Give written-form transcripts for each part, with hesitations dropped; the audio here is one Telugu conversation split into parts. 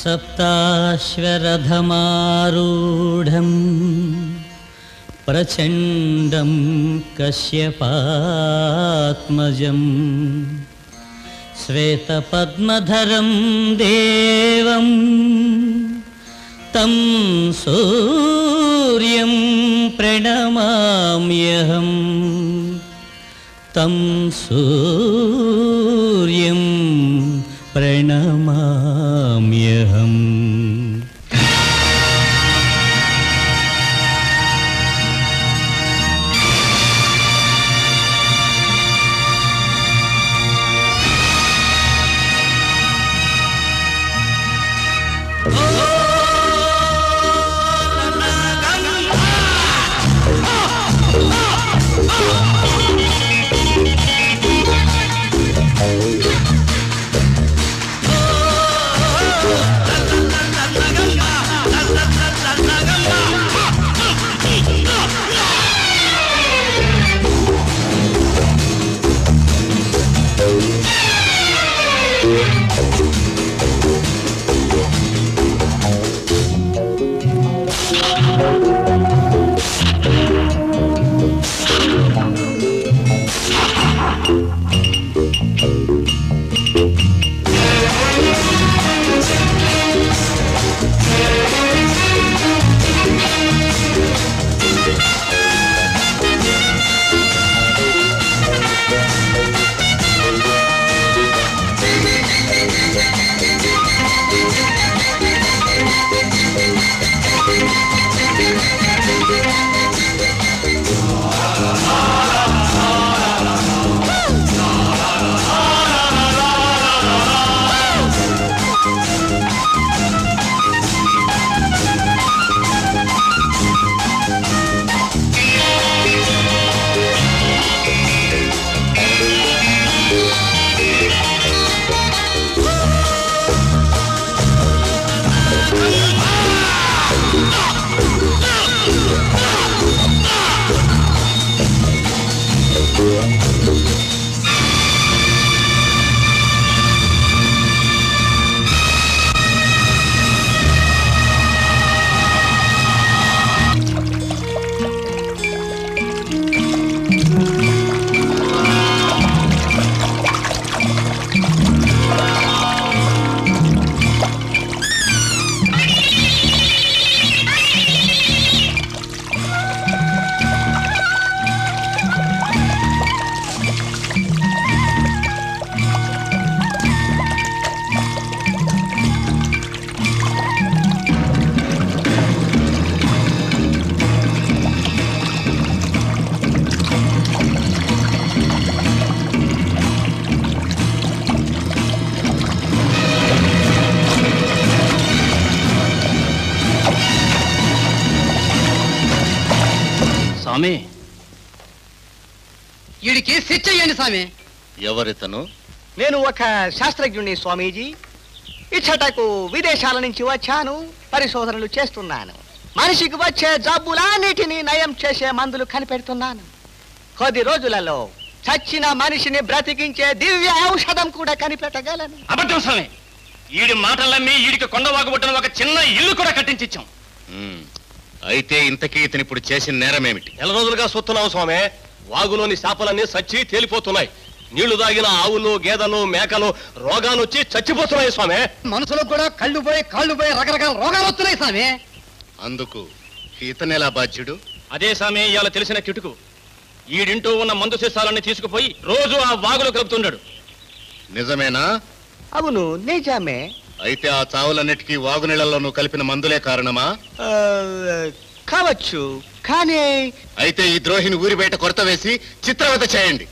सप्ताश्वरथमारूढं प्रचण्डं कश्यपात्मजं श्वेतपद्मधरं देवं तं सूर्यं प्रणमाम्यहं तं सूर्यं प्रणमाम्यहम्। వీడికి శిక్ష చేయండి స్వామి. ఎవరితను? నేను ఒక శాస్త్రజ్ఞుని స్వామీజీ. ఇచ్చటకు విదేశాల నుంచి వచ్చాను, పరిశోధనలు చేస్తున్నాను. మనిషికి వచ్చే జబ్బులన్నిటినీ నయం చేసే మందులు కనిపెడుతున్నాను. కొద్ది రోజులలో చచ్చిన మనిషిని బ్రతికించే దివ్య ఔషధం కూడా కనిపెట్టగలను. అబద్ధం స్వామి. ఈడి మాటలన్నీ ఈడికి కొండవాగుబట్టిన ఒక చిన్న ఇల్లు కూడా కట్టించిచ్చాం. అయితే ఇంతకీ ఇతను ఇప్పుడు చేసిన నేరమేమిటి? నెల రోజులుగా చూస్తున్నావు స్వామి. వాగులోని చేపలన్నీ చచ్చి తేలిపోతున్నాయి. నీళ్లు దాగిన ఆవులు, గేదెలు, మేకలు రోగాలు వచ్చి చచ్చిపోతున్నాయి స్వామి. మనుషులకు కూడా కళ్ళు పోయి కాళ్ళు పోయి రకరకాల రోగాలు వస్తున్నాయి స్వామి. అందుకు ఇతనెలా బాధ్యుడు? అదే స్వామి ఇవాళ తెలిసిన కిటుకు. ఈడింటూ ఉన్న మందు సీసాలన్నీ తీసుకుపోయి రోజు ఆ వాగులో కలుపుతున్నాడు. నిజమేనా? అవును, నిజమే. అయితే ఆ చావులన్నిటికీ వాగునీళ్లలో నువ్వు కలిపిన మందులే కారణమా? కావచ్చు, కానీ అయితే ఈ ద్రోహిని ఊరి బయట కొరత వేసి చిత్రవత చేయండి.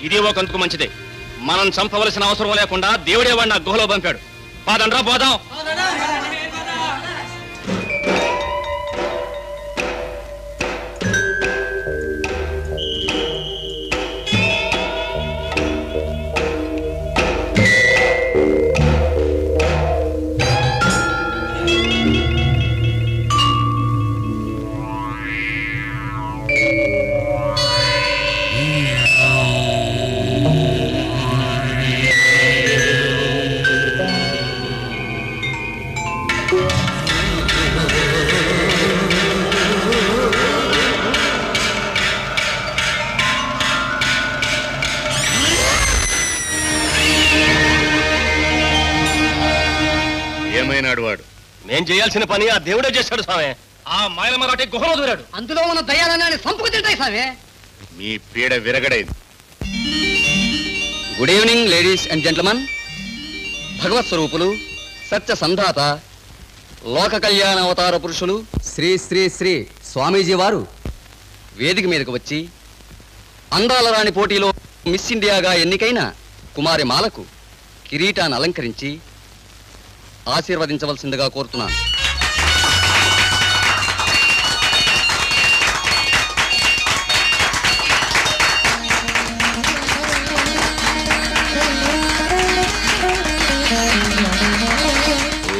ఇది ఒకందుకు మంచిదే. మనం చంపవలసిన అవసరం లేకుండా దేవుడే వాడిని ఆ గుహలో పంపాడు. పాదండ్రా పోదాం. ఏమైనాడు వాడు? నేను చేయాల్సిన పని ఆ దేవుడే చేశాడు స్వామి. ఆ మాయలమరాటి గుహలో దూరాడు. అందులో ఉన్న దయ్యాలన్నీ సంపుకు తింటాయి సామే. మీ పీడ విరగడైంది. Good evening ladies and gentlemen. భగవత్ స్వరూపులు, సత్య సంధాత, లోక కళ్యాణ అవతార పురుషులు శ్రీ శ్రీ శ్రీ స్వామీజీ వారు వేదిక మీదకు వచ్చి అందాల రాణి పోటీలో మిస్ ఇండియాగా ఎన్నికైన కుమారి మాలకు కిరీటాన్ని అలంకరించి ఆశీర్వదించవలసిందిగా కోరుతున్నాను.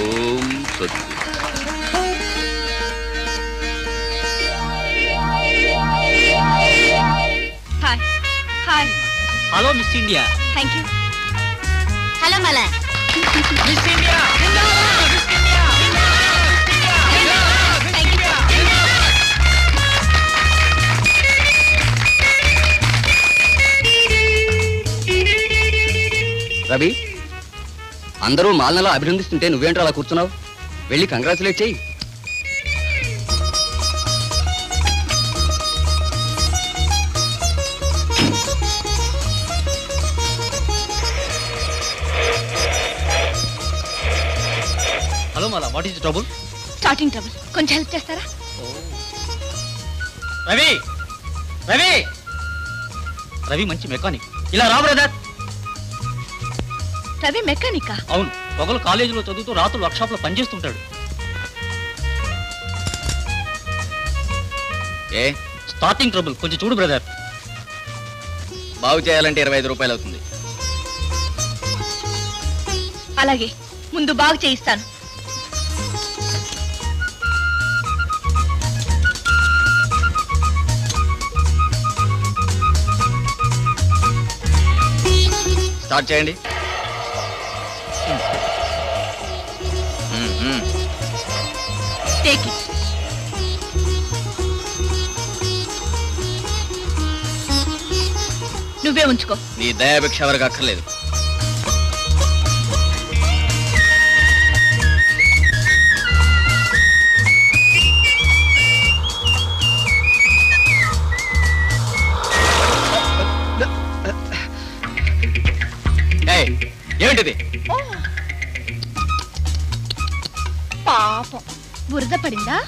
ఓం సద్గురు. Hi hi. Hello Miss India. Thank you. Hello Mala. Miss India. Ravi, అందరూ మాలనలా అభినందిస్తుంటే నువ్వేంటో అలా కూర్చున్నావు? వెళ్ళి కంగ్రాచులేట్ చెయ్యి. Hello Mala, what is trouble? Starting trouble. కొంచెం హెల్ప్ చేస్తారా? రవి, రవి, రవి మంచి మెకానిక్. ఇలా రా బ్రదర్. రవి మెకానికా? అవును, పొగలు కాలేజీలో చదువుతూ రాత్రులు వర్క్షాప్ లో పనిచేస్తుంటాడు. ఏ స్టార్టింగ్ ట్రబుల్, కొంచెం చూడు బ్రదర్. బాగు చేయాలంటే 25 రూపాయలు అవుతుంది. అలాగే, ముందు బాగు చేయిస్తాను. స్టార్ట్ చేయండి. Take it. నువ్వే ఉంచుకో. నీ దయాభిక్ష వరకు అక్కర్లేదు. ఏమిటిది? పాపం, బురద పడిందా?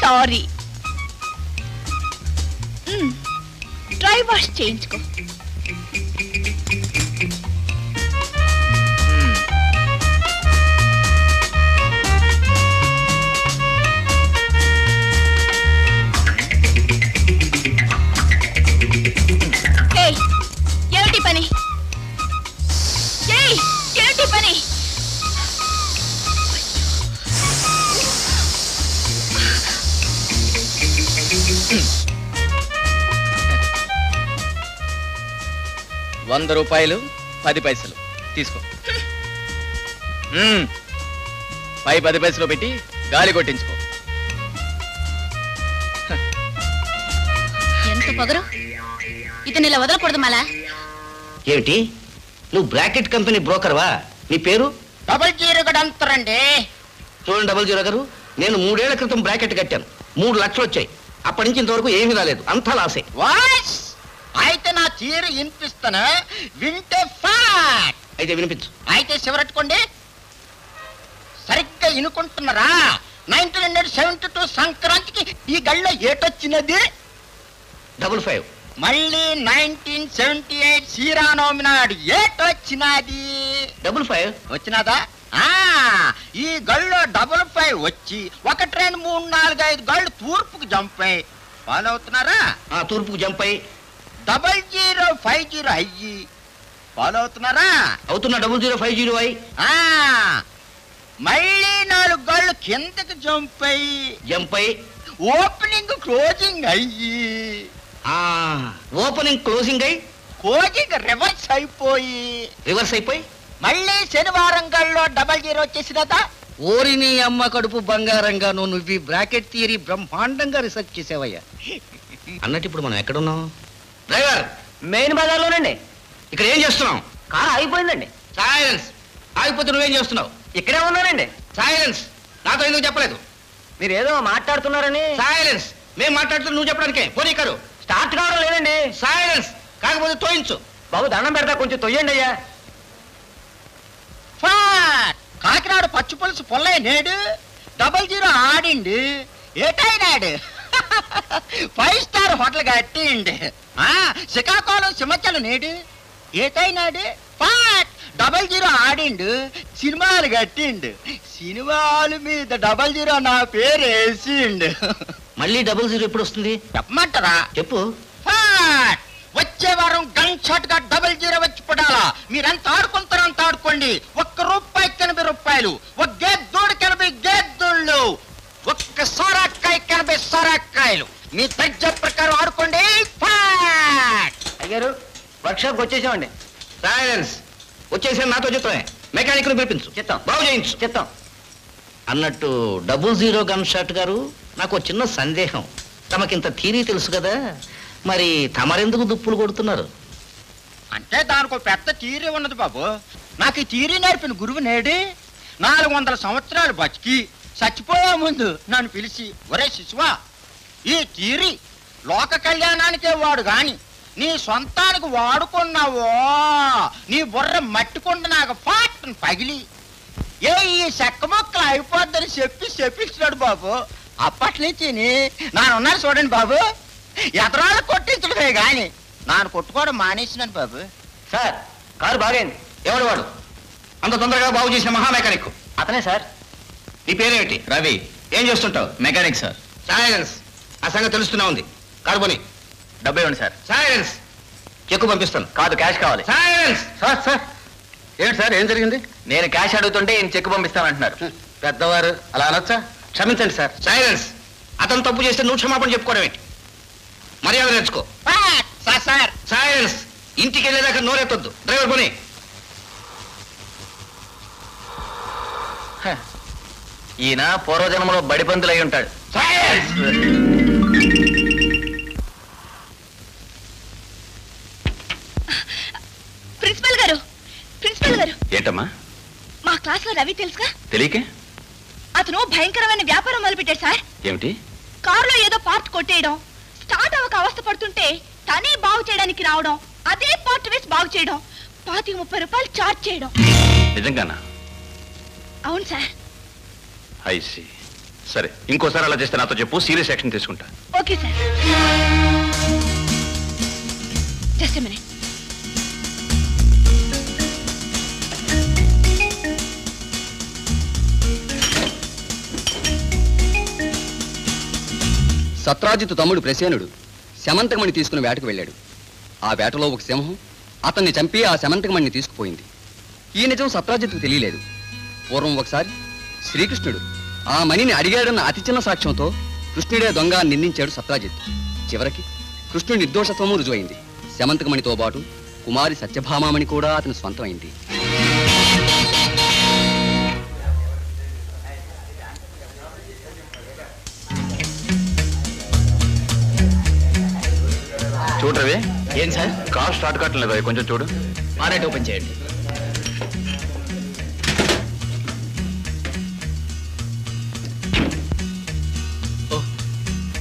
సారీ. డ్రై వాష్ చేయించుకో. ఏమిటి పని? ఏమిటి పని? ₹100 10 పైసలు తీసుకో. పై 10 పైసలు పెట్టి గాలి కొట్టించుకో. ఎంత పొగరు! ఇతను ఇలా వదలకూడదు మలా. ఏమిటి, నువ్వు బ్రాకెట్ కంపెనీ బ్రోకర్వా? నీ పేరు? 00 గడంతరండి. చూడండి 00 గారు, నేను 3 ఏళ్ల క్రితం బ్రాకెట్ కట్టాను. 3 లక్షలు వచ్చాయి. అప్పటి నుంచి ఇంతవరకు ఏమీ రాలేదు, అంతా లాసే. వాష్ అయితే నా తీరు వినిపిస్తాను, వింటే ఫ్యాట్. అయితే వినిపించు. అయితే చివరట్టుకోండి. సరిగ్గా ఇనుకుంటున్నారా? 1972 సంక్రాంతికి ఈ గళ్ళ ఏటొచ్చినది? 55 మళ్ళీ 1978 శ్రీరామనవమి నాడు ఏటొచ్చినది 55 వచ్చినాదా ఈ గళ్ళు 55 వచ్చి 1 2 3 4 5 గళ్ళు తూర్పుకు జంప్ అయ్యి ఫాలో అవుతున్నారా తూర్పుకు జంప్ అయ్యి 0050 అయ్యి ఫాలో అవుతున్నారా అవుతున్నా 0050 అయ్యి మళ్ళీ 4 గళ్ళు కిందకి జంప్ అయ్యి ఓపెనింగ్ క్లోజింగ్ అయ్యి ఓపెనింగ్ క్లోజింగ్ అయ్యి క్లోజింగ్ రివర్స్ అయిపోయి మళ్ళీ శనివారం గల్లో 00 వచ్చేసినదా ఓరి నీ అమ్మ కడుపు బంగారంగా నువ్వు బ్రాకెట్ థియరీ బ్రహ్మాండంగా రీసెర్చ్ చేసావయ్యా. అన్నట్టు ఇప్పుడు మనం ఎక్కడున్నాం? డ్రైవర్, మెయిన్ బజార్లోనండి. ఇక్కడ ఏం చేస్తున్నాం? కార్ ఆగిపోయిందండి. సైలెన్స్. ఆగిపోతే నువ్వేం చేస్తున్నావు? ఇక్కడే ఉన్నానండి. సైలెన్స్. నాతో ఎందుకు చెప్పలేదు? మీరు ఏదో మాట్లాడుతున్నారని. సైలెన్స్. మేము మాట్లాడుతున్నా నువ్వు చెప్పడానికే. పోనీ కారు స్టార్ట్ కావడం లేదండి. సైలెన్స్. కాకపోతే తోయించు. బాబు దండం పెడతా, కొంచెం తొయ్యండి అయ్యా. కాకినాడ పచ్చి పులుసు పొల్లయ్య నేడు 00 ఆడిండు ఏటైనాడు 5 స్టార్ హోటల్ కట్టిండు శ్రీకాకుళం సింహాచలం నేడు ఏటైనాడు 00 ఆడిండు సినిమాలు కట్టిండు సినిమాల మీద 00 నా పేరు వేసిండు. మళ్ళీ 00 ఎప్పుడు వస్తుంది చెప్పమంటారా? చెప్పు. వచ్చే వారం గన్ షాట్ గా 00 వచ్చి పడాలా. మీరెంత ఆడుకుంటారో అంత ఆడుకోండి. ₹1 80 ఒక గేద్దోడు 80 గేద్దోళ్ళు, ఒక్క సొరకాయ 80 సొరకాయలు. మీ తగ్గ ప్రకారం ఆడుకోండి. అయ్యారు వర్క్షాప్ వచ్చేసామండి. సైలెన్స్. వచ్చేసి నాతో చెప్తానే. మెకానిక్ ను పిలిపించు. చెప్తాం. బాగు చేయించు. చెప్తాం. అన్నట్టు 00 గన్ షాట్ గారు, నాకు చిన్న సందేహం. తమకింత థీరీ తెలుసు కదా, మరి తమరెందుకు దుప్పులు కొడుతున్నారు? అంటే దానికి ఒక పెద్ద థీరీ ఉన్నది బాబు. నాకు ఈ థీరీ నేర్పిన గురువు నేడి 400 సంవత్సరాలు బతికి చచ్చిపోయే ముందు నన్ను పిలిచి, ఒరే శిశువా, ఈ థీరీ లోక కళ్యాణానికే వాడు గాని నీ సొంతానికి వాడుకున్నావో నీ బుర్ర మట్టికొండ నాకు పాటను పగిలి ఈ చెక్క మొక్కలు అయిపోద్దని చెప్పించినాడు బాబు. అప్పటి నుంచి నానున్నాను చూడండి బాబు, ఎదరాలు కొట్టించడమే గాని నాను కొట్టుకోవడం మానేసినాను బాబు. Sir car బాగైంది. ఎవడు వాడు? అంత తొందరగా బాగు చేసిన మహా మెకానిక్ అతనే సార్. నీ పేరేమిటి? రవి. ఏం చేస్తుంటావు? Mechanic sir. సైలెన్స్. ఆ సంగతి తెలుస్తూనే ఉంది. కారుపోని. 70 ఇవ్వండి సార్. సైలెన్స్. చెక్కు పంపిస్తాను. కాదు, క్యాష్ కావాలి. సైలెన్స్. సార్ ఏంటి సార్, ఏం జరిగింది? నేను క్యాష్ అడుగుతుంటే ఈయన చెక్ పంపిస్తానంటున్నారు. పెద్దవారు అలా అనొచ్చా? క్షమించండి సార్. సైలెన్స్. అతను తప్పు చేస్తే నువ్వు క్షమాపణ చెప్పుకోవడం ఏంటి? మర్యాద నేర్చుకో. Sir silence. ఇంటికి వెళ్ళేదాకా నోరెత్తొద్దు. డ్రైవర్ పోనీ. ఈయన పూర్వజన్మలో బడిపంతులు అయి ఉంటాడు. సైలెన్స్. ప్రిన్సిపల్ గారు ఏంటమ్మా? మా క్లాస్ లో రవి తెలుసుగా? తెలియకే? అతను భయంకరమైన వ్యాపారం మొదలుపెట్టాడు సార్. ఏమిటి? కారులో ఏదో పార్ట్ కొట్టేయడం, స్టార్ట్ అవ్వక అవస్థ పడుతుంటే తనే బాగు చేయడానికి రావడం, అదే పార్ట్ వేసి బాగు చేయడం, 25-30 రూపాయలు చార్జ్ చేయడం. నిజంగానా? అవును సార్. ఐసి. సరే, ఇంకోసారి అలా చేస్తే నాతో చెప్పు, సీరియస్ యాక్షన్ తీసుకుంటా. Okay sir. Just a minute. సత్రాజిత్తు తమ్ముడు ప్రసేనుడు శమంతకమణి తీసుకుని వేటకు వెళ్ళాడు. ఆ వేటలో ఒక సింహం అతన్ని చంపి ఆ శమంతకమణిని తీసుకుపోయింది. ఈ నిజం సత్రాజిత్తుకు తెలియలేదు. పూర్వం ఒకసారి శ్రీకృష్ణుడు ఆ మణిని అడిగాడన్న అతి చిన్న సాక్ష్యంతో కృష్ణుడే దొంగ నిందించాడు సత్రాజిత్తు. చివరికి కృష్ణుడి నిర్దోషత్వము రుజువైంది. శమంతకమణితో పాటు కుమారి సత్యభామామణి కూడా అతని స్వంతమైంది. చూడరవి. ఏం సార్? కార్ స్టార్ట్ కట్టలేదు, కొంచెం చూడు. మారేట్ ఓపెన్ చేయండి.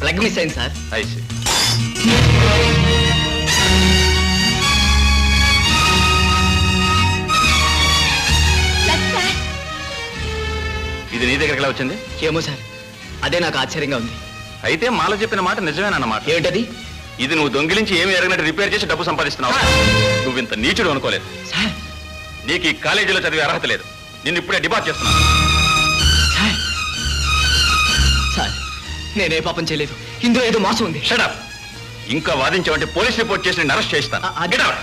ప్లగ్ మిస్ అయింది సార్. ఐసి. ఇది నీ దగ్గరికి ఎలా వచ్చింది? ఏమో సార్, అదే నాకు ఆశ్చర్యంగా ఉంది. అయితే మాల చెప్పిన మాట నిజమేనన్నమాట. ఏమిటది? ఇది నువ్వు దొంగిలించి ఏమి ఎరగినట్టు రిపేర్ చేసి డబ్బు సంపాదిస్తున్నావు. నువ్వు ఇంత నీచుడు అనుకోలేదు. నీకు ఈ కాలేజీలో చదివే అర్హత లేదు. నిన్ను ఇప్పుడే డిబార్ చేస్తున్నాను. సార్ నేనే పాపం చేయలేదు, ఇందులో ఏదో మోసం ఉంది. షటప్. ఇంకా వాదించావంటే పోలీస్ రిపోర్ట్ చేసి నేను అరెస్ట్ చేస్తాను. Get out.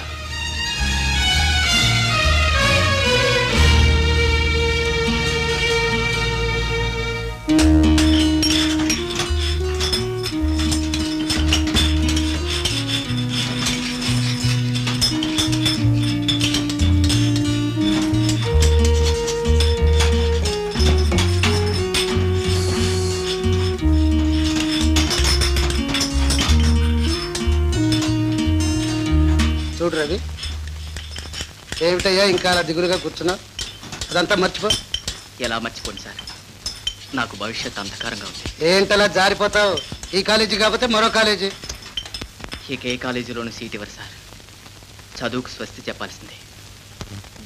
చూడు రవి, ఏమిటయ్యా ఇంకా అలా దిగులుగా కూర్చున్నా? అదంతా మర్చిపో. ఎలా మర్చిపోండి సార్, నాకు భవిష్యత్ అంధకారంగా ఉంది. ఏంటలా జారిపోతావు? ఈ కాలేజీ కాకపోతే మరో కాలేజీ. ఇక ఏ కాలేజీలోనూ సీట్ ఇవ్వరు సార్. చదువుకు స్వస్తి చెప్పాల్సిందే.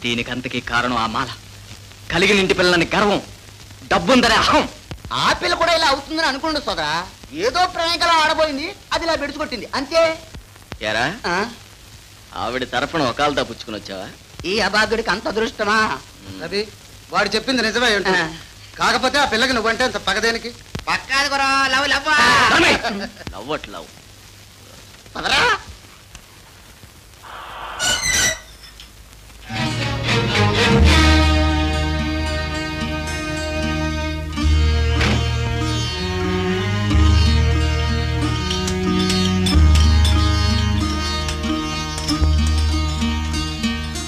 దీనికంతకీ కారణం ఆ మాల. కలిగిన ఇంటి పిల్లలని గర్వం, డబ్బుందనే అహం. ఆ పిల్ల కూడా ఇలా అవుతుందని అనుకోండి సోదరా. ఏదో ప్రణయకలా ఆడబోయింది, అది ఇలా బెడుచుకొట్టింది అంతే. ఎరా ఆవిడ తరఫున ఒకాలతో పుచ్చుకుని వచ్చావా? ఈ అబాధుడికి అంత అదృష్టమా? రవి, వాడు చెప్పింది నిజమే ఏంటో. కాకపోతే ఆ పిల్లకి నువ్వంటే అంత పగదేనికి? పక్కాది కూడా లవ్ లవ్వా. లవ్వట్లవ్ పదరా.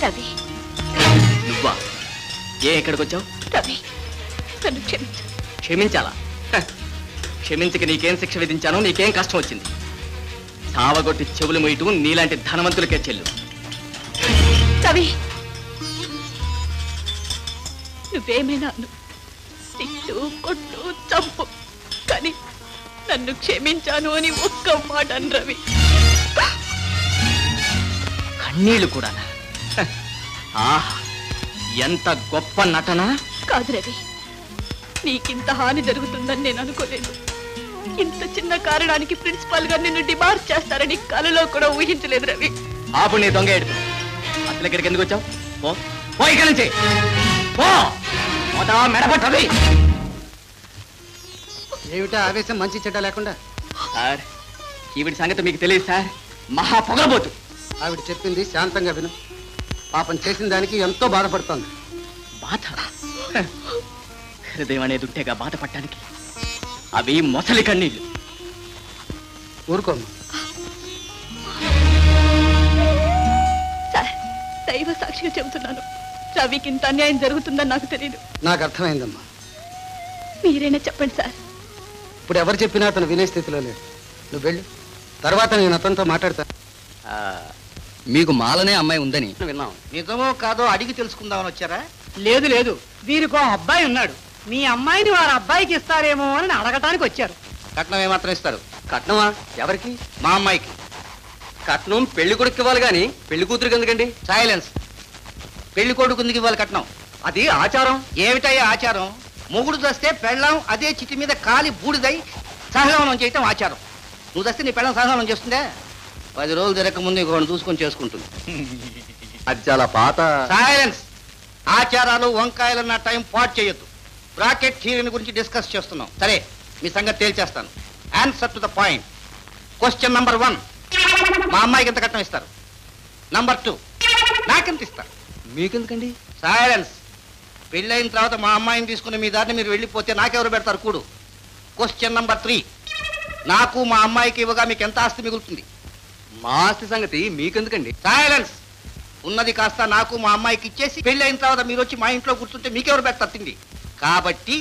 రవి, నువ్వా? ఎక్కడికి వచ్చావు? రవి, నన్ను క్షమించు. క్షమించాలా? క్షమించక నీకేం శిక్ష విధించానో, నీకేం కష్టం వచ్చింది? సావగొట్టి చెవులు మొయ్యటం నీలాంటి ధనవంతులకే చెల్లు. రవి, నువ్వేమైనా తిట్టు, కొట్టు, చంపు, కానీ నన్ను క్షమించాను అని ఒక్క మాట అను రవి. కన్నీళ్లు కూడా? ఆహా, ఎంత గొప్ప నటన! కాదు రవి, నీకింత హాని జరుగుతుందని నేను అనుకోలేదు. ఇంత చిన్న కారణానికి ప్రిన్సిపాల్ గారు నిన్ను డిబార్ చేస్తారని కలలో కూడా ఊహించలేదు రవి. ఆపు నీ దొంగ ఏడుపు. అసలు ఇక్కడికి ఎందుకు వచ్చావు? పో ఇక్కడి నుంచి. పో మెడపట్టు. ఏమిటా ఆవేశం మంచి చెడ్డ లేకుండా? సార్, ఈవిడి సంగతి మీకు తెలియదు సార్. మహా పొగరబోతు. ఆవిడ చెప్పింది శాంతంగా విను. పాపం చేసిన దానికి ఎంతో బాధపడుతోంది. బాధ? హృదయం అనేది ఉంటేగా బాధపడటానికి. అవి మొసలి కన్నీళ్ళు. ఊరుకోమ్మా. సార్, దైవ సాక్షిగా చెబుతున్నాను, రవికి ఇంత అన్యాయం జరుగుతుందని నాకు తెలియదు. నాకు అర్థమైందమ్మా. మీరైనా చెప్పండి సార్. ఇప్పుడు ఎవరు చెప్పినా అతను వినే స్థితిలో లేడు. నువ్వు వెళ్ళు, తర్వాత నేను అతనితో మాట్లాడతాను. మీకు మాలనే అమ్మాయి ఉందని విన్నాం. నిజమో కాదో అడిగి తెలుసుకుందామని వచ్చారా? లేదు లేదు, వీరికో అబ్బాయి ఉన్నాడు. మీ అమ్మాయిని వారి అబ్బాయికి ఇస్తారేమో అని అడగటానికి వచ్చారు. కట్నం ఏమాత్రం ఇస్తారు? కట్నమా? ఎవరికి? మా అమ్మాయికి. కట్నం పెళ్లి కొడుకు ఇవ్వాలి గాని పెళ్లి కూతురికి ఎందుకండి? సైలెన్స్. పెళ్లి కొడుకుందికి ఇవ్వాలి కట్నం. అది ఆచారం. ఏమిటయ్యా ఆచారం? మొగుడు దస్తే పెళ్ళం అదే చిటి మీద కాలి బూడిదై సహగమనం చేయటం ఆచారం. నువ్వు దస్తే నీ పెళ్ళం సహగమనం చేస్తుందే? 10 రోజులు తిరగక ముందు ఇంకొకటి చూసుకొని చేసుకుంటుంది. అది చాలా పాత. సైలెన్స్. ఆచారాలు వంకాయలన్న టైం పాటు చేయొద్దు. బ్రాకెట్ థియరీని గురించి డిస్కస్ చేస్తున్నాం. సరే, మీ సంగతి తేల్చేస్తాను. Answer to the point. Question number 1, మా అమ్మాయికి ఎంత కట్నం ఇస్తారు? నంబర్ 2, నాకెంత ఇస్తారు? మీకెందుకండి? సైలెన్స్. పెళ్ళైన తర్వాత మా అమ్మాయిని తీసుకుని మీ దారిని మీరు వెళ్ళిపోతే నాకెవరు పెడతారు కూడు? క్వశ్చన్ నంబర్ 3, నాకు మా అమ్మాయికి ఇవ్వగా మీకు ఎంత ఆస్తి మిగులుతుంది? మా ఆస్తి సంగతి మీకెందుకండి? సైలెన్స్. ఉన్నది కాస్త నాకు మా అమ్మాయికి ఇచ్చేసి పెళ్ళైన తర్వాత మీరు వచ్చి మా ఇంట్లో కూర్చుంటే మీకెవరు పెడతారు తిండి? కాబట్టి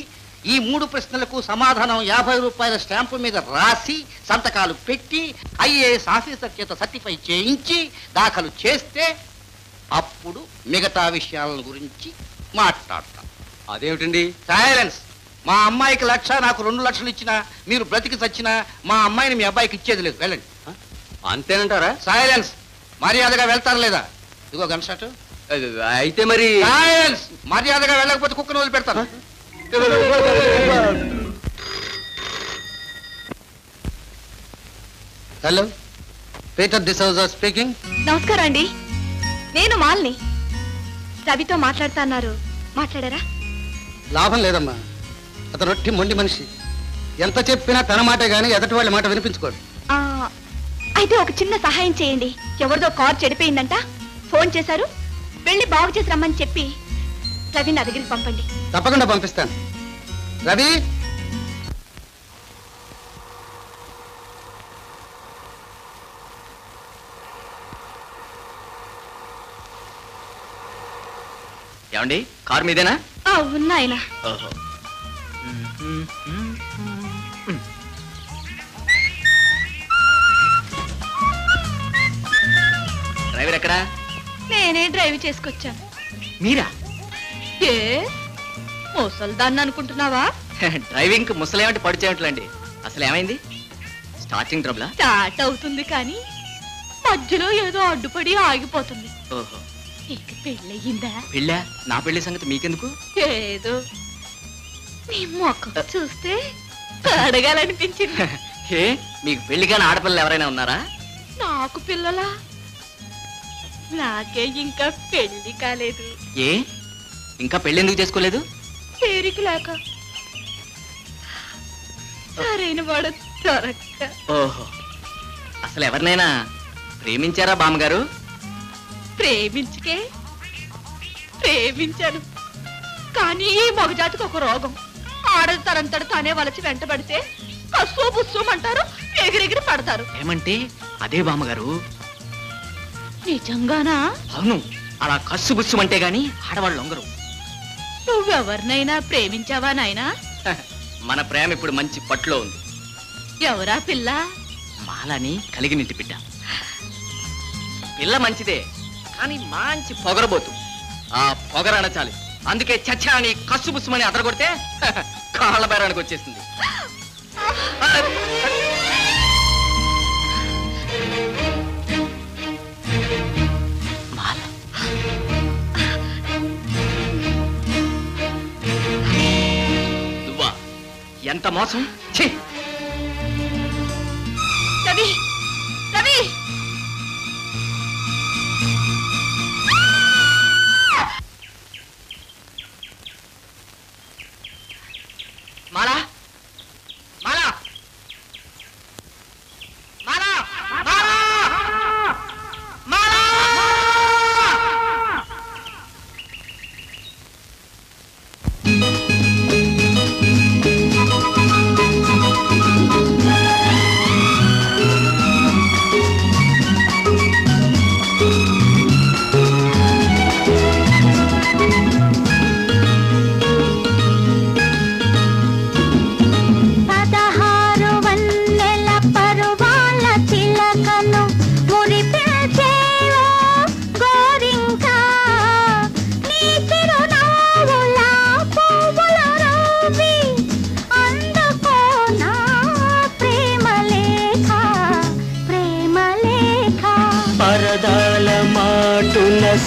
ఈ 3 ప్రశ్నలకు సమాధానం 50 రూపాయల స్టాంపు మీద రాసి సంతకాలు పెట్టి ఐఏఎస్ ఆఫీసర్ చేత సర్టిఫై చేయించి దాఖలు చేస్తే అప్పుడు మిగతా విషయాల గురించి మాట్లాడతాం. అదేమిటండి? సైలెన్స్. మా అమ్మాయికి 1,00,000, నాకు 2 లక్షలు ఇచ్చినా మీరు బ్రతికి చచ్చినా మా అమ్మాయిని మీ అబ్బాయికి ఇచ్చేది లేదు. వెళ్ళండి. అంతేనంటారా? సైలెన్స్. మర్యాదగా వెళ్తారు లేదా? ఇదిగో గన్ షాట్. అయితే మరి సైలెన్స్. మర్యాదగా వెళ్ళకపోతే కుక్కను వదిలిపెడతాను. Hello, Peter D'Souza speaking. నమస్కారం అండి, నేను మాల్ని. రవితో మాట్లాడుతున్నారు, మాట్లాడారా? లాభం లేదమ్మా, అతను రొట్టి మొండి మనిషి. ఎంత చెప్పినా తన మాటే గాని ఎదటి వాళ్ళ మాట వినిపించుకోడు. అయితే ఒక చిన్న సహాయం చేయండి. ఎవరిదో కార్ చెడిపోయిందంట, ఫోన్ చేశారు, వెళ్ళి బాగు చేసి రమ్మని చెప్పి రవి నా దగ్గరికి పంపండి. తప్పకుండా పంపిస్తాను. రవి, ఏమండి, కారు మీదేనా? ఉన్నాయన. డ్రైవర్ ఎక్కడా? నేనే డ్రైవ్ చేసుకొచ్చాను. మీరా? ఏ ముసల్దాన్ని అనుకుంటున్నావా? డ్రైవింగ్ ముసలేమంటే పడిచేయట్లండి. అసలు ఏమైంది? స్టార్టింగ్ ట్రబులా? స్టార్ట్ అవుతుంది కానీ మధ్యలో ఏదో అడ్డుపడి ఆగిపోతుంది. ఓహో, నీకు పెళ్ళయిందా? పెళ్ళా? నా పెళ్లి సంగతి మీకెందుకు? ఏదో నీ మొక్క చూస్తే అడగాలనిపించింది. ఏ, మీకు పెళ్లి కాని ఆడపిల్లలు ఎవరైనా ఉన్నారా? నాకు పిల్లలా? నాకే ఇంకా పెళ్లి కాలేదు. ఏ, ఇంకా పెళ్లి ఎందుకు చేసుకోలేదు? పేరుకి లేక, సరైన వాడు దొరక్క. ఓహో, అసలు ఎవరినైనా ప్రేమించారా బామ్మగారు? ప్రేమించాను, కానీ ఈ మగజాతికి ఒక రోగం. ఆడది తరంతడు తానే వలచి వెంటబడితే కస్సు బుస్సుమంటారు, ఎగిరెగిరి పడతారు. ఏమంటే అదే బామ్మగారు. నిజంగానా? అవును, అలా కస్సు బుస్సుమంటే గాని ఆడవాళ్ళు లొంగరు. నువ్వెవరినైనా ప్రేమించావా నాయనా? మన ప్రేమ ఇప్పుడు మంచి పట్టులో ఉంది. ఎవరా పిల్ల? మాలని కలిగినింటి బిడ్డ. పిల్ల మంచిదే, కానీ మంచి పొగరబోతు. ఆ పొగర అనచాలి, అందుకే చచ్చా అని కస్సు బుస్సుమని అదరగొడితే కాళ్ళ బేరానికి వచ్చేసింది. నువ్వా? ఎంత మోసం! ఛీ! రవి, రవి! మాలా, మాలా, మాలా, మాలా, మాలా!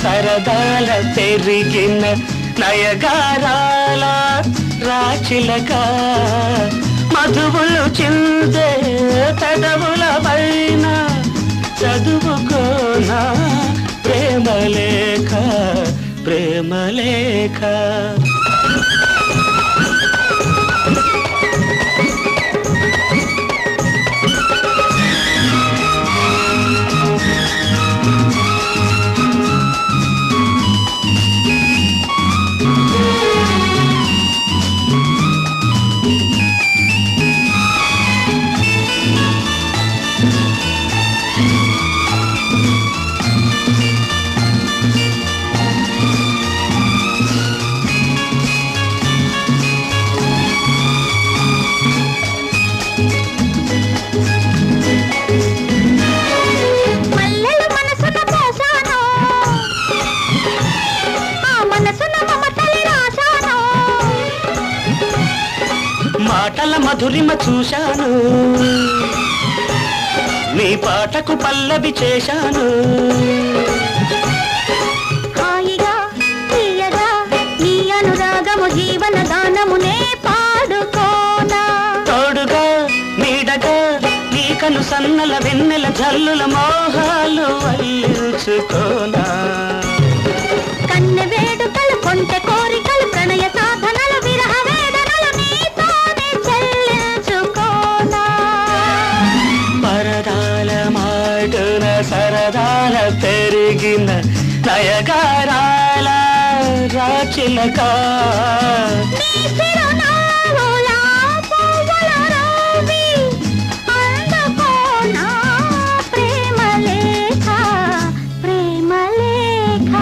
సరదాల పెరిగిన నయగారాల రాచిలక మధువులు చిందే పెదవుల పైన చదువుకోనా ప్రేమలేఖ ప్రేమలేఖ. మాటల మధురిమ చూశాను, నీ పాటకు పల్లవి చేశాను. హాయిగా తీయగా నీ అనురాగము జీవన గానమునే పాడుకోనా, తోడుగా నీడగా నీ కను సన్నల వెన్నెల జల్లుల మోహాలు వల్లించుకోనా కన్నె వేడుకలు కొంటె కోరికలు ప్రణయ సాధనలు విరహ వేదనలు నీతోనే చెల్లించుకోనా పరదాల మాటున సరదాల పెరిగిన నయగారాల రాచిలక నీ చిరునవ్వుల పువ్వుల రవి అందుకోనా ప్రేమ లేఖ ప్రేమ లేఖ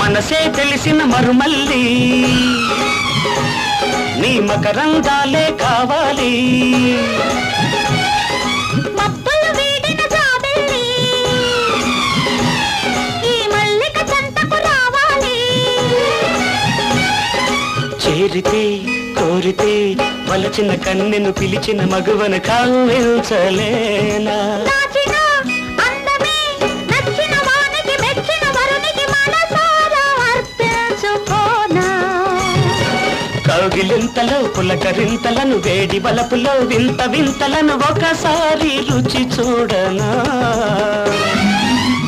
మనసే తెలిసిన మరుమల్లి నీ మకరందాలే కావాలి మబ్బులు వీడిన జాబిల్లి ఈ మల్లిక చెంతకు రావాలి చేరితే కోరితే వలచిన కన్నెను పిలిచిన మగువను కవ్వించలేనా దాచిన అందమే నచ్చిన వానికి మెచ్చిన వరునికి మనసారా అర్పించుకోనా కౌగిలింతలో పులకరింతలను వేడి బలపులో వింత వింతలను ఒకసారి రుచి చూడనా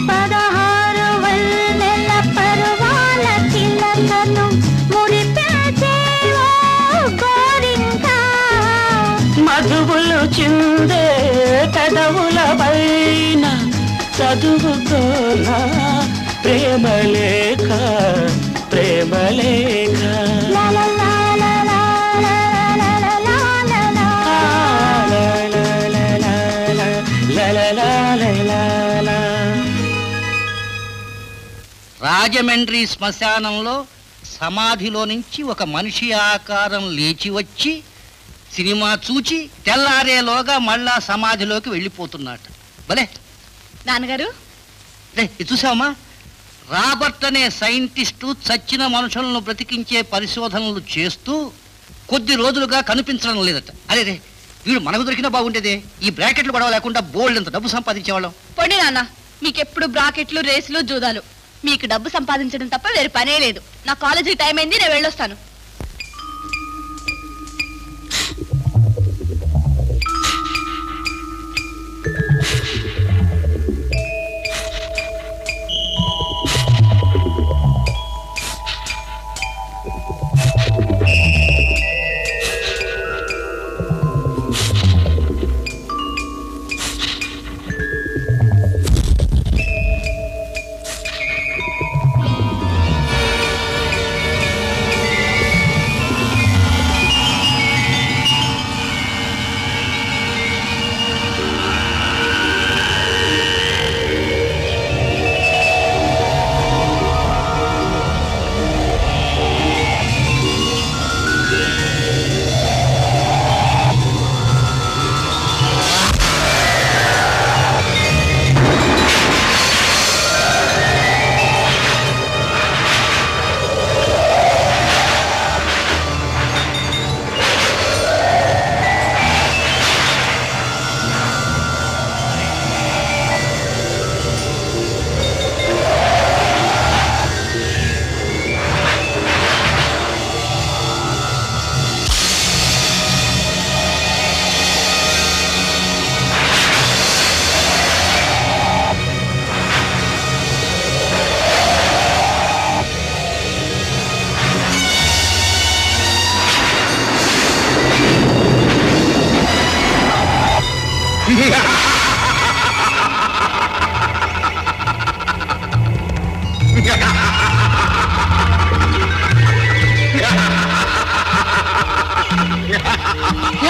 16 వన్నెల పరువాల చిలకను మురిపించేవో గోరింక మధువులు చిందే పెదవుల పైన చదువుకోనా ప్రేమలేఖ ప్రేమలేఖ లా లా లా లా లా లా లా లా లా లా రాజమండ్రి శ్మశానంలో సమాధిలో నుంచి ఒక మనిషి ఆకారం లేచి వచ్చి సినిమా చూచి తెల్లారేలోగా మళ్ళా సమాధిలోకి వెళ్ళిపోతున్నాడు. భలే నాన్నగారు ఇది చూసావమ్మా, రాబర్ట్ అనే సైంటిస్టు చచ్చిన మనుషులను బ్రతికించే పరిశోధనలు చేస్తూ కొద్ది రోజులుగా కనిపించడం లేదట. అరే వీడు మనకు దొరికినా బాగుండేదే, ఈ బ్రాకెట్లు గొడవ లేకుండా బోల్డ్ ఎంత డబ్బు సంపాదించేవాళ్ళం. పొండి నాన్న, మీకెప్పుడు బ్రాకెట్లు రేసులు జూదాలు. మీకు డబ్బు సంపాదించడం తప్ప వేరే పనే లేదు. నా కాలేజీకి టైం అయింది, నేను వెళ్ళొస్తాను.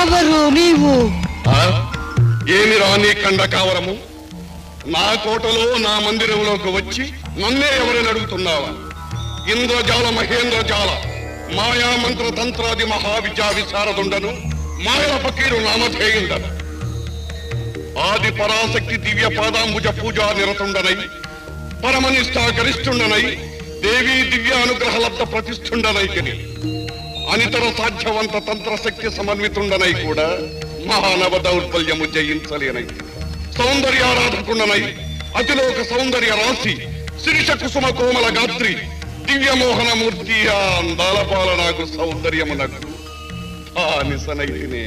ఎవరు నీవు? ఏమి రాని కండ కావరము? నా కోటలో నా మందిరంలోకి వచ్చి నన్నే ఎవరిని అడుగుతున్నావా? ఇంద్రజాల మహేంద్రజాల మాయా మంత్ర తంత్రాది మహావిద్యా విశారదుండను మాయల ఫకీరు నామధేయుండను ఆది పరాశక్తి దివ్య పాదాంబుజ పూజా నిరతుండనై పరమనిష్ట గరిష్ఠుండనై దేవీ దివ్యానుగ్రహలబ్ధ ప్రతిష్ఠుండనైకిని అనితర సాధ్యవంత తంత్రశక్తి సమన్వితుండనై కూడా మహానవ దౌర్బల్యము జయించలేనై సౌందర్యారాధకుండనై అతిలోక సౌందర్య రాశి శిరీష కుసుమ కోమల గాత్రి దివ్యమోహనమూర్తి ఆ అందాల పాల నాకు సౌందర్యమునకు బానిసనైతినే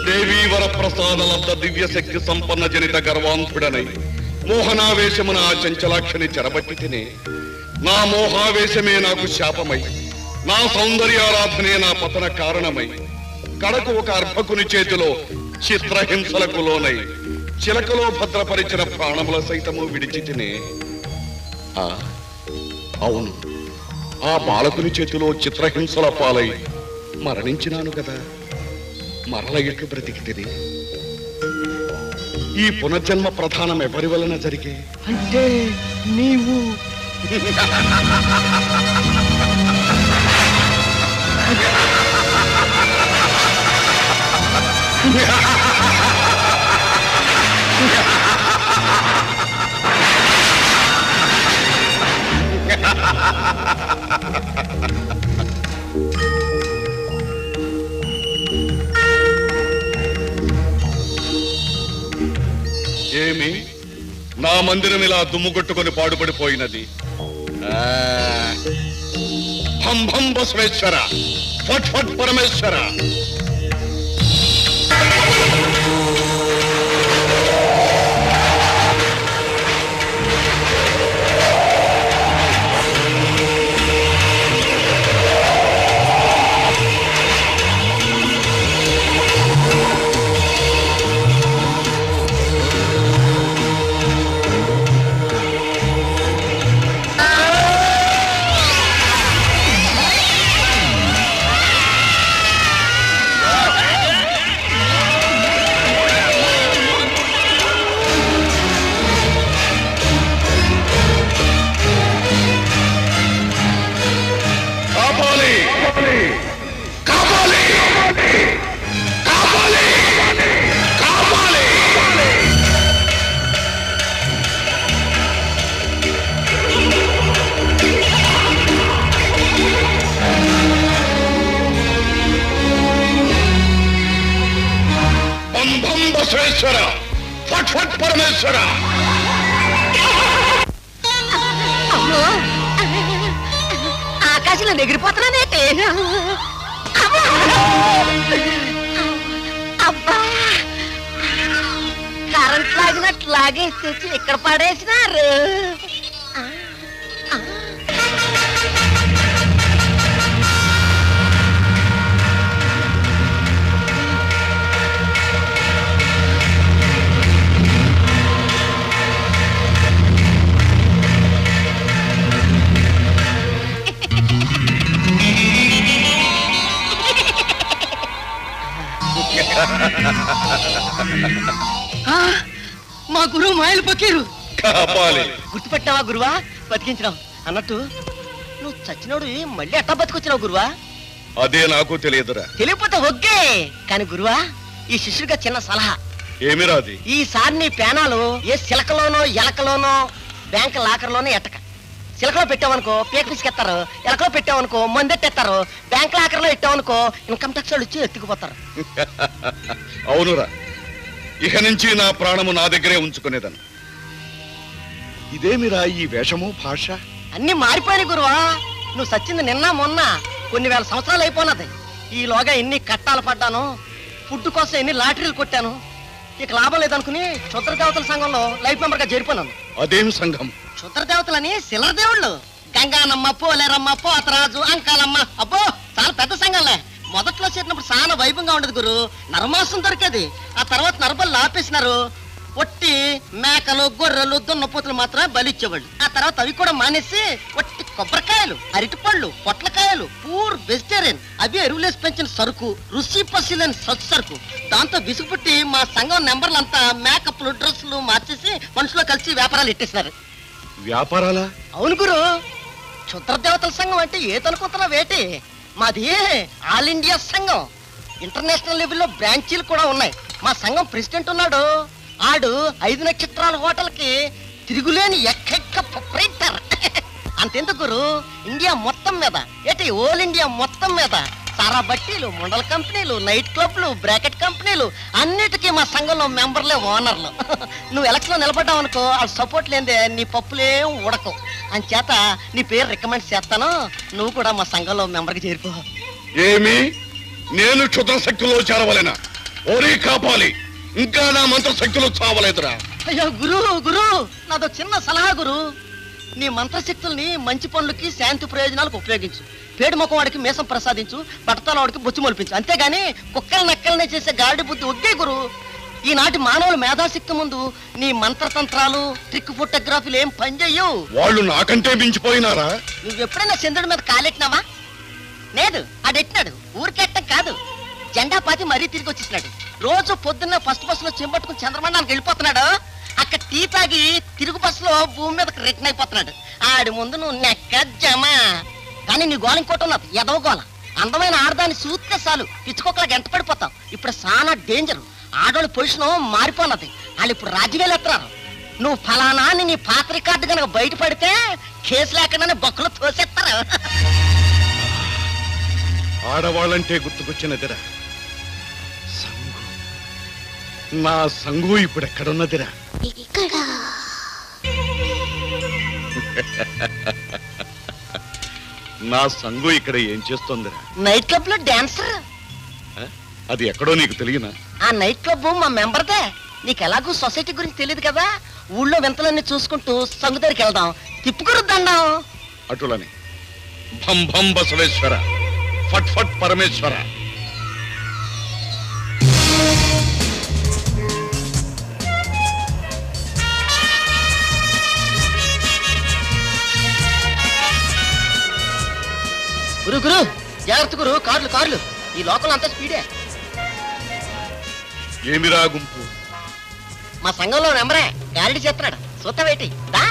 దేవీ వరప్రసాద లబ్ధ దివ్య శక్తి సంపన్న జనిత గర్వాంతుడనై మోహనావేశమున ఆ చంచలాక్షని చెరబట్టితినే నా మోహావేశమే నాకు శాపమై నా సౌందర్యారాధనే నా పతన కారణమై కడకు ఒక అర్భకుని చేతిలో చిత్రహింసలకు లోనై చిలకలో భద్రపరిచిన ప్రాణముల సైతము విడిచితినే అవును ఆ బాలకుని చేతిలో చిత్రహింసల పాలై మరణించినాను కదా మరల ఎట్లు బ్రతికితిని ఈ పునర్జన్మ ప్రధానం ఎవరి వలన జరిగే అంటే నీవు ఏమి నా మందిరం ఇలా దుమ్ముగొట్టుకొని పాడుపడిపోయినది భం భం బసవేశ్వర ఫట్ ఫట్ పరమేశ్వర ఫట్ ఫట్ పరమేశ్వర ఆకాశంలో ఎగిరిపోతున్నానేంటి అబ్బా కరెంట్ లాగినట్లు లాగేసి తెచ్చి ఇక్కడ పడేసినారు మా గురువు మాయలు పక్కీరు గుర్తుపెట్టావా గురువా బతికించినావు అన్నట్టు నువ్వు చచ్చినోడు మళ్ళీ ఎట్టా బతికొచ్చినావు గురువా అదే నాకు తెలియదురా తెలియకపోతే ఒగ్గే కానీ గురువా ఈ శిష్యుడిగా చిన్న సలహా ఏమిరాది ఈసారి నీ పేనాలు ఏ సిలకలోనో ఎలకలోనో బ్యాంక్ లాకర్లోనో ఎట్టక సిలకలో పెట్టావనుకో పేక పిసికెత్తారు ఎలకలో పెట్టావనుకో మందెట్టేస్తారు బ్యాంక్ లాకర్లో పెట్టావనుకో ఇన్కమ్ ట్యాక్స్ వాళ్ళు వచ్చి ఎత్తుకుపోతారు అవునురా ఇక నుంచి నా ప్రాణము నా దగ్గరే ఉంచుకునేదను ఇదేమిరా ఈ వేషము భాష అన్ని మారిపోయినాయి గురువా నువ్వు సచ్చింది నిన్న మొన్న కొన్ని వేల సంవత్సరాలు అయిపోయినది ఈలోగా ఎన్ని కట్టాలు పడ్డాను ఫుడ్ కోసం ఎన్ని లాటరీలు కొట్టాను ఇక లాభం లేదనుకుని క్షుద్ర దేవతల సంఘంలో లైఫ్ మెంబర్ గా చేరిపోయినాను అదేం సంఘం క్షుద్ర దేవతలని సిల్లర దేవుళ్ళు గంగానమ్మ పోలేరమ్మ పోతరాజు అంకాలమ్మ అబ్బో చాలా పెద్ద సంఘంలే మొదట్లో చేరినప్పుడు చాలా వైభవంగా ఉండదు గురు నరమాసం దొరికేది ఆ తర్వాత నరబలు ఆపేసినారు ఒట్టి మేకలు గొర్రెలు దున్నపోతులు మాత్రమే బలిచ్చేవాళ్ళు ఆ తర్వాత అవి కూడా మానేసి ఒట్టి కొబ్బరికాయలు అరటిపళ్ళు పొట్లకాయలు పూర్ వెజిటేరియన్ అవి ఎరువులేసి పెంచిన సరుకు రుచి పసిలేని సచ్చు సరుకు దాంతో విసుగుపుట్టి మా సంఘం నెంబర్లంతా మేకప్లు డ్రెస్సులు మార్చేసి మనుషులు కలిసి వ్యాపారాలు ఇట్టేసినారు వ్యాపారాలా అవును గురు క్షుద్ర దేవతల సంఘం అంటే ఏదనుకుంటున్నావు వేటి మాది ఆల్ ఇండియా సంఘం ఇంటర్నేషనల్ లెవెల్లో బ్రాంచీలు కూడా ఉన్నాయి మా సంఘం ప్రెసిడెంట్ ఉన్నాడు ఆడు 5 నక్షత్రాల హోటల్కి తిరుగులేని ఎక్క ప్రొపరేటర్. అంతెందుకు గురు, ఇండియా మొత్తం మీద ఏటి ఓల్ ఇండియా మొత్తం మీద సారా బట్టీలు, ముండల కంపెనీలు, నైట్ క్లబ్లు, బ్రాకెట్ కంపెనీలు అన్నిటికీ మా సంఘంలో మెంబర్లే ఓనర్లు. నువ్వు ఎలక్షన్ లో నిలబడ్డావు అనుకో, ఆ సపోర్ట్ లేదే నీ పప్పులేం ఉడకవు. అంచేత నీ పేరు రికమెండ్ చేస్తాను, నువ్వు కూడా మా సంఘంలో మెంబర్కి చేరిపో. ఏమి నేను క్షుద్ర శక్తుల్లో చేరవలేనా? ఓరి కాపాలి, ఇంకా నా మంత్ర శక్తులు చావలేదురా. అయ్యో గురు నాదో చిన్న సలహా గురు. నీ మంత్రశక్తుల్ని మంచి పనులకి, శాంతి ప్రయోజనాలకు ఉపయోగించు. పేడు ముఖం వాడికి మీసం ప్రసాదించు, బట్టతల వాడికి బొచ్చు మొలిపించు. అంతేగాని కుక్కలు నక్కలనే చేసే గాడి బుద్ధి ఒగ్గే గురు. ఈనాటి మానవుల మేధాశక్తి ముందు నీ మంత్రతంత్రాలు, ట్రిక్ ఫోటోగ్రఫీలు ఏం పనిచేయవు. వాళ్ళు నాకంటే మించిపోయినారా? నువ్వెప్పుడైనా చంద్రుడి మీద కాలెట్టినావా? లేదు, ఆడెట్టినాడు. ఊరికెట్టం కాదు, జెండా పాతి మరీ తిరిగి వచ్చేసినాడు. రోజు పొద్దున్న ఫస్ట్ బస్సులో చెంబట్టుకుని చంద్రమండానికి వెళ్ళిపోతున్నాడు. అక్కడ టీ తాగి తిరుగు బస్సులో భూమి మీదకి రిటర్న్ అయిపోతున్నాడు. ఆడి ముందు నువ్వు నెక్క జమ. కానీ నీ గోల ఇంకోటి ఉన్నది, ఎదవ గోల. అందమైన ఆడదాన్ని చూస్తే చాలు పిచ్చుకోకలా గంట పడిపోతావు. ఇప్పుడు చాలా డేంజర్. ఆడవాళ్ళ పొజిషన్ మారిపోన్నది. వాళ్ళు ఇప్పుడు రాజకీయాలు ఎత్తున్నారు. నువ్వు ఫలానా అని నీ పాత రికార్డు కనుక బయటపడితే కేసు లేకుండానే బొక్కలు తోసేస్తారు. ఆడవాళ్ళంటే గుర్తుకొచ్చినదిరా సంగు. నా సంగు ఇప్పుడు ఎక్కడున్నదిరా? నా సంగు ఇక్కడ ఏం చేస్తోందిరా? నైట్ క్లబ్ లో డాన్సర్. అది ఎక్కడో నీకు తెలియనా? ఆ నైట్ క్లబ్ మా మెంబర్దే. నీకు ఎలాగూ సొసైటీ గురించి తెలియదు కదా. ఊళ్ళో వింతలన్నీ చూసుకుంటూ సంగు దగ్గరికి వెళ్దాం, తిప్పుకురుద్దాం. అటులని భం భం బసవేశ్వర, ఫట్ ఫట్ పరమేశ్వర. గురు జాగ్రత్త గురు, కార్లు. ఈ లోకల్ అంతా స్పీడే. ఏమిరా గుంపు? మా సంఘంలో నెంబరే గాలిడి చేస్తున్నాడు. చూస్తావేటి దా.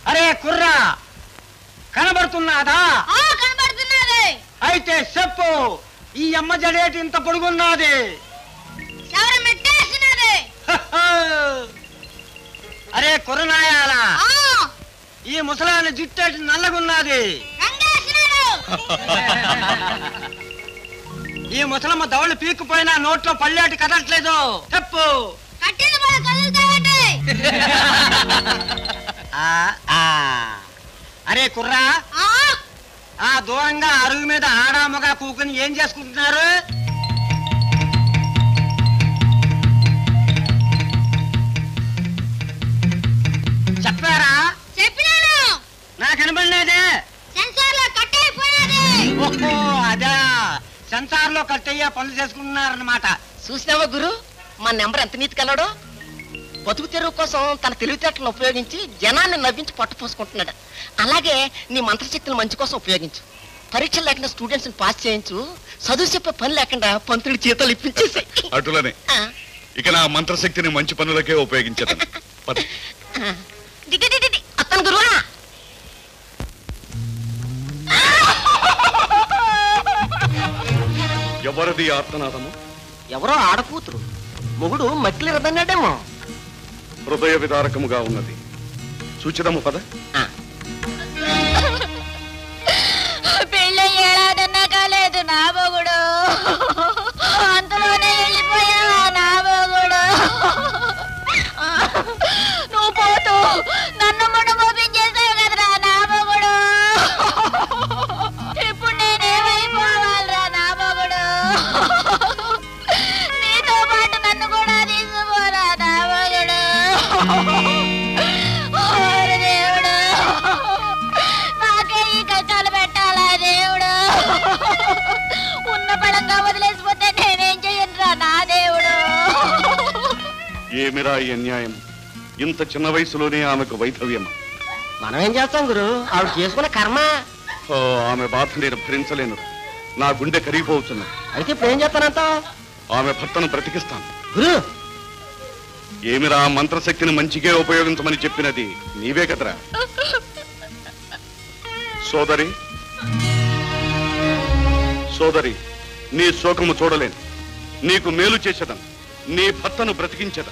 అరే కుర్రా, కనబడుతున్నాదా? అయితే చెప్పు, ఈ అమ్మ జడేటి ఇంత పొడుగున్నది? అరే కుర్రనాయాలా, ఈ ముసలాన్ని జుట్టేటి నల్లగున్నది? ఈ ముసలమ్మ దవళ్ళు పీక్కుపోయినా నోట్లో పళ్ళేటి కదట్లేదు. చెప్పు. అరే కుర్రా, ఆ దూరంగా అరుగు మీద ఆడామగా కూకుని ఏం చేసుకుంటున్నారు? చెప్పారా? నాకు కనబడలేదే. ఓహో అదా, సెన్సార్ లో కట్ అయ్యే పనులు చేసుకుంటున్నారన్నమాట. చూసినావా గురు, మా నెంబర్ ఎంత నీతి కలడు. బతుకు తెరువు కోసం తన తెలివితేటలను ఉపయోగించి జనాన్ని నవ్వించి పట్టు పోసుకుంటున్నాడు. అలాగే నీ మంత్రశక్తులు మంచి కోసం ఉపయోగించు. పరీక్షలు లేకుండా స్టూడెంట్స్ పాస్ చేయించు. చదువు చెప్పే పని లేకుండా పంతుడి జీతాలు ఇప్పించేసాయి. అటులనే ఇక నా మంత్రశక్తిని మంచి పనులకే ఉపయోగించదు. అతను గురువా. ఎవరిది ఆర్తనాదము? ఎవరో ఆడకూతురు, మొగుడు మట్టిలి రద్దన్నాడేమో. హృదయ విదారకముగా ఉన్నది. సూచిదము పద. పెళ్ళి ఏడాదన్నా కాలేదు నా మొగుడు, అంతలోనే వెళ్ళిపోయావా నా మొగుడు? నువ్వు పోతూ నన్ను మొండు మోపించేసావు కదరా నా మొగుడు. ఇప్పుడు నేనేమైపోవాలరా నా మొగుడు? నీతో పాటు నన్ను కూడా తీసుకుపోరా నా మొగుడు. దేవుడు, నాకే ఈ కష్టాలు పెట్టాలా దేవుడు? ఉన్న పడంగా వదిలేసిపోతే నేనేం చెయ్యనురా నా దేవుడు? ఏమిరా ఈ అన్యాయం? ఇంత చిన్న వయసులోనే ఆమెకు వైధవ్యమా? మనం ఏం చేస్తాం గురు, ఆవిడ చేసుకున్న కర్మ. ఆమె బాధ నేను భరించలేను. నా గుండె కరిగిపోతున్నా. అయితే ఇప్పుడు ఏం చేస్తానంట? ఆమె భర్తను బ్రతికిస్తాను. గురు, ఏమిరా మంత్రశక్తిని మంచిగా ఉపయోగించమని చెప్పినది నీవే కదరా? సోదరి సోదరి, నీ శోకము చూడలేను. నీకు మేలు చేసేదను. నీ భర్తను బ్రతికించద.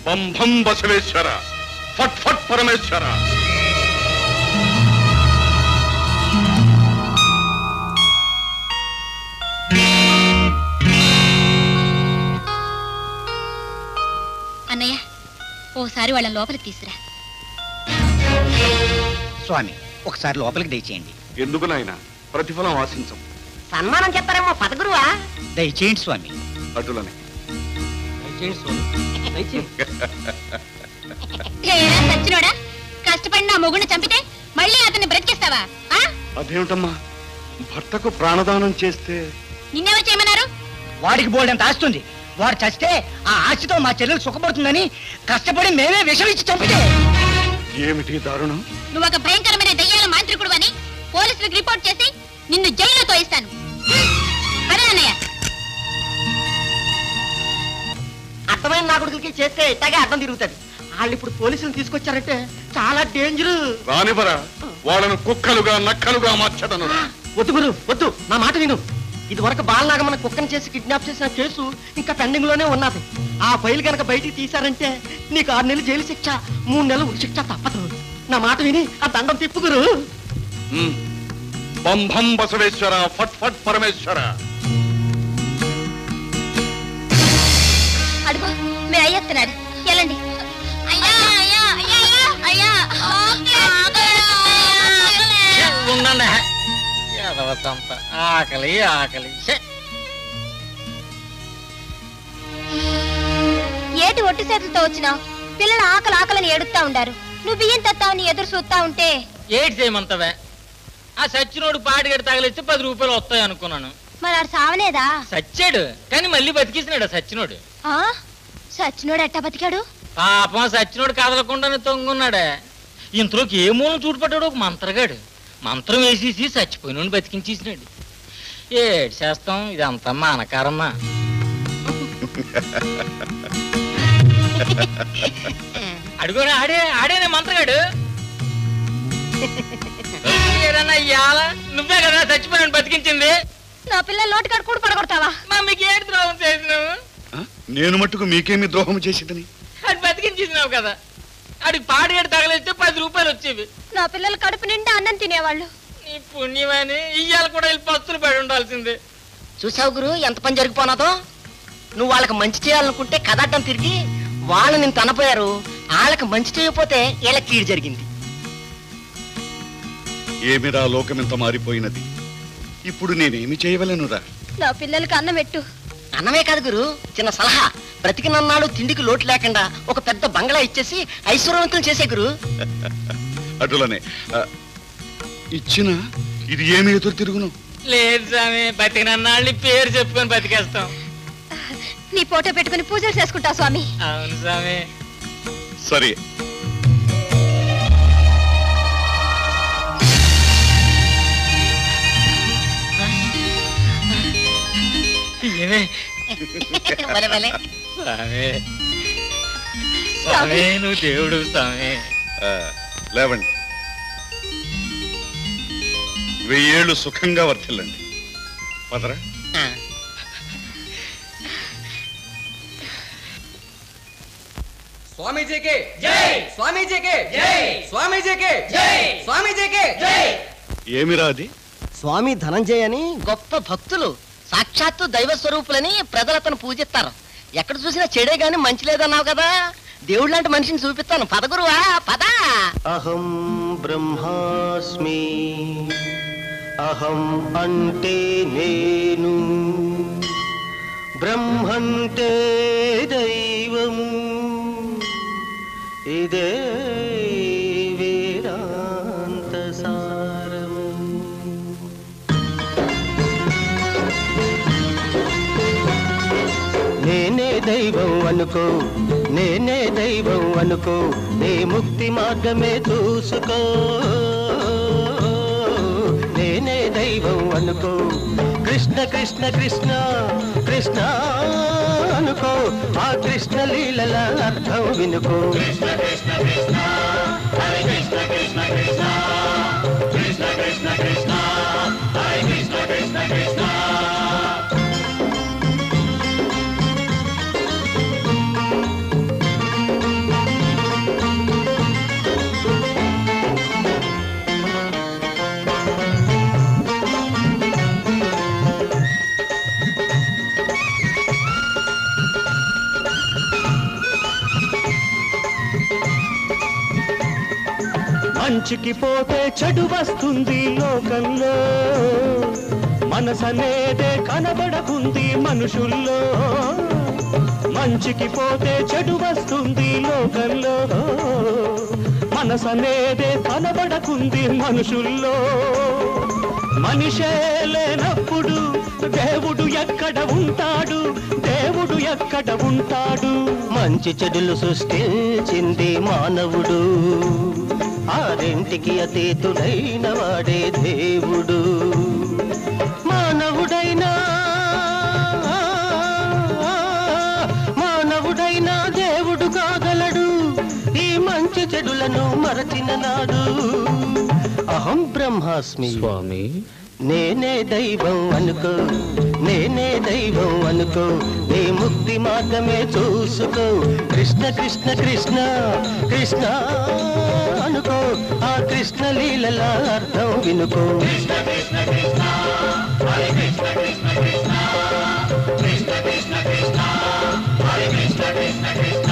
భం భం బసవేశ్వర, ఫట్ ఫట్ పరమేశ్వర. అన్నయ్య, ఓసారి వాళ్ళ లోపలికి తీసురా. స్వామి, ఒకసారి లోపలికి దయచేయండి. ఎందుకు నాయన? ప్రతిఫలం ఆశించం. సన్మానం చెప్తారేమో పదగురువా? దయచేయండి స్వామి. అటులనే. సచ్చినోడా, కష్టపడి నా మొగుడిని చంపితే మళ్ళీ అతన్ని బ్రతికిస్తావా? అదేమిటమ్మా, భర్తకు ప్రాణదానం చేస్తే? నిన్నెవరు చేయమన్నారు? వాడికి బోల్డంత ఆస్తుంది. వాడు చస్తే ఆ ఆస్తితో మా చెల్లెలు సుఖపడుతుందని కష్టపడి మేమే విషం ఇచ్చి చంపితే. ఏమిటి దారుణం? నువ్వు ఒక భయంకరమైన దయ్యాల మాంత్రికుడు అని పోలీసులకు రిపోర్ట్ చేసి నిన్ను జైల్లో తోయిస్తాను. అదే అన్నయ్య. అర్థమైన నా కొడుకులకి చేస్తే ఇట్టాగే అర్థం తిరుగుతుంది. వాళ్ళు ఇప్పుడు పోలీసులు తీసుకొచ్చారంటే చాలా డేంజర్. రానివరా, వాళ్ళను కుక్కలుగా నక్కలుగా మార్చదను. వద్దు గురు, వద్దు, నా మాట విను. ఇది వరకు బాలనాగమన కుక్కను చేసి కిడ్నాప్ చేసిన కేసు ఇంకా పెండింగ్ లోనే ఉన్నది. ఆ ఫైల్ కనుక బయటికి తీశారంటే నీకు 6 నెలలు జైలు శిక్ష, 3 నెలలు ఉరి శిక్ష తప్పదు. నా మాట విని ఆ దండం తిప్పుగురు. భం భం బసవేశ్వర, ఫట్ ఫట్ పరమేశ్వర. అడుగు, మీరు అయ్యేస్తున్నారు. వెళ్ళండి. ఆకలి ఆకలి. ఏటి ఒట్టి చేతులతో వచ్చినావు? పిల్లలు ఆకలి ఆకలిని ఏడుస్తా ఉండారు. నువ్వు బియ్యం తత్తావని ఎదురు చూస్తా ఉంటే ఏటి చేయమంతవే? ఆ సచ్చినోడు పాటిగడి తగలిస్తే 10 రూపాయలు వస్తాయి అనుకున్నాను. మరి ఆడు సావలేదా? సచ్చాడు, కానీ మళ్ళీ బతికిస్తున్నాడు సచ్చినోడు. సచ్చినోడు ఎట్టా బతికాడు? పాపం సచ్చినోడు కదలకుండానే తొంగున్నాడే. ఇంతలోకి ఏ మూలం చూడుపడ్డాడు ఒక మంత్రగాడు. మంత్రం వేసేసి చచ్చిపోయిన బతికించేసినాడు. ఏడు చేస్తాం, ఇదంతా మానకారమ్మా. అడుగునా ఆడేనే మంత్రగాడు. నువ్వే కదా చచ్చిపోయిన బతికించింది. నా పిల్లలు లోటుగాడు కూడా పడగొడతావా? మీకు ఏడు ద్రోహం చేసినావు? నేను మట్టుకు మీకేమి ద్రోహం చేసిందని? అది బతికించేసినావు కదా. అడికి పాడిగడి తగలేస్తే 10 రూపాయలు వచ్చేవి. నా పిల్లలు కడుపు నిండా అన్నం తినేవాళ్ళు. నీ పుణ్యమని ఇయ్యాల కూడా వెళ్ళి పస్తులు పడి ఉండాల్సిందే. చూసావు గురు, ఎంత పని జరిగిపోనాదో. నువ్వు వాళ్ళకి మంచి చేయాలనుకుంటే కదడ్డం తిరిగి వాళ్ళు నేను తనపోయారు. వాళ్ళకి మంచి చేయకపోతే వీళ్ళకి కీడు జరిగింది. ఏమిరా లోకమెంత మారిపోయినది. ఇప్పుడు నేనేమి చేయవలెనురా? నా పిల్లలకి అన్నం పెట్టు. అన్నమే కాదు గురు, చిన్న సలహా. బ్రతికినన్నాడు తిండికి లోటు లేకుండా ఒక పెద్ద బంగ్లా ఇచ్చేసి ఐశ్వర్యవంతులు చేసే గురు. అటులనే ఇచ్చిన ఇది ఏమి ఎదురు తిరుగును? లేదు స్వామి, బతికినన్నాళ్ళు పేరు చెప్పుకొని బతికేస్తాం. నీ ఫోటో పెట్టుకుని పూజలు చేసుకుంటా స్వామి. అవును స్వామి. సరే. స్వామి నువ్వు దేవుడు స్వామి. లేవండి, 1000 ఏళ్ళు సుఖంగా వర్తిల్లండి. పదరా. స్వామీజీకి జై, స్వామీజీకి జై, స్వామీజీకి జై, స్వామీజీకి జై. ఏమిరా అది? స్వామి ధనంజయ అని గొప్ప భక్తులు, సాక్షాత్తు దైవ స్వరూపులని ప్రజలతను పూజిస్తారు. ఎక్కడ చూసినా చెడే గాని మంచి లేదన్నావు కదా, దేవుడు లాంటి మనిషిని చూపిస్తాను. పదగురువా పద. అహం బ్రహ్మాస్మి, అహం అంటే నేను, బ్రహ్మంటే దైవము, ఇదే వేదాంత సారము. నేనే దైవం అనుకో, నేనే దైవం అనుకో, నీ ముక్తి మార్గమే చూసుకో. నేనే దైవం అనుకో, కృష్ణ కృష్ణ కృష్ణ కృష్ణ అనుకో, ఆ కృష్ణ లీలల అర్థం వినుకో. కృష్ణ కృష్ణ కృష్ణ హరే కృష్ణ కృష్ణ కృష్ణ, కృష్ణ కృష్ణ కృష్ణ హరే కృష్ణ కృష్ణ కృష్ణ. మంచికి పోతే చెడు వస్తుంది లోకంలో, మనసనేదే కనబడకుంది మనుషుల్లో. మంచికి పోతే చెడు వస్తుంది లోకంలో, మనసనేదే కనబడకుంది మనుషుల్లో. మనిషే లేనప్పుడు దేవుడు ఎక్కడ ఉంటాడు, దేవుడు ఎక్కడ ఉంటాడు. మంచి చెడులు సృష్టించింది మానవుడు, ఆ రెంటికి అతీతుడైన వాడే దేవుడు. మానవుడైనా దేవుడు కాగలడు, ఈ మంచి చెడులను మరచిన నాడు. అహం బ్రహ్మాస్మి స్వామి, నేనే దైవం అనుకో, నేనే దైవం అనుకో, నీ ముక్తి మార్గమే చూసుకో. కృష్ణ కృష్ణ కృష్ణ కృష్ణ అనుకో, ఆ కృష్ణ లీలల అర్థం వినుకో. కృష్ణ కృష్ణ కృష్ణ హరే కృష్ణ కృష్ణ కృష్ణ కృష్ణ కృష్ణ కృష్ణ హరే కృష్ణ కృష్ణ కృష్ణ.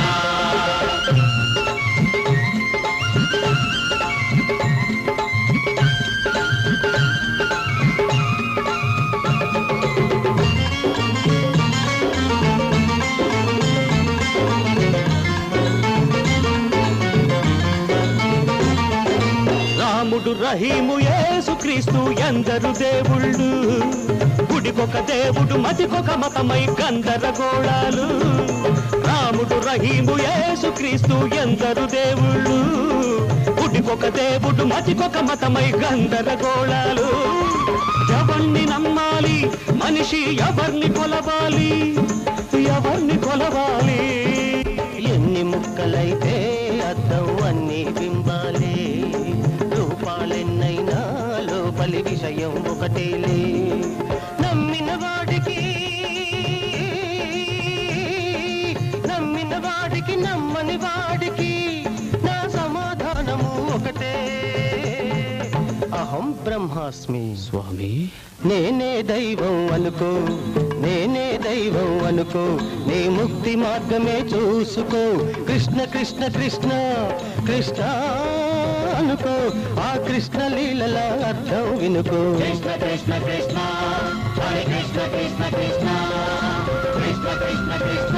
రాముడు రహీము యేసుక్రీస్తు ఎందరు దేవుళ్ళు, గుడికొక దేవుడు మతికొక మతమై గందరగోళాలు. రాముడు రహీము యేసుక్రీస్తు ఎందరు దేవుళ్ళు, గుడికొక దేవుడు మతికొక మతమై గందరగోళాలు. ఎవరిని నమ్మాలి మనిషి, ఎవరిని కొలవాలి, ఎవరిని కొలవాలి. ఎన్ని ముక్కలైతే అద్దం అన్ని బింబాలే, రూపాలెన్నైనా లోపలి విషయం ఒకటేలే. నమ్మిన వాడికి నమ్మని వాడికి నా సమాధానము ఒకటే. అహం బ్రహ్మాస్మి స్వామి, నేనే దైవం అనుకో, నేనే దైవం అనుకో, నీ ముక్తి మార్గమే చూసుకో. కృష్ణ కృష్ణ కృష్ణ కృష్ణ అనుకో, ఆ కృష్ణ లీలల అర్థం వినుకో. కృష్ణ కృష్ణ కృష్ణ హరే కృష్ణ కృష్ణ కృష్ణ కృష్ణ కృష్ణ కృష్ణ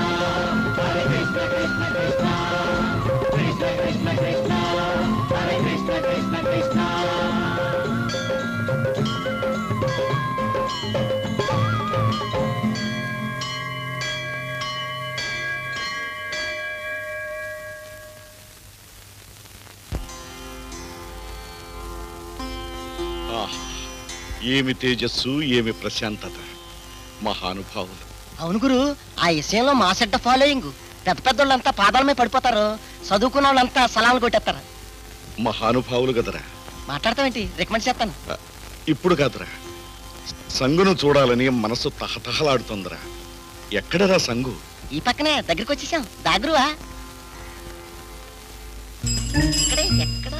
హరే కృష్ణ కృష్ణ కృష్ణ కృష్ణ కృష్ణ కృష్ణ హరే కృష్ణ కృష్ణ కృష్ణ. ఏమి తేజస్సు, ఏమి ప్రశాంతత, మహానుభావులు. అవును గురు, ఆ విషయంలో మా సెడ్డ ఫాలోయింగ్. పెద్ద పెద్దోళ్ళంతా పాదాల మీద పడిపోతారు, చదువుకున్న వాళ్ళంతా సలాములు కొట్టేస్తారు. మహానుభావులు కదరా. మాట్లాడతావేంటి, రికమెండ్ చేస్తాను. ఇప్పుడు కాదురా, సంగును చూడాలని మనసు తహతహలాడుతుందిరా. ఎక్కడరా సంగు? ఈ పక్కనే దగ్గరికి వచ్చేసాం. దాగురువా ఇక్కడే ఎక్కడ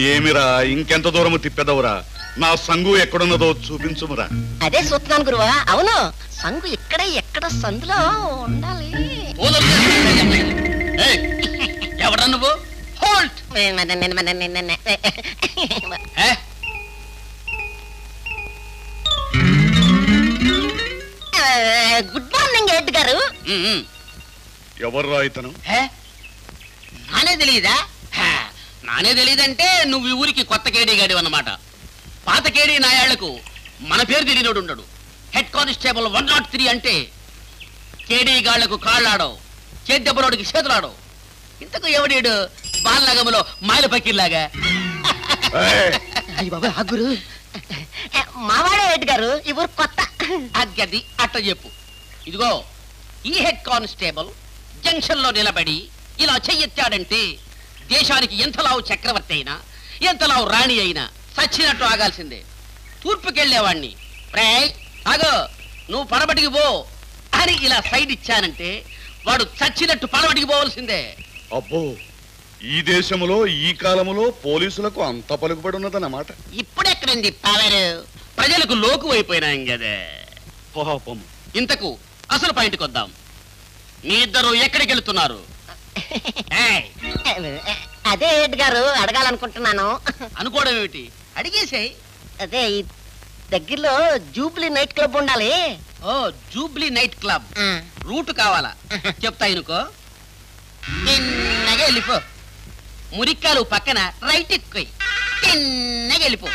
ఏమిరా ఇంకెంత దూరము తిప్పెదవురా? నా సంగు ఎక్కడున్నదో చూపించుమురా. అదే చూస్తున్నాను గురువా. అవును, సంగు ఇక్కడే ఎక్కడ సందులో ఉండాలి. ఎవడా నువ్వు? హోల్ట్. గుడ్ మార్నింగ్ హెడ్ గారు. ఎవర్రా ఇతను? నానే తెలియదా? నానే తెలియదంటే నువ్వు ఈ ఊరికి కొత్త కేడీగాడి అన్నమాట. పాత కేడీ నాయాళ్లకు మన పేరు తెలియనోడు ఉండడు. హెడ్ కానిస్టేబుల్ 103 అంటే కేడీ గాళ్లకు కాళ్ళాడవు, చేద్దెబ్బరోడికి చేతులాడవు. ఇంతకు ఎవడీడు బాలనగములో మాయల పక్కిర్లాగా? అయ్య బాబా గురు, మావాడే హెడ్ గారు, ఈ ఊరు కొత్త. అది అట్ట చెప్పు. ఇదిగో ఈ హెడ్ కానిస్టేబుల్ జంక్షన్ లో నిలబడి ఇలా చెయ్యెత్తాడంటే దేశానికి ఎంతలావు చక్రవర్తి అయినా, ఎంతలావు రాణి అయినా సచ్చినట్టు ఆగాల్సిందే. తూర్పుకెళ్లేవాణ్ణి ఆగో నువ్వు పడబడికి పో అని ఇలా సైడ్ ఇచ్చానంటే వాడు చచ్చినట్టు పడబడికి పోవలసిందే. అబ్బో, ఈ దేశంలో ఈ కాలంలో పోలీసులకు అంత పలుకుబడి ఉన్నదన్నమాట. ఇప్పుడెక్కడండి పవర్? ప్రజలకు లోకు అయిపోయినాం కదే. పాపం. ఇంతకు అసలు పాయింట్కి వద్దాం. మీ ఇద్దరు ఎక్కడికి వెళ్తున్నారు? అదే హెడ్ గారు అడగాలనుకుంటున్నాను. అనుకోవడం ఏమిటి? అడిగేసాయి. అదే ఈ దగ్గరలో జూబ్లీ నైట్ క్లబ్ ఉండాలి. ఓ జూబ్లీ నైట్ క్లబ్ రూట్ కావాలా? చెప్తా ఇనుకో. చిన్నగా వెళ్ళిపో. మురిక్కాలు పక్కన రైట్ ఎక్కువ చిన్నగా వెళ్ళిపో.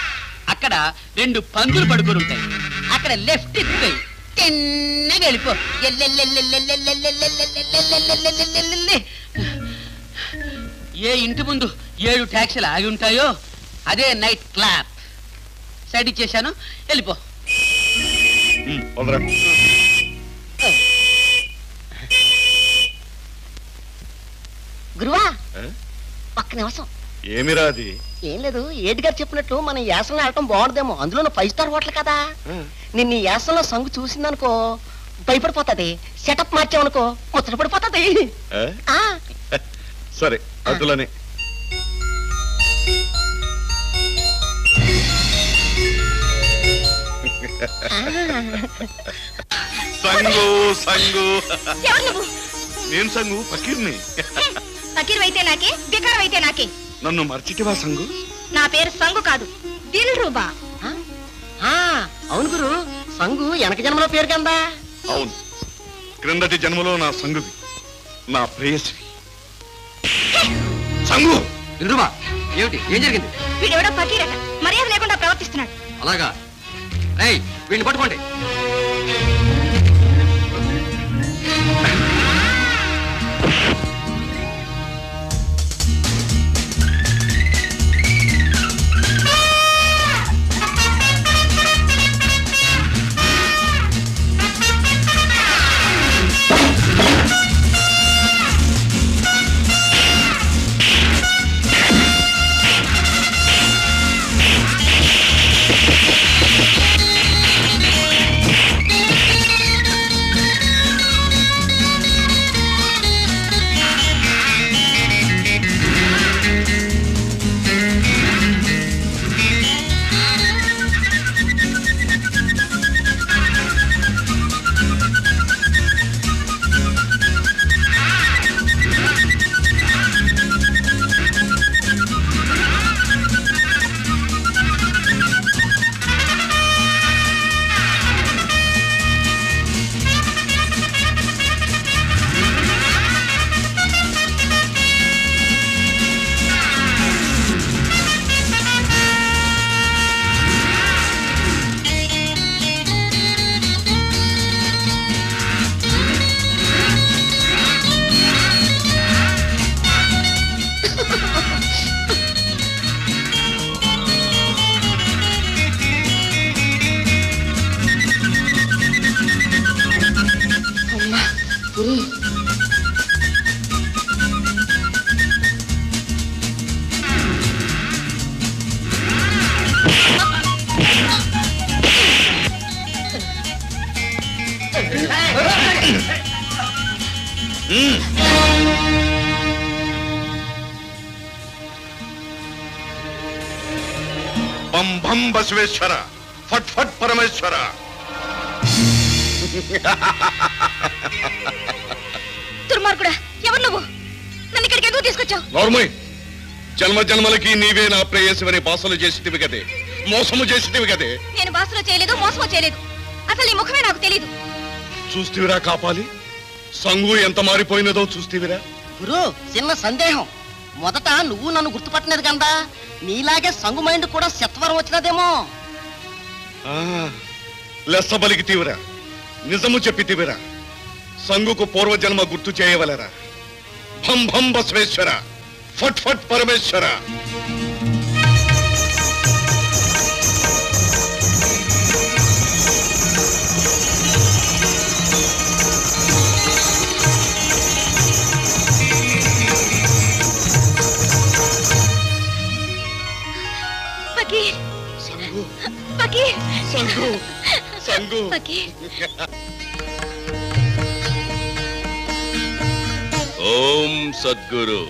అక్కడ 2 పందులు పడుకొని ఉంటాయి. అక్కడ లెఫ్ట్ ఎక్కువ చిన్నగా వెళ్ళిపో. ఏ ఇంటి ముందు 7 ట్యాక్సీలు ఆగి ఉంటాయో అదే నైట్ క్లబ్. సైడ్ ఇచ్చేశాను, వెళ్ళిపో. గురువా ఒక్క నిమిషం. ఏమిరా అది? ఏం లేదు, ఏడు గారు చెప్పినట్టు మన యాసంలో ఆడటం బాగుండదేమో. అందులో 5 స్టార్ హోటల్ కదా. నిన్న ఈ యాసంలో సంగు చూసిందనుకో భయపడిపోతుంది. సెటప్ మార్చామనుకో ముచ్చట పడిపోతుంది. సరే అందులోనే. సంగు సంగు నేను సంగు ఫకీర్ని. ఫకీర్ అయితే నాకే, బికారం అయితే నాకే. నన్ను మర్చిటివా సంగు? నా పేరు సంగు కాదు, దిల్ రూబా. అవును గురు, సంగు వెనక జన్మలో పేరు కందా? అవును, క్రిందటి జన్మలో నా సంగువి, నా ప్రేయసి సంగు. దిల్రుబా ఏమిటి, ఏం జరిగింది? వీడెవడో ఫకీర్ అట, మర్యాద లేకుండా ప్రవర్తిస్తున్నాడు. అలాగా? ఏయ్ వీడిని పట్టుకోండి. బం బం బసవేశ్వర, ఫట్ ఫట్ పరమేశ్వర. దుర్మార్గుడా, ఎవరు నువ్వు? నన్ను ఇక్కడికి ఎందుకు తీసుకొచ్చావు? నోర్మయ్, జన్మ జన్మలకి నీవే నా ప్రేయసివని బాసలు చేసిటివి కదే, మోసము చేసిటివి కదే. నేను బాసులో చేయలేదు, మోసమో చేయలేదు. అసలు నీ ముఖమే నాకు తెలియదు. చూస్తీవిరా కాపాలి, సంగు ఎంత మారిపోయినదో చూస్తీవిరా. గురు, చిన్న సందేహం. మొదట నువ్వు నన్ను గుర్తుపట్టలేదు కదా, నీలాగే సంగు మైండ్ కూడా శత్వరం వచ్చినదేమో. లెస్స బలికితీవిరా, నిజము చెప్పితీవిరా. సంగుకు పూర్వజన్మ గుర్తు చేయవలరా. భం భం బసవేశ్వర, ఫట్ ఫట్ పరమేశ్వర. ఫకీర్, ఫకీర్, సంగు, సంగు. ఫకీర్. ఓం సద్గురు.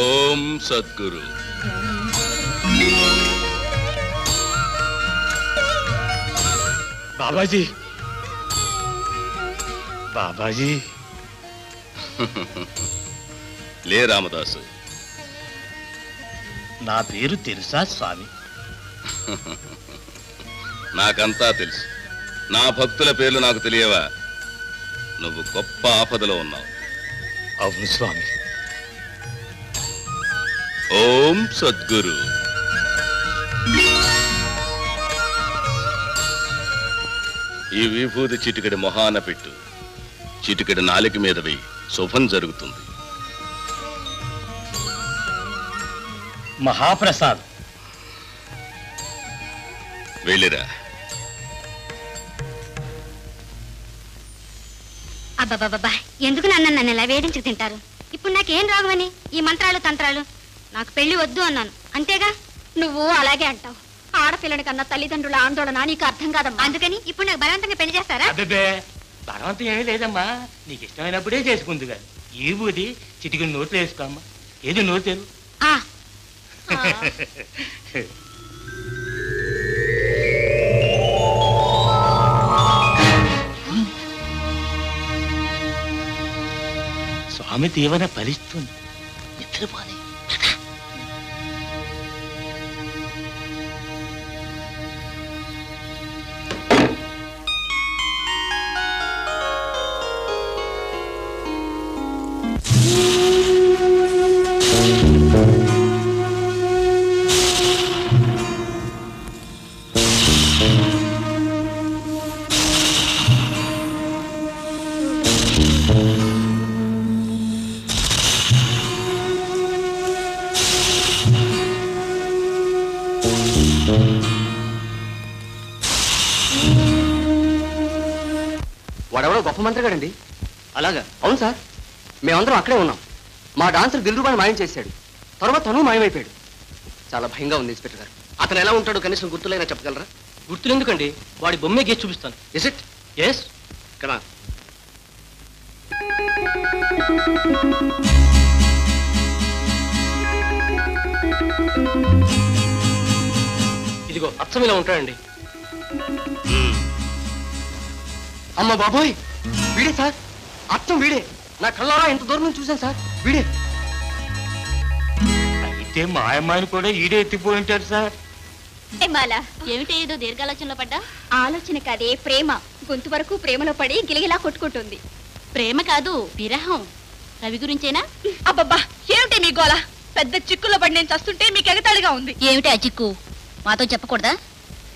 ఓం సద్గురు. బాబాజీ బాబాజీ లే రామదాసు, నా పేరు తెలుసా స్వామి? నాకంతా తెలుసు. నా భక్తుల పేర్లు నాకు తెలియవా? నువ్వు గొప్ప ఆపదలో ఉన్నావు. అవును స్వామి. ఓం సద్గురు. ఈ విభూతి చిటికెడి మొహాన పెట్టు, చిటికెడి నాలిక మీద వెయ్యి, శుభం జరుగుతుంది. మహాప్రసాద్. వెళ్ళిరా. అబ్బాబాబా, ఎందుకు నన్ను ఇలా వేధించుకు తింటారు? ఇప్పుడు నాకేం రోగమని ఈ మంత్రాలు తంత్రాలు? నాకు పెళ్లి వద్దు అన్నాను, అంతేగా? నువ్వు అలాగే అంటావు. ఆడపిల్లని కన్నా తల్లిదండ్రుల ఆందోళన నీకు అర్థం కాదమ్మా. అందుకని ఇప్పుడు నాకు బలవంతంగా పెళ్లి చేస్తారా? అబ్బే, బలవంతం ఏమీ లేదమ్మా. నీకు ఇష్టమైనప్పుడే చేసుకుంది కానీ ఈ బూది చిటికలు నోట్లు వేసుకోమ్మా. ఏది నోరు స్వామి తీవ్ర ఫలిస్తుంది. నిద్రపోని. వాడెవడో గొప్ప మంత్రిగాడండి. అలాగా? అవును సార్, మేమందరం అక్కడే ఉన్నాం. మా డాన్సర్ దిల్రూబాని మాయం చేశాడు, తర్వాత తను మాయమైపోయాడు. చాలా భయంగా ఉంది ఇన్స్పెక్టర్ గారు. అతను ఎలా ఉంటాడో కనీసం గుర్తులైనా చెప్పగలరా? గుర్తులు ఎందుకండి, వాడి బొమ్మే గీసి చూపిస్తాను. Is it? ఎస్. కమా. ఇదిగో అచ్చం ఇలా ఉంటాడండి. అమ్మ బాబోయ్, వీడే సార్, అచ్చం వీడే. నా కళ్ళారా ఎంత దూరం నుంచి చూశాను సార్, వీడే. అయితే మా అమ్మాయిని కూడా ఈడే ఎత్తిపోయి ఉంటాడు సార్. ఏమిటి ఏదో దీర్ఘాలోచనలో పడ్డా? ఆలోచన కాదే, ప్రేమ. గొంతు వరకు ప్రేమలో పడి గిలగిలా కొట్టుకుంటుంది. ప్రేమ కాదు, విరహం. రవి గురించేనా? అబ్బబ్బా, ఏమిటి మీ గోల? పెద్ద చిక్కుల్లో పడి నేను చస్తుంటే మీకు ఎగతాళిగా ఉంది. ఏమిటి ఆ చిక్కు? మాతో చెప్పకూడదా?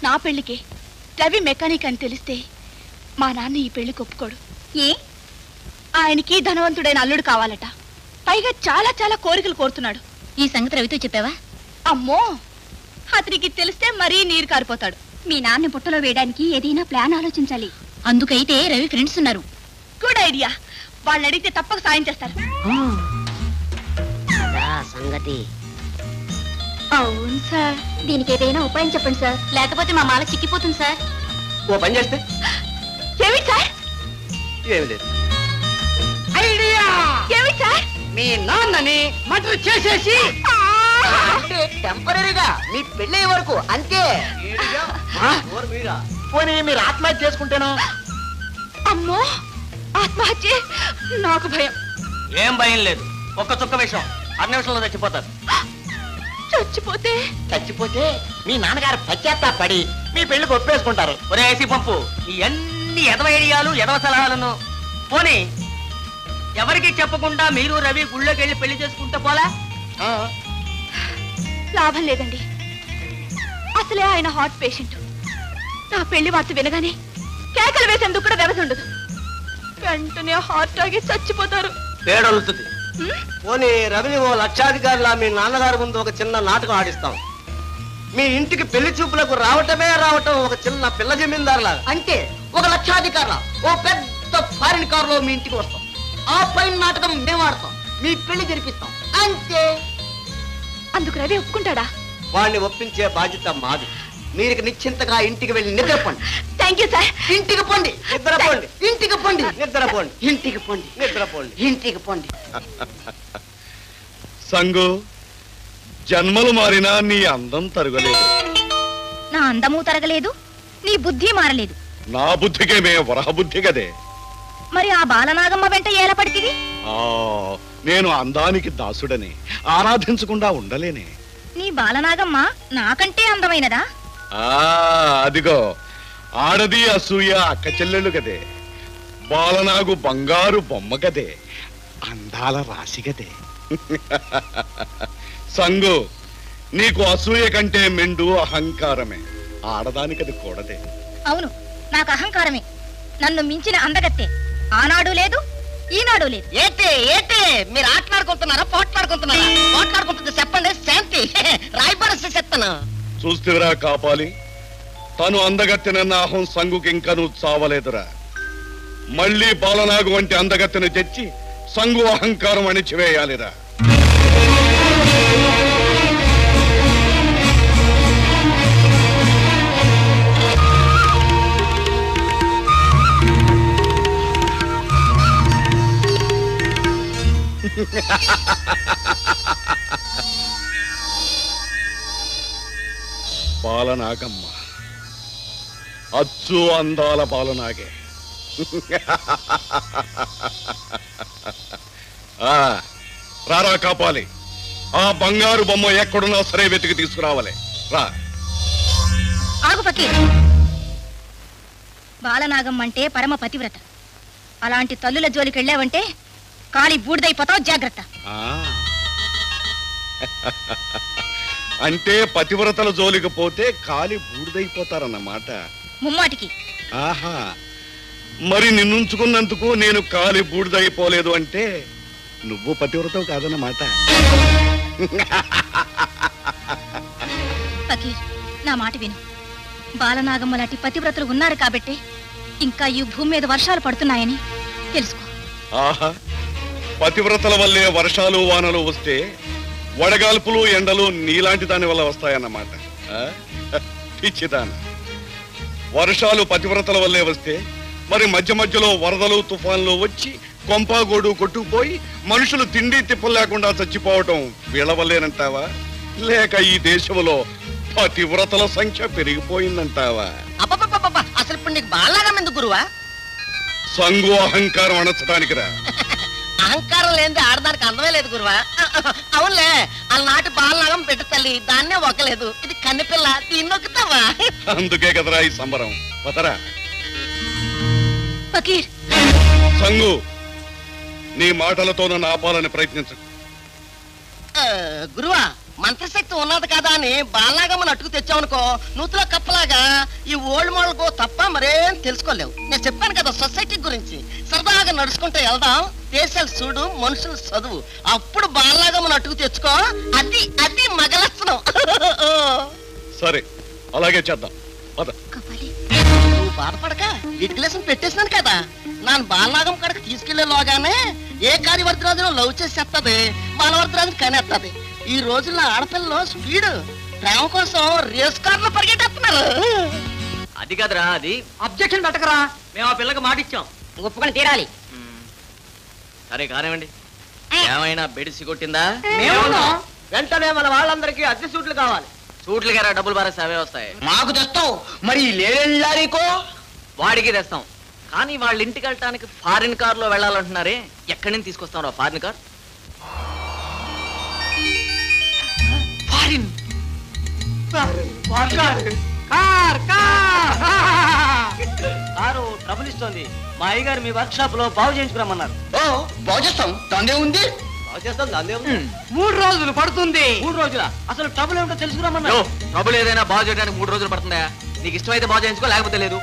నా పెళ్లికి రవి మెకానిక్ అని తెలిస్తే మా నాన్న ఈ పెళ్లికి ఒప్పుకోడు. ఏ? ఆయనకి ధనవంతుడైన అల్లుడు కావాలట. పైగా చాలా చాలా కోరికలు కోరుతున్నాడు. ఈ సంగతి రవితో చెప్పావా? అమ్మో, అతనికి తెలిస్తే మరీ నీరు కారిపోతాడు. మీ నాన్న పుట్టలో వేయడానికి ఏదైనా ప్లాన్ ఆలోచించాలి. అందుకైతే రవి ఫ్రెండ్స్ ఉన్నారు. Good idea. వాళ్ళని అడిగితే తప్పక సాయం చేస్తారు. సంగతి అవును సార్. దీనికి ఏదైనా ఉపాయం చెప్పండి సార్, లేకపోతే మా మాల చిక్కిపోతుంది సార్. ఓ పని చేస్తే? ఏమి సార్? ఏమి లేదు. ఐడియా! ఏమి సార్? మీ నాన్నని మర్డర్ చేసేసి టెంపరీగా మీ పెళ్ళే వరకు అంతే. పోనీ మీరు ఆత్మహత్య చేసుకుంటేనా? అమ్మో, ఆత్మహత్య? నాకు భయం. ఏం భయం లేదు, ఒక్క చుక్క విషయం, 6 నిమిషంలో చచ్చిపోతారు. చచ్చిపోతే? చచ్చిపోతే మీ నాన్నగారు పశ్చాత్తాపడి మీ పెళ్లికి ఒప్పేసుకుంటారు. ఒరే ఏసీ పంపు, ఈ అన్ని ఎదవ ఐడియాలు ఎదవ సలహాలను పోనీ ఎవరికి చెప్పకుండా మీరు రవి గుళ్ళోకి వెళ్ళి పెళ్లి చేసుకుంటే పోలా? లాభం లేదండి. అసలే ఆయన హార్ట్ పేషెంట్. నా పెళ్లి వార్త వినగానే కేకలు వేసేందుకు కూడా వ్యవధి ఉండదు. వెంటనే హార్ట్ ఆగి చచ్చిపోతారు. పేడొలుతుంది. పోనీ రవిని ఓ లక్షాధికారిలా మీ నాన్నగారి ముందు ఒక చిన్న నాటకం ఆడిస్తాం. మీ ఇంటికి పెళ్లి చూపులకు రావటమే రావటం ఒక చిన్న పిల్ల జమీందారులా. అంటే 1 లక్షాధికారుల ఓ పెద్ద ఫారిన్ కారులో మీ ఇంటికి వస్తాం. ఆ పైన నాటకం మేము ఆడతాం, మీ పెళ్లి జరిపిస్తాం, అంతే. అందుకు రవి ఒప్పుకుంటాడా? వాడిని ఒప్పించే బాధ్యత మాది. మీరు నిశ్చింతగా ఇంటికి వెళ్ళి నిద్రపోండి. Thank you sir. ఇంటికి పోండి, నిద్రపోండి, ఇంటికి పోండి, నిద్రపోండి, ఇంటికి పోండి, నిద్రపోండి, ఇంటికి పోండి. సంగు, జన్మలు మారినా నీ అందం తరగలేదు. నా అందము తరగలేదు, నీ బుద్ధి మారలేదు. నా బుద్ధికే మే వరహ బుద్ధి కదే. మరి ఆ బాలనాగమ్మ వెంట ఏల పడితివి? నేను అందానికి దాసుడని ఆరాధించకుండా ఉండలేనే. నీ బాలనాగమ్మ నాకంటే అందమైనదా? అదిగో ఆడది అసూయ అక్క చెల్లెళ్ళు కదే. బాలనాగు బంగారు బొమ్మ కదే, అందాల రాశి కదే. సంగు, నీకు అసూయ కంటే మెండు అహంకారమే. ఆడదానికది కూడదే. అవును, నాకు అహంకారమే. నన్ను మించిన అందగత్తే ఆనాడు లేదు, ఈనాడు లేదు. ఏటే ఏటే మీరు ఆటలాడుకుంటున్నారా పోట్లాడుకుంటున్నారా? పోట్లాడుకుంటుంది చెప్పండి, శాంతి రాయబరసి చెప్తాను. చూస్తేవరా కాపాలి, తను అందగత్తెనన్న అహం సంగుకి ఇంకా నువ్వు చావలేదురా. మళ్ళీ బాలనాగు వంటి అందగత్తెను తెచ్చి సంగు అహంకారం అణిచివేయాలిరా. బాలనాగమ్మ అచ్చు అందాల బాలనాగే. రారా కాపాలి, ఆ బంగారు బొమ్మ ఎక్కడున్నా సరే వెతికి తీసుకురావాలి. రా. ఆగు ఫకీర్. బాలనాగమ్మ అంటే పరమ పతివ్రత. అలాంటి తల్లుల జోలికి వెళ్ళావంటే కాలి బూడిదైపోతావు, జాగ్రత్త. అంటే పతివ్రతల జోలికి పోతే కాలి బూడిదైపోతారన్నమాట. ముమ్మాటికి. ఆహా, మరి నిన్నుంచుకున్నందుకు నేను కాలి బూడిదైపోలేదు అంటే నువ్వు పతివ్రతవు కాదన్నమాట. ఫకీర్, నా మాట విను. బాలనాగమ్మ లాంటి పతివ్రతలు ఉన్నారు కాబట్టి ఇంకా ఈ భూమి మీద వర్షాలు పడుతున్నాయని తెలుసుకో. ఆహా, పతివ్రతల వల్లే వర్షాలు వానలు వస్తే వడగాల్పులు ఎండలు నీలాంటి దాని వల్ల వస్తాయన్నమాట. పిచ్చిదాన, వర్షాలు పతివ్రతల వల్లే వస్తే మరి మధ్య మధ్యలో వరదలు తుఫాన్లు వచ్చి కొంపాగోడు కొట్టుకుపోయి మనుషులు తిండి తిప్పలు లేకుండా చచ్చిపోవటం వీళ్ళ వల్లేనంటావా? లేక ఈ దేశంలో పతివ్రతల సంఖ్య పెరిగిపోయిందంటావా? అసలు ఇప్పుడు నీకు బాలనాగం ఎందుకు గురువా? సంగు అహంకారం అణచడానికి రా. అహంకారం లేనిది ఆడదానికి అందమే లేదు గురువా. అవునులే, అలనాటి బాలనాగం పెట్ట తల్లి, దాన్నే ఒక్కలేదు. ఇది కన్నెపిల్ల, దీన్ని నొక్కుతావా? అందుకే కదరా ఈ సంబరం. పతరా. ఫకీర్, సంగు, నీ మాటలతో నన్ను ఆపాలని ప్రయత్నించు. గురువా, మంత్రశక్తి ఉన్నది కదా అని బాలనాగమ్మని అట్టుకు తెచ్చావనుకో, నూతులో కప్పలాగా ఈ ఓల్డ్ మోడల్కో తప్ప మరేం తెలుసుకోలేవు. నేను చెప్పాను కదా సొసైటీ గురించి. సరదాగా నడుచుకుంటూ వెళ్దాం, దేశాలు చూడు, మనుషులు చదువు, అప్పుడు బాలనాగమ్మని అట్టుకు తెచ్చుకో. అది అది మగలక్షణం. సరే, అలాగే చేద్దాం. నువ్వు బాధపడక, లిటిగేషన్ పెట్టేసినాను కదా. నాన్న బాలనాగం కడకు తీసుకెళ్లేలోగానే ఏ కార్యవర్ధరాజును లవ్ చేసేస్తుంది, బాలవర్ధరాజును కనేస్తుంది. ఈ రోజుల్లో ఆడపిల్లలు స్పీడ్ ప్రేమ కోసం రేస్ కార్లు పరిగెట్టేస్తున్నారు. అది కదరా, అది అబ్జెక్షన్ పెట్టకరా, మేము ఆ పిల్లకి మాట ఇచ్చాం, ఒప్పుకొని తీరాలి. సరే కానివ్వండి. ఏమైనా బెడిసి కొట్టిందా? వెంటనే మన వాళ్ళందరికీ అద్దె సూట్లు కావాలి. సూట్లు గారా డబ్బులు బారేసి అవే వస్తాయి. మాకు తెస్తావు, మరి లేలారికో వాడికి తెస్తాం. కానీ వాళ్ళ ఇంటికి వెళ్ళటానికి ఫారిన్ కార్ లో వెళ్ళాలంటున్నారే, ఎక్కడి నుంచి తీసుకొస్తాం ఫారిన్ కార్? కారు ట్రబుల్ ఇస్తోంది. మా అయ్యగారు మీ వర్క్ షాప్ లో బాగు చేయించుకురమ్మన్నారు. బాగు చేస్తాం, దాందే ఉంది. బాగు చేస్తాం, దాందే ఉంది. 3 రోజులు పడుతుంది. 3 రోజుల అసలు ట్రబుల్ ఏమిటో తెలుసుకురమ్మన్నారు. ట్రబుల్ ఏదైనా బాగు చేయడానికి 3 రోజులు పడుతుందా? నీకు ఇష్టమైతే బాగు చేయించుకో, లేకపోతే లేదు.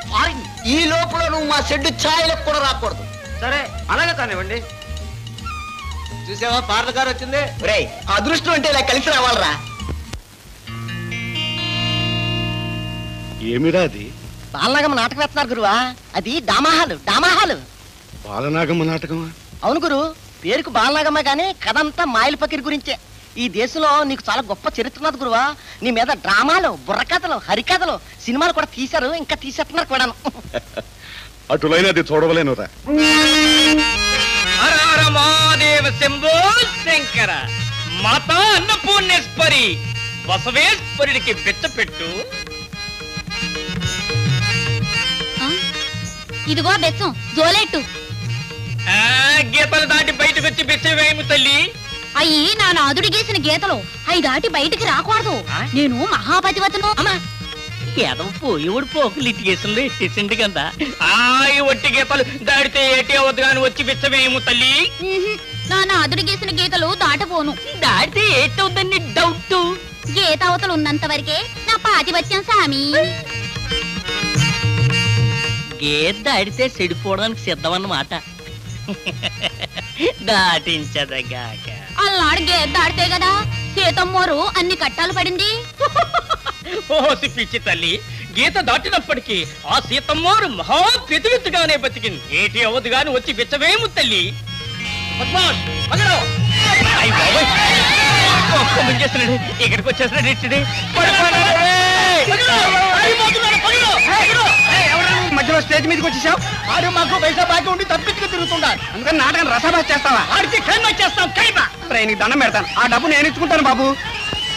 ఈ లోపల నువ్వు మా షెడ్ ఛాయలకు కూడా రాకూడదు. సరే, అలాగే కానివ్వండి. చూసావా, పార్లర్ గారు వచ్చింది. అదృష్టం అంటే ఇలా కలిసి రావాలరా. ఏమిరా అది? బాలనాగమ్మ నాటకం వేస్తున్నారు గురువా. అది డామాహాలు డామాహాలు. బాలనాగమ్మ నాటకమా? అవును గురు, పేరుకు బాలనాగమ్మ గానీ కథంతా మాయల ఫకీర్ గురించే. ఈ దేశంలో నీకు చాలా గొప్ప చరిత్ర ఉన్నది గురువా. నీ మీద డ్రామాలు, బుర్రకథలు, హరికథలు, సినిమాలు కూడా తీశారు, ఇంకా తీసేస్తున్నారు కూడాను. అటులైనది చూడవలేనురా. శంభో శంకర, మాతా అన్నపూర్ణేశ్వరి బసవేశ్వరుడికి బెచ్చపెట్టు. ఇదిగో బెచ్చం జోలెట్టు. గీతలు దాటి బయటకు వచ్చి బెచ్చవేయము తల్లి. అయ్యి నా నాదుడి గీసిన గీతలు అవి దాటి బయటికి రాకూడదు. నేను మహాపతివతను. ఏదో పోయేవాడు పోకులు ఇటికేసంలో ఎట్టేసింది కదా. ఈ ఒట్టి గీతలు దాడితే ఏటి అవద్దు గాని వచ్చి బెచ్చవేయము తల్లి. నా నాదుడి గీసిన గీతలు దాటపోను. దాడితే ఏటవుద్దని డౌట్. గీత అవతలు ఉన్నంత వరకే నా పాతివత్యం సామి. గీత దాడితే చెడిపోవడానికి సిద్ధమన్నమాట. దాటించదగాక అల్లాడు గీత దాడితే కదా సీతమ్మోరు అన్ని కట్టాలు పడింది. ఓసి పిచ్చి తల్లి, గీత దాటినప్పటికీ ఆ సీతమ్మోరు మహా పెతువెత్తుగానే బతికింది. ఏటి అవద్దు గాని వచ్చి బిచ్చవేము తల్లి. ఇక్కడికి వచ్చేస్తున్నాడు ఇచ్చుడి. మధ్యలో స్టేజ్ మీదకి వచ్చేసావు. ఆడు మాకు పైసా బాగా ఉండి తప్పించుకు తిరుగుతున్నాడు. అందుకని నాటకం రసాభాస్ చేస్తావా? ఆడికి ఖైమా చేస్తాం ఖైమా. నీకు దండం పెడతాను. ఆ డబ్బు నేను ఇచ్చుకుంటాను బాబు.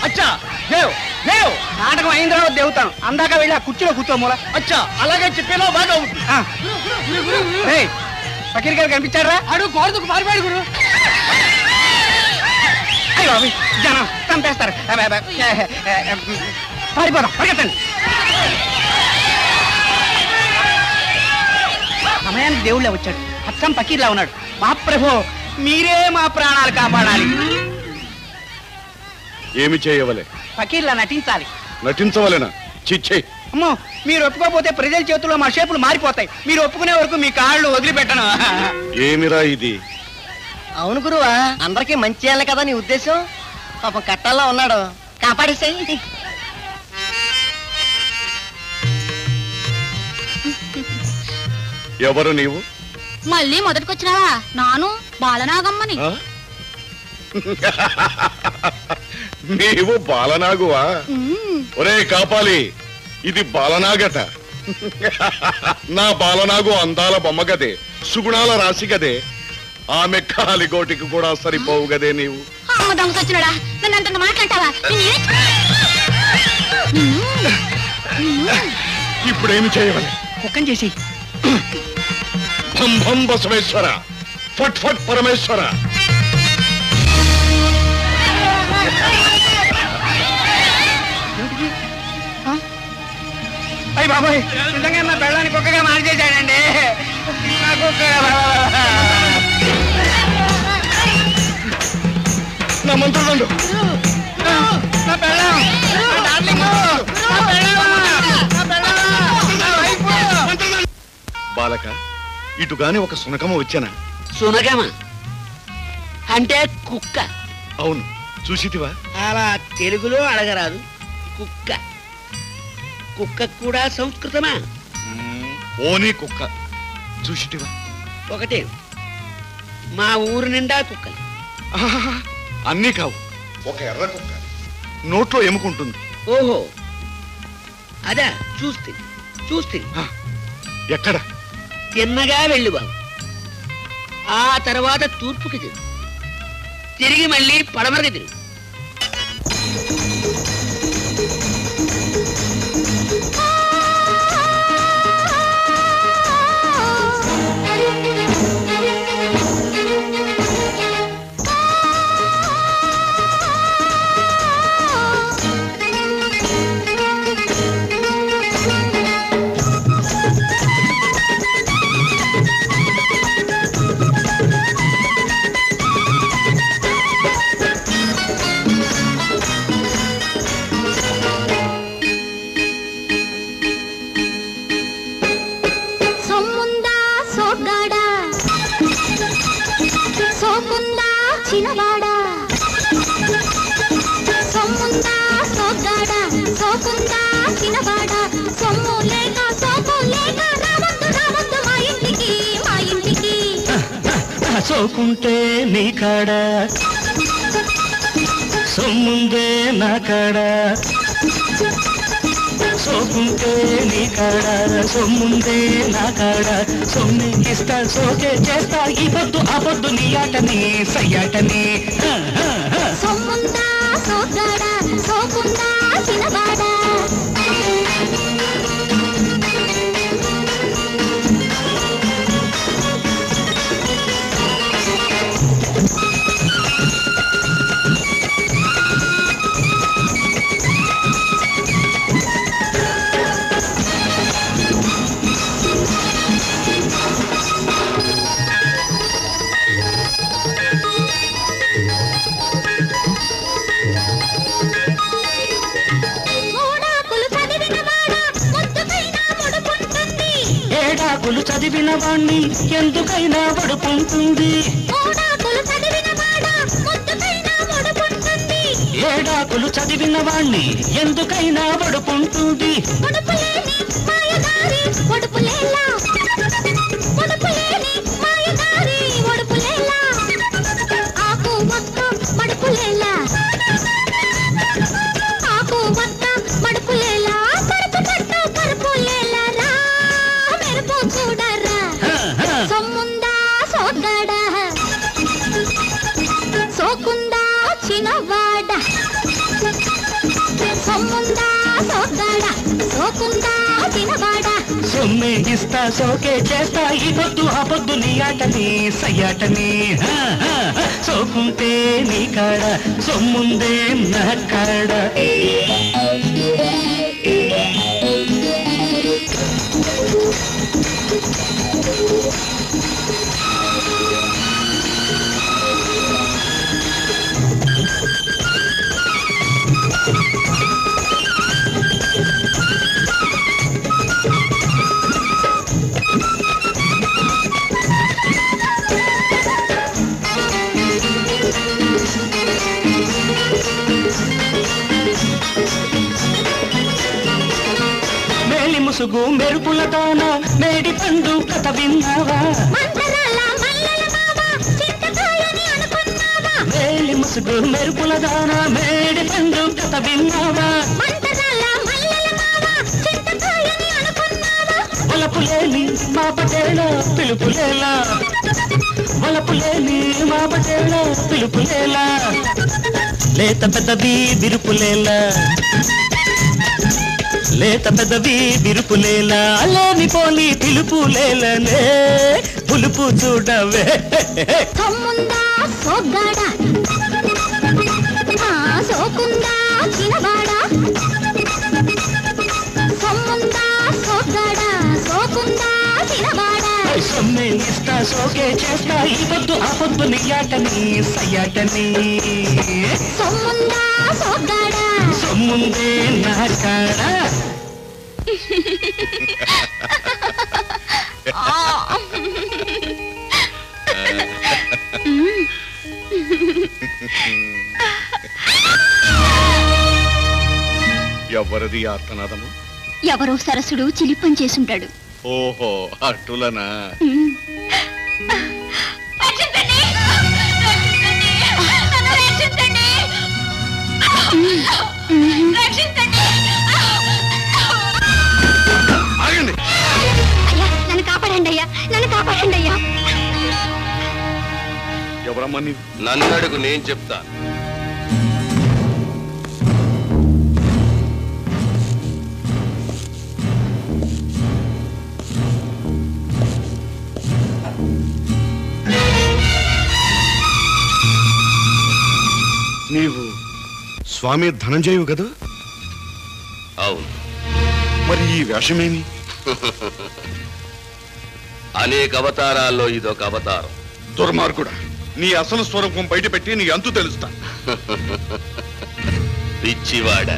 అచ్చా దేవ్ దేవ్. నాటకం అయిన తర్వాత దేవుతాను. అందాక వెళ్ళి ఆ కుర్చీలో కూర్చో మూల. అచ్చా అలాగే చెప్పేలో బాగా ఉంది. ఫకీర్ గారు కనిపించారా? ఆడు కోరదుకు మారిపోయాడు గురు. అయ్యో బాబు జనం చంపేస్తారు. పారిపోదాం, పరిగెత్తండి. సమయానికి దేవుళ్ళే వచ్చాడు. అచ్చం ఫకీర్లా ఉన్నాడు. మహాప్రభు మీరే మా ప్రాణాలు కాపాడాలి. ఏమి చేయవలే? ఫకీర్లా నటించాలి. నటించవలేనా? చిచ్చే. అమ్మో, మీరు ఒప్పుకోకపోతే ప్రజల చేతుల్లో మా షేపులు మారిపోతాయి. మీరు ఒప్పుకునే వరకు మీ కాళ్ళు వదిలిపెట్టను. ఏమిరా ఇది? అవును గురువా, అందరికీ మంచి చేయాలి కదా నీ ఉద్దేశం. పాపం కట్టాల్లో ఉన్నాడు, కాపాడేసాయి. ఎవరు నీవు? మళ్ళీ మొదటికొచ్చినావా? నాను బాలనాగమ్మని. నీవు బాలనాగువా? ఒరే కాపాలి, ఇది బాలనాగట. నా బాలనాగు అందాల బొమ్మ గదే, సుగుణాల రాశి గదే. ఆమె కాలిగోటికి కూడా సరిపోవు గదే నీవు. అమ్మ దొంగ వచ్చినాడా? నన్ను అంత మాట్లాడతావా? ఇప్పుడేమి చేయవాలి? కుక్కం చేసి భం భం బసవేశ్వర, ఫట్ ఫట్ పరమేశ్వర. అయ్యి బాబాయ్, నిజంగా నా పెళ్ళాన్ని కుక్కగా మార్చేశాడండి. నా కుక్క నా మంత్రుడు నా పెళ్ళం, బాలక, ఇటుగాని ఒక సునకమ వచ్చానా? సునకమ అంటే కుక్క. అవును, చూసిటివా? అలా తెలుగులో అడగరాదు. కుక్క. కుక్క కూడా సంస్కృతమా? ఓనీ కుక్క. చూసిటివా? ఒకటే. మా ఊరు నిండా కుక్కలు. అన్నీ కావు, ఒక ఎర్ర కుక్క నోట్లో ఎముకుంటుంది. ఓహో, అదా చూస్తే చూస్తే. ఎక్కడ? తిన్నగా వెళ్ళు బాబు. ఆ తర్వాత తూర్పుకి తిరుగు, తిరిగి మళ్ళీ పడమరకి తిరుగు. సోకుంటే నీ కాడ సొమ్ముందే నా కాడ, సోకుంటే నీ కాడ సొమ్ముందే నా కాడ. సొమ్మే ఇస్తా సోకే చేస్తా, ఈ పొద్దు ఆ పొద్దు నీ ఆటని సయ్యాటని. మూడాకులు చదివిన వాణ్ణి ఎందుకైనా పడుకుంటుంది, ఏడాకులు చదివిన వాణ్ణి ఎందుకైనా పడుకుంటుంది. సొమ్మే ఇస్తా సోకే చేస్తా ఈ పొద్దు ఆ పొద్దు నీ ఆటని సయ్యాటని, సోకుంటే నీ కాడ సొమ్ముందే నా కాడ. ముసుగు మెరుపుల దాన మేడి పండు కథ విన్నావా, మేలి ముసుగు మెరుపుల దాన మేడి పండు కథ విన్నావా, వలపులేని మా పటేళ పిలుపులేలా, వలపులేని మా పటేళ పిలుపులేలా, లేత పెద్దవి విరుపులేలా, లేత పెదవి విరుపులేలా, లేని పోలి పిలుపులేలనే పులుపు చూడవే. సొమ్మే ఇస్తా సోకే చేస్తా ఈ పొద్దు ఆ పొద్దు నీ ఆటని సయ్యాటని, సొమ్ముందే నా కాడ. ఎవరిది ఆర్తనాదము? ఎవరో సరసుడు చిలిపని చేసుంటాడు. ఓహో అటులనా. నన్ను కాపాడండి అయ్యా, నన్ను కాపాడండి అయ్యా. ఎవరమ్మా నీవు? నన్ను అడుగు, నేను చెప్తా. నీవు స్వామి ధనంజయవు కదా? అవును. మరి ఈ వేషమేమి? అనేక అవతారాల్లో ఇదొక అవతారం. దుర్మార్గుడా, నీ అసలు స్వరూపం బయట పెట్టి నీ అంతు తెలుస్తా. పిచ్చివాడ,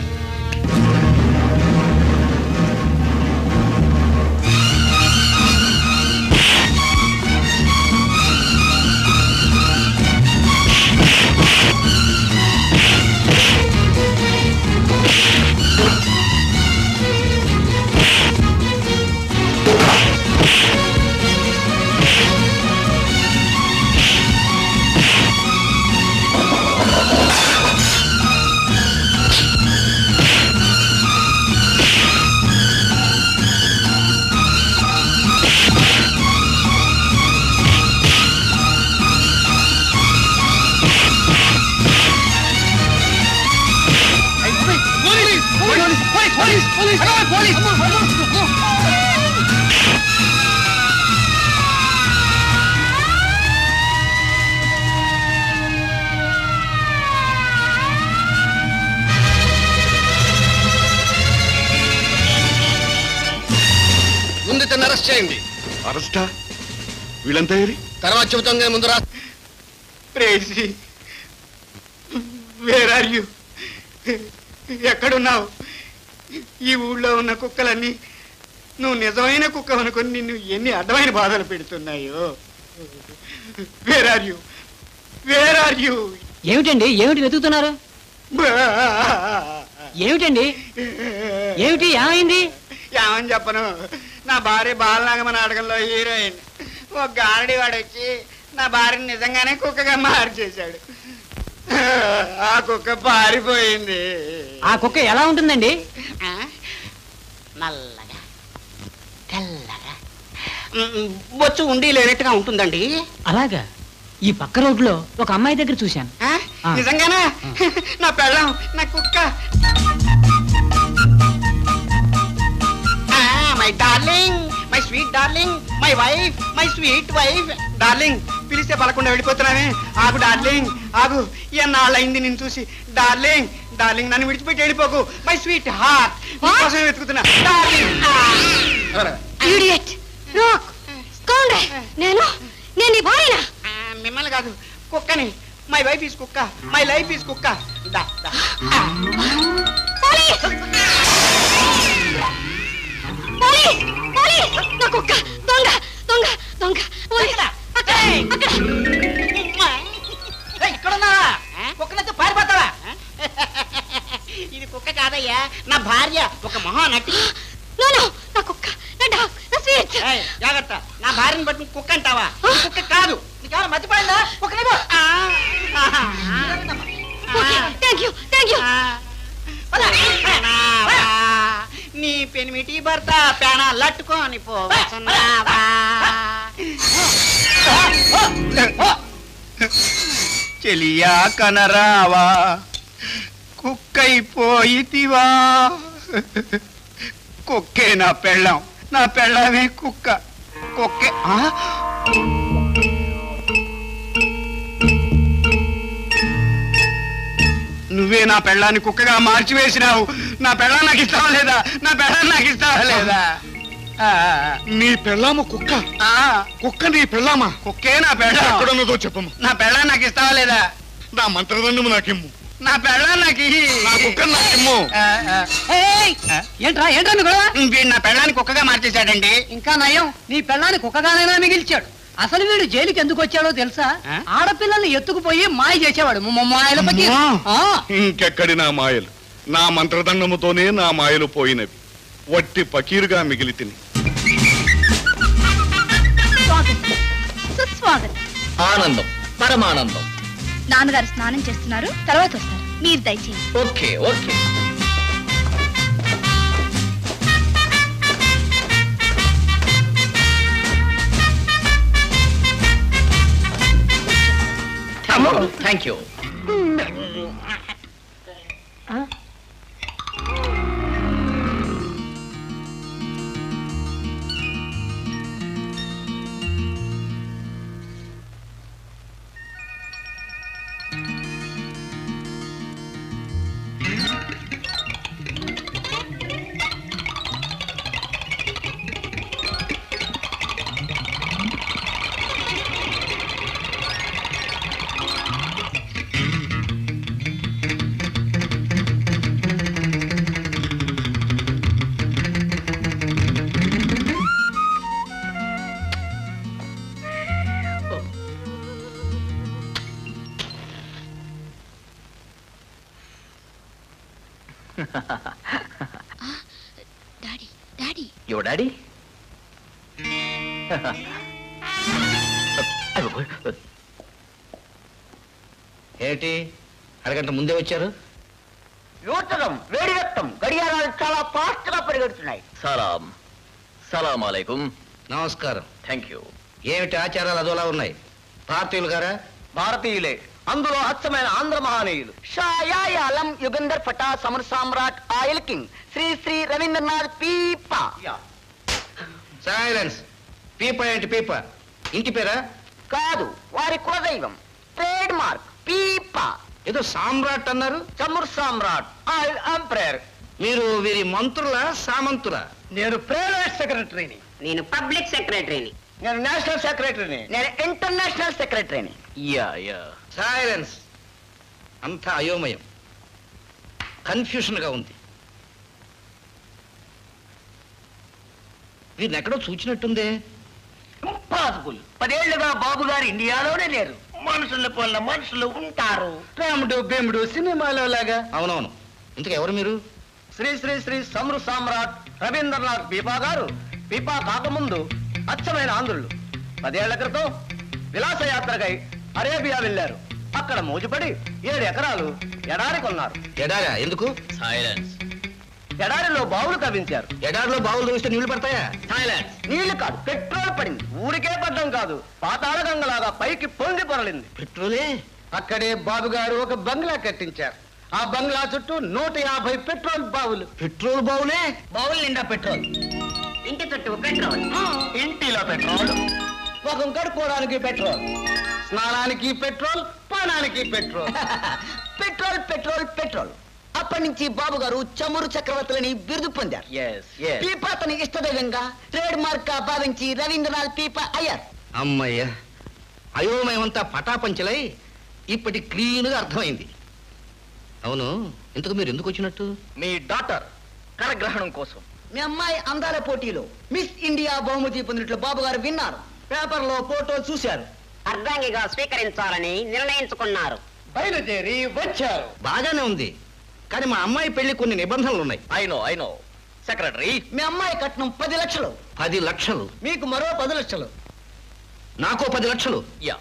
ముందు అరెస్ట్ చేయండి. అరెస్టా? వీళ్ళంతా ఏరి? తర్వాత చెబుతాం ముందు రా. ప్రేసి, వేర్ ఆర్ యు? ఎక్కడున్నావు? ఈ ఊళ్ళో ఉన్న కుక్కలన్నీ నువ్వు నిజమైన కుక్క అనుకుని నిన్ను ఎన్ని అడ్డమైన బాధలు పెడుతున్నాయో. Where are you? Where are you? ఏమిటండి ఏమిటి వెతుకుతున్నారు? ఏమిటండి ఏమిటి ఏమైంది? ఏమని చెప్పను, నా భార్య బాలనాగమ నాటకంలో హీరోయిన్ ఒక గారడి వాడు వచ్చి నా భార్యని నిజంగానే కుక్కగా మార్చేశాడు. ఆ కుక్క పారిపోయింది. ఆ కుక్క ఎలా ఉంటుందండి? నల్లగా తెల్లగా బొచ్చు ఉండి లేనట్టుగా ఉంటుందండి. అలాగా? ఈ పక్క రోడ్లో ఒక అమ్మాయి దగ్గర చూశాను. నిజంగానా? నా పెళ్ళం, నా కుక్క. My darling, my sweet darling, my wife, my sweet wife. Darling పిలిస్తే పలకుండా వెళ్ళిపోతున్నావే. ఆగు డార్లింగ్, ఆగు. ఎన్నాళ్ళయింది నిన్ను చూసి. డార్లింగ్, డార్లింగ్ నన్ను విడిచిపెట్టి వెళ్ళిపోకు. మై స్వీట్ హార్ట్ కోసం వెతుకుతున్నా. మిమ్మల్ని కాదు, కుక్కని. మై వైఫ్ ఈస్ కుక్క, మై లైఫ్ ఈస్ కుక్క. కుక్క దొంగ దొంగ దొంగ. ఇక్కడున్నా కుక్కనైతే పారిపోతావా? ఇది కుక్క కాదయ్యా, నా భార్య, ఒక మహానటి. నా కుక్క, నా డాగ్, నా స్వీట్. జాగ్రత్త, నా భార్యను బట్టి కుక్క అంటావా? కుక్క కాదు. నీకేమైనా మర్చిపోయిందా? కుక్కనేదో. నీ పెనిమిటి భర్త పేణాలట్టుకొని పోవచ్చున్నావా? చెలియా కనరావా, కుక్కైపోయితివా. కుక్కే నా పెళ్ళం, నా పెళ్ళమే కుక్క. కుక్కే నువ్వే నా పెళ్ళాన్ని కుక్కగా మార్చివేసినావు. నా పెళ్ళం నాకు ఇస్తావా లేదా? నా పెళ్ళం నాకు ఇస్తావా లేదా? నీ పెళ్ళాము కుక్క? కుక్క నీ పెళ్ళామా? కుక్కే నా పెళ్ళం. ఎక్కడున్నదో చెప్పము. నా పెళ్ళం నాకు ఇస్తావా లేదా? నా మంత్రదండము నాకిమ్ము. నా పెళ్ళం నాకు నా కుక్క నాకిమ్ము. ఏంట్రా ఏంట్రా గొడవ? వీడు నా పెళ్ళాన్ని కుక్కగా మార్చేశాడండి. ఇంకా నయం, నీ పెళ్ళాన్ని కుక్కగానైనా మిగిల్చాడు. అసలు వీడు జైలుకి ఎందుకు వచ్చాడో తెలుసా? ఆడపిల్లల్ని ఎత్తుకుపోయి మాయ చేసేవాడు. ఇంకెక్కడి నా మాయలు? నా మంత్రదండముతోనే నా మాయలు పోయినవి. వట్టి పకీరుగా మిగిలి తిని. సుస్వాగతం. ఆనందం, పరమానందం. నాన్నగారు స్నానం చేస్తున్నారు, తర్వాత వస్తారు. మీరు దయచేసి. Okay okay. Thank you. Daddy daddy యో డాడీ. ఏంటి అరగంట ముందే వచ్చారు? యూటరం, వేడి రక్తం, గడియారాలు చాలా ఫాస్ట్ గా పరిగెడుతున్నాయి. సలాం. సలాం అలైకుం. నమస్కారం. Thank you. ఏమిటి ఆచారాలు అదోలా ఉన్నాయి? భారతీయులు గారా? భారతీయులే, అందులో అచ్చమైన ఆంధ్ర మహానీయులు. షాయాలం యుగంధర్ ఫటా, సమర్ సామ్రాట్, ఆయిల్ కింగ్, శ్రీ శ్రీ రవీంద్రనాథ్ పీప. సైలెన్స్. పీప ఏంటి? పీప ఇంటి పేరా? కాదు, వారి కులదైవం. ట్రేడ్ మార్క్ పీప. ఏదో సామ్రాట్ అన్నారు. Samar Samrat, oil emperor. మీరు వీరి మంత్రుల సామంతుల? నేను ప్రైవేట్ సెక్రటరీని. నేను పబ్లిక్ సెక్రటరీని. నేను నేషనల్ సెక్రటరీని. నేను ఇంటర్నేషనల్ సెక్రటరీని. Yeah yeah. సైలెన్స్. అంతా అయోమయం, కన్ఫ్యూషన్ గా ఉంది. వీరిని ఎక్కడో చూచినట్టుందే. ఇంపాసిబుల్. 10 ఏళ్లుగా బాబు గారు ఇండియాలోనే లేరు. మనుషుల పోల మనుషులు ఉంటారు. రాముడు భీముడు సినిమాలో లాగా. అవునవును. ఇంతకు ఎవరు మీరు? శ్రీ శ్రీ శ్రీ సమ్రు సామ్రాట్ రవీంద్రనాథ్ పీపా గారు పీపా కాకముందు అచ్చమైన ఆంధ్రులు. 10 ఏళ్ల క్రితం విలాసయాత్రకై అరేబియా వెళ్ళారు. అక్కడ మోజుపడి 7 ఎకరాలు ఎడారి కొన్నారు. ఎడారా? ఎందుకు? సైలెన్స్. ఎడారిలో బావులు తవ్వించారు. ఎడారిలో బావులు తవ్విస్తే నీళ్లు పడతాయా? సైలెన్స్. నీళ్లు కాదు, పెట్రోల్ పడింది. ఊరికే పడ్డం కాదు, పాతాళ గంగలాగా పైకి పొంగి పొరలింది. పెట్రోలే? అక్కడే బాబు గారు ఒక బంగ్లా కట్టించారు. ఆ బంగ్లా చుట్టూ 150 పెట్రోల్ బావులు. పెట్రోల్ బావులే? బావులు నిండా పెట్రోల్. ఇంటి చుట్టూ పెట్రోల్. ఇంటిలో పెట్రోల్. ముఖం కడుక్కోవడానికి పెట్రోల్. స్నానానికి పెట్రోల్, పానానికి పెట్రోల్. Petrol petrol petrol. అప్పటి నుంచి బాబు గారు చమురు చక్రవర్తులని బిరుదు పొందారు. పీపా తన ఇష్టదైవంగా ట్రేడ్ మార్క్ గా భావించి రవీంద్రనాథ్ పీపా అయ్యారు. అమ్మయ్య, అయోమయమంతా పటాపంచలై ఇప్పటి క్లీన్గా అర్థమైంది. అవును, ఇంతకు మీరు ఎందుకు వచ్చినట్టు? మీ డాటర్ కరగ్రహణం కోసం. మీ అమ్మాయి అందాల పోటీలో మిస్ ఇండియా బహుమతి పొందినట్లు బాబు గారు విన్నారు. పేపర్లో ఫోటో చూశారు. అర్ధాంగిగా స్వీకరించాలని నిర్ణయించుకున్నారు. బయలుదేరి వచ్చారు. బాగానే ఉంది, కానీ మా అమ్మాయి పెళ్లి కొన్ని నిబంధనలు ఉన్నాయి. I know secretary. మీ అమ్మాయి కట్నం 10 లక్షలు. 10 లక్షలు? మీకు మరో 10 లక్షలు. నాకో 10 లక్షలు? యా.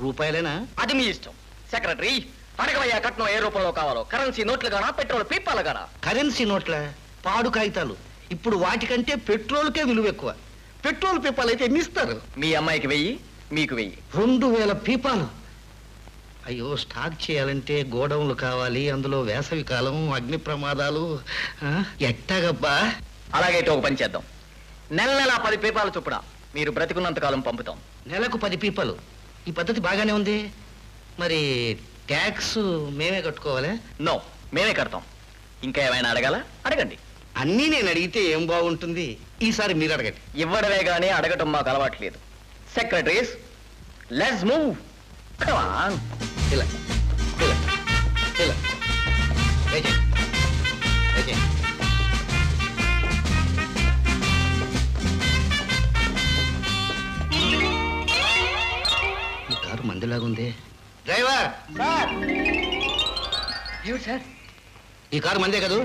రూపాయలేనా? అది మీ ఇష్టం. సెక్రటరీ, అడగవయ్యా కట్నం ఏ రూపంలో కావాలో. కరెన్సీ నోట్లు గానా, పెట్రోల్ పీపాలు గానా? కరెన్సీ నోట్ల? పాడు కాగితాలు. ఇప్పుడు వాటికంటే పెట్రోల్కే విలువ ఎక్కువ. పెట్రోల్ పీపాలు అయితే ఎన్ని ఇస్తారు? మీ అమ్మాయికి 1000, మీకు 1000. 2000 పీపాలు? అయ్యో, స్టాక్ చేయాలంటే గోడౌన్లు కావాలి, అందులో వేసవి కాలం, అగ్ని ప్రమాదాలు. ఎట్టాగబ్బా? అలాగైతే ఒక పని చేద్దాం. నెల 10 పీపాలు చొప్పున మీరు బ్రతికున్నంత కాలం పంపుతాం. నెలకు 10 పీపాలు? ఈ పద్ధతి బాగానే ఉంది. మరి ట్యాక్స్ మేమే కట్టుకోవాలి? నో, మేమే కడతాం. ఇంకా ఏమైనా అడగాల? అడగండి. అన్నీ నేను అడిగితే ఏం బాగుంటుంది? ఈసారి మీరు అడగండి. ఇవ్వడమే గానీ అడగటం మాకు అలవాట్లేదు. Secretaries, let's move. Come on. ఇలా ఇలా ఇలా దయచేయండి, దయచేయండి. ఈ కారు మందిలాగుంది. డ్రైవర్! సార్, ఈ కారు మందే కదూ?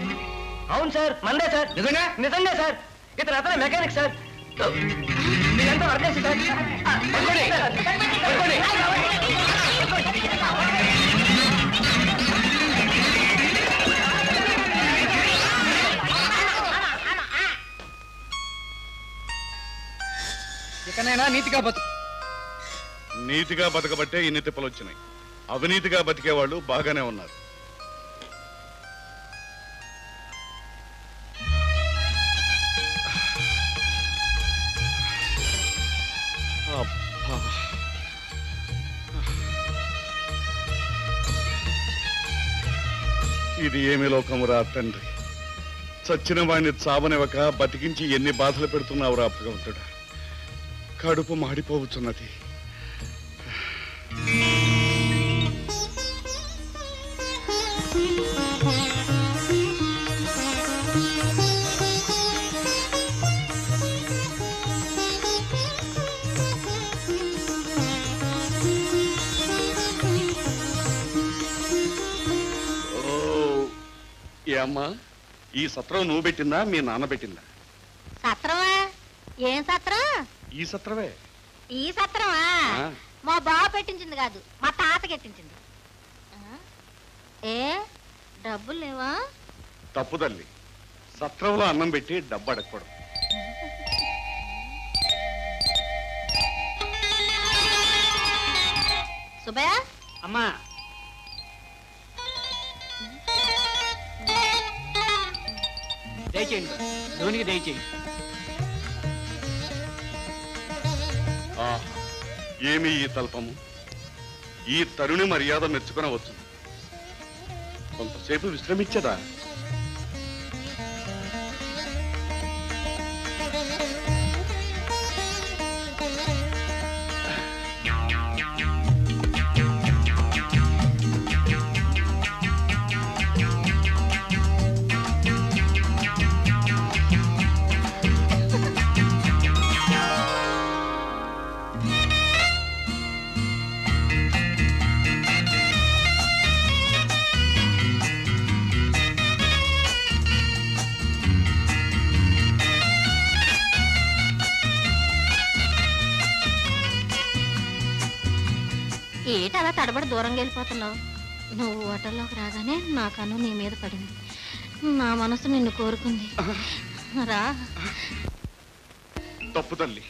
అవును సార్, మందే సార్. నిజంగా? నిజంగా సార్. ఇతను అతనే మెకానిక్ సార్. మీరంతా వర్దేసి సార్. పట్టుకోండి, పట్టుకోండి. ఇకనైనా నీతిగా బతు. నీతిగా బతకబట్టే ఇన్ని తిప్పలు వచ్చినాయి. అవినీతిగా బతికే వాళ్ళు బాగానే ఉన్నారు. ఇది ఏమి లోకమురా తండ్రి. చచ్చిన వాడిని చావనివ్వక బతికించి ఎన్ని బాధలు పెడుతున్నావురా భగవంతుడా. కడుపు మాడిపోవచ్చున్నది. అమ్మా, ఈ సత్రం నువ్వు పెట్టిందా, మీ నాన్న పెట్టిందా? సత్రమా? ఏం సత్రం? ఈ సత్రమే. ఈ సత్రమా? మా బావ పెట్టించింది కాదు, మా తాత కట్టించింది. ఏ డబ్బులు లేవా? తప్పు తల్లి, సత్రంలో అన్నం పెట్టి డబ్బు అడగకూడదు. సుబ్బయ్య అమ్మా, దయచేయండి, ధోనికి దయచేయండి. ఏమి ఈ తల్పము? ఈ తరుణి మర్యాద మెచ్చుకొనవచ్చు. కొంతసేపు విశ్రమించదా? ఏటి అలా తడబడి దూరంగా వెళ్ళిపోతున్నావు? నువ్వు హోటల్లోకి రాగానే నా కన్ను నీ మీద పడింది. నా మనసు నిన్ను కోరుకుంది. రా. తప్పు తల్లి,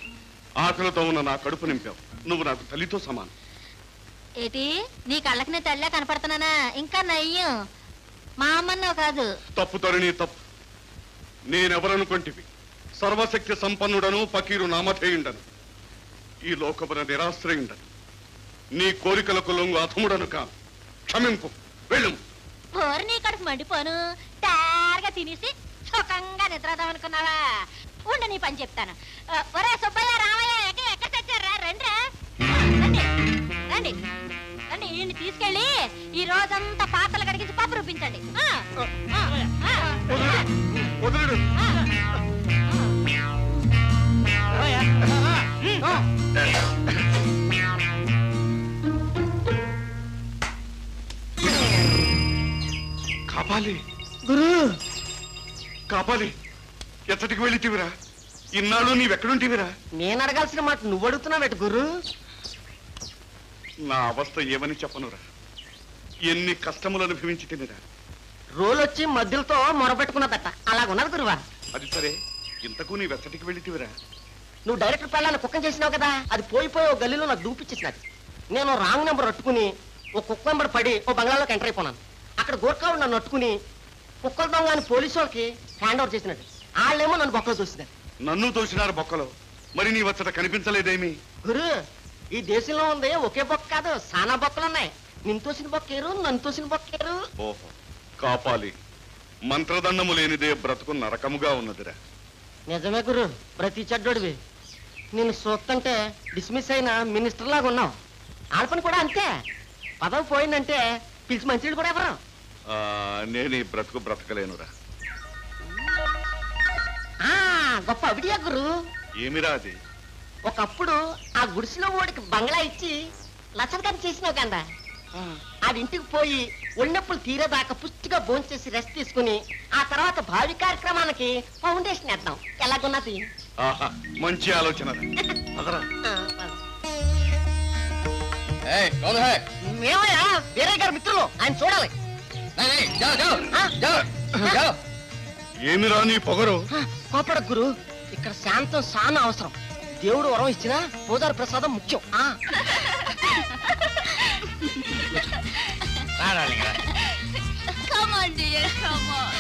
ఆకలితో ఉన్న నా కడుపు నింపావు. నువ్వు నాకు తల్లితో సమానం. ఏటి నీ కళ్ళకి నేను తల్లిలా కనపడుతున్నానా? ఇంకా నయ్యం, మా అమ్మన్నావు కాదు. తప్పు తరుణి, తప్పు. నేనెవరనుకొంటివి? సర్వశక్తి సంపన్నుడను, పకీరు నామధేయుండను, ఈ లోకమున నిరాశ్రయుండను. నీ కోరికలకు లొంగు అధముడను కాను. క్షమింపు, వెళ్ళు. పోరు నీ కడుపు మండిపోను. తారగా తినేసి సుఖంగా నిద్రదాం అనుకున్నావా? ఉండు నీ పని చెప్తాను. ఒరే సుబ్బయ్య, రామయ్య, ఎక్కడ తెచ్చారా? రండి రండి రండి. ఈయన్ని తీసుకెళ్ళి ఈ రోజంతా పాత్రలు కడిగించి పప్పు రూపించండి. కాపాలి గురు, కాపాలి. ఎచ్చటికి వెళ్ళితివిరా? ఇన్నాళ్ళు నీవెక్కడుంటివిరా? నేను అడగాల్సిన మాట నువ్వు అడుగుతున్నావు గురు. నా అవస్థ ఏమని చెప్పనురా? ఎన్ని కష్టములు అనుభవించి తినిరా. రోలొచ్చి మధ్యలతో మొరబెట్టుకున్నదట, అలాగున్నది గురువా. అది సరే, ఇంతకు నీ వెచ్చటికి వెళ్ళితివిరా? నువ్వు డైరెక్టర్ పెళ్ళాన్ని కుక్కం చేసినావు కదా, అది పోయిపోయి ఓ గల్లీలో నాకు దూపిచ్చేసినది. నేను రాంగ్ నెంబర్ అట్టుకుని ఓ కుక్క నెంబర్ పడి ఓ బంగ్లాలోకి ఎంటర్ అయిపోయినాను. అక్కడ గోర్ఖావుడు నన్ను అట్టుకుని కుక్కల దొంగ అని పోలీసు వాళ్ళకి హ్యాండ్ ఓవర్ చేసినట్టు. వాళ్ళేమో నన్ను బొక్కలు చూస్తున్నారు. నన్ను తోసినారు బొక్కలో. మరి నీ వచ్చట కనిపించలేదేమి? గురు, ఈ దేశంలో ఉంది ఒకే బొక్క కాదు, సానా బొక్కలున్నాయి. నిన్ను తోసిన బొక్కేరు, నన్ను తోసిన బొక్కేరు. ఓహో, కాపాలి. మంత్రదండము లేనిదే బ్రతుకు నరకముగా ఉన్నదిరా. నిజమే గురు, ప్రతి చెడ్డోడివి. నేను చూస్తుంటే డిస్మిస్ అయిన మినిస్టర్ లాగా ఉన్నావు. ఆడపని కూడా అంతే. పదవి పోయిందంటే పిలిచి మంత్రులు కూడా ఎవరు? నేను ఈ బ్రతుకు బ్రతకలేనురా. గొప్ప అవిడియా గురు. ఏమిరా అది? ఒకప్పుడు ఆ గుడిసెలో ఓడికి బంగ్లా ఇచ్చి లచ్చనకాన్ని చేసినావు కదా, ఆడింటికి పోయి ఒళ్ళనొప్పులు తీరేదాకా పుష్టిగా భోంచేసి రెస్ట్ తీసుకుని ఆ తర్వాత భావి కార్యక్రమానికి ఫౌండేషన్ వేద్దాం. ఎలాగున్నది? ఆహా, మంచి ఆలోచన. మేమయ్యా వేరే గారి మిత్రులు, ఆయన చూడాలి. ఏమిరా నీ పొగరు? కోపడ గురు, ఇక్కడ శాంతం చాలా అవసరం. దేవుడు వరం ఇచ్చినా పూజారి ప్రసాదం ముఖ్యం. Come on, dear, come on.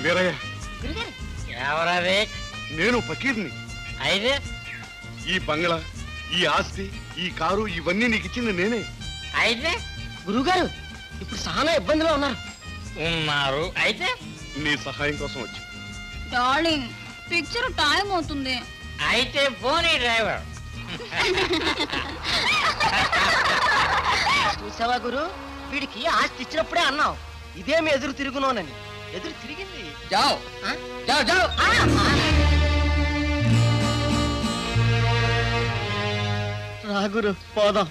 Veeraiah, ఎవరది? నేను ఫకీర్ని. అయితే ఈ బంగ్లా, ఈ ఆస్తి, ఈ కారు ఇవన్నీ నీకు ఇచ్చింది నేనే. అయితే గురుగారు ఇప్పుడు చాలా ఇబ్బందిలో ఉన్నారు. అయితే నీ సహాయం కోసం వచ్చి. డార్లింగ్, పిక్చర్ టైం అవుతుంది. అయితే పోనీ డ్రైవర్. చూసావా గురు, వీడికి ఆస్తి ఇచ్చినప్పుడే అన్నావు ఇదేమి ఎదురు తిరుగునోనని. ఎదురు తిరిగింది. జావ్ జావ్ జావ్. రా గురు, పోదాం.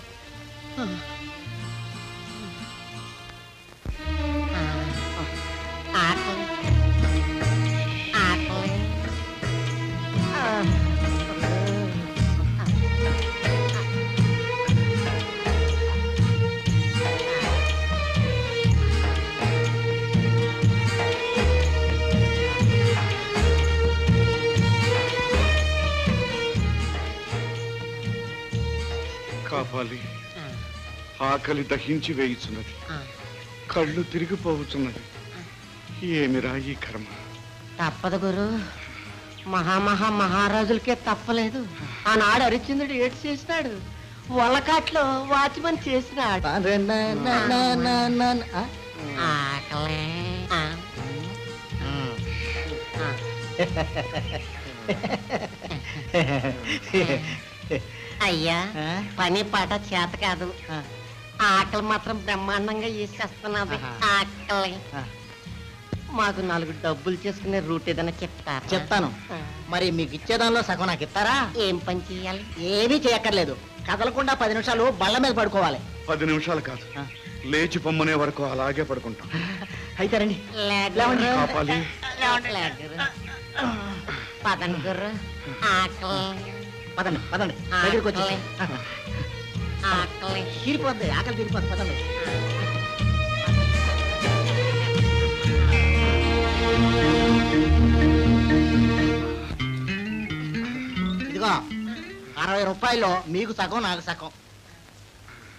కాపాలి. ఆకలి దహించి వేయుచున్నది, కళ్ళు తిరిగిపోవచ్చున్నది. ఏమిరా ఈ కర్మ? తప్పదు గురు, మహారాజులకే తప్పలేదు. ఆనాడు హరిశ్చంద్రుడు ఏడు చేసినాడు, వలకాట్లో వాచ్మన్ చేసినాడు. అయ్యా, పని పాట చేత కాదు, ఆకలి మాత్రం బ్రహ్మాండంగా వేసేస్తున్నది. ఆకలి మాకు 4 డబ్బులు చేసుకునే రూట్ ఏదైనా చెప్తారా? చెప్తాను. మరి మీకు ఇచ్చేదానిలో సగం నాకు ఇస్తారా? ఏం పని చేయాలి? ఏమీ చేయక్కర్లేదు. కదలకుండా 10 నిమిషాలు బళ్ళ మీద పడుకోవాలి. 10 నిమిషాలు కాదు, లేచి పొమ్మనే వరకు అలాగే పడుకుంటాం. అయితే రండి కాపాలి పదండి గురు ఆకలి పదండి పదండి దగ్గరికి వచ్చి ఆకలి తీరిపోద్ది ఆకలి తీరిపోద్ది పదండి ఇదిగో 60 రూపాయలు మీకు సగం నాకు సగం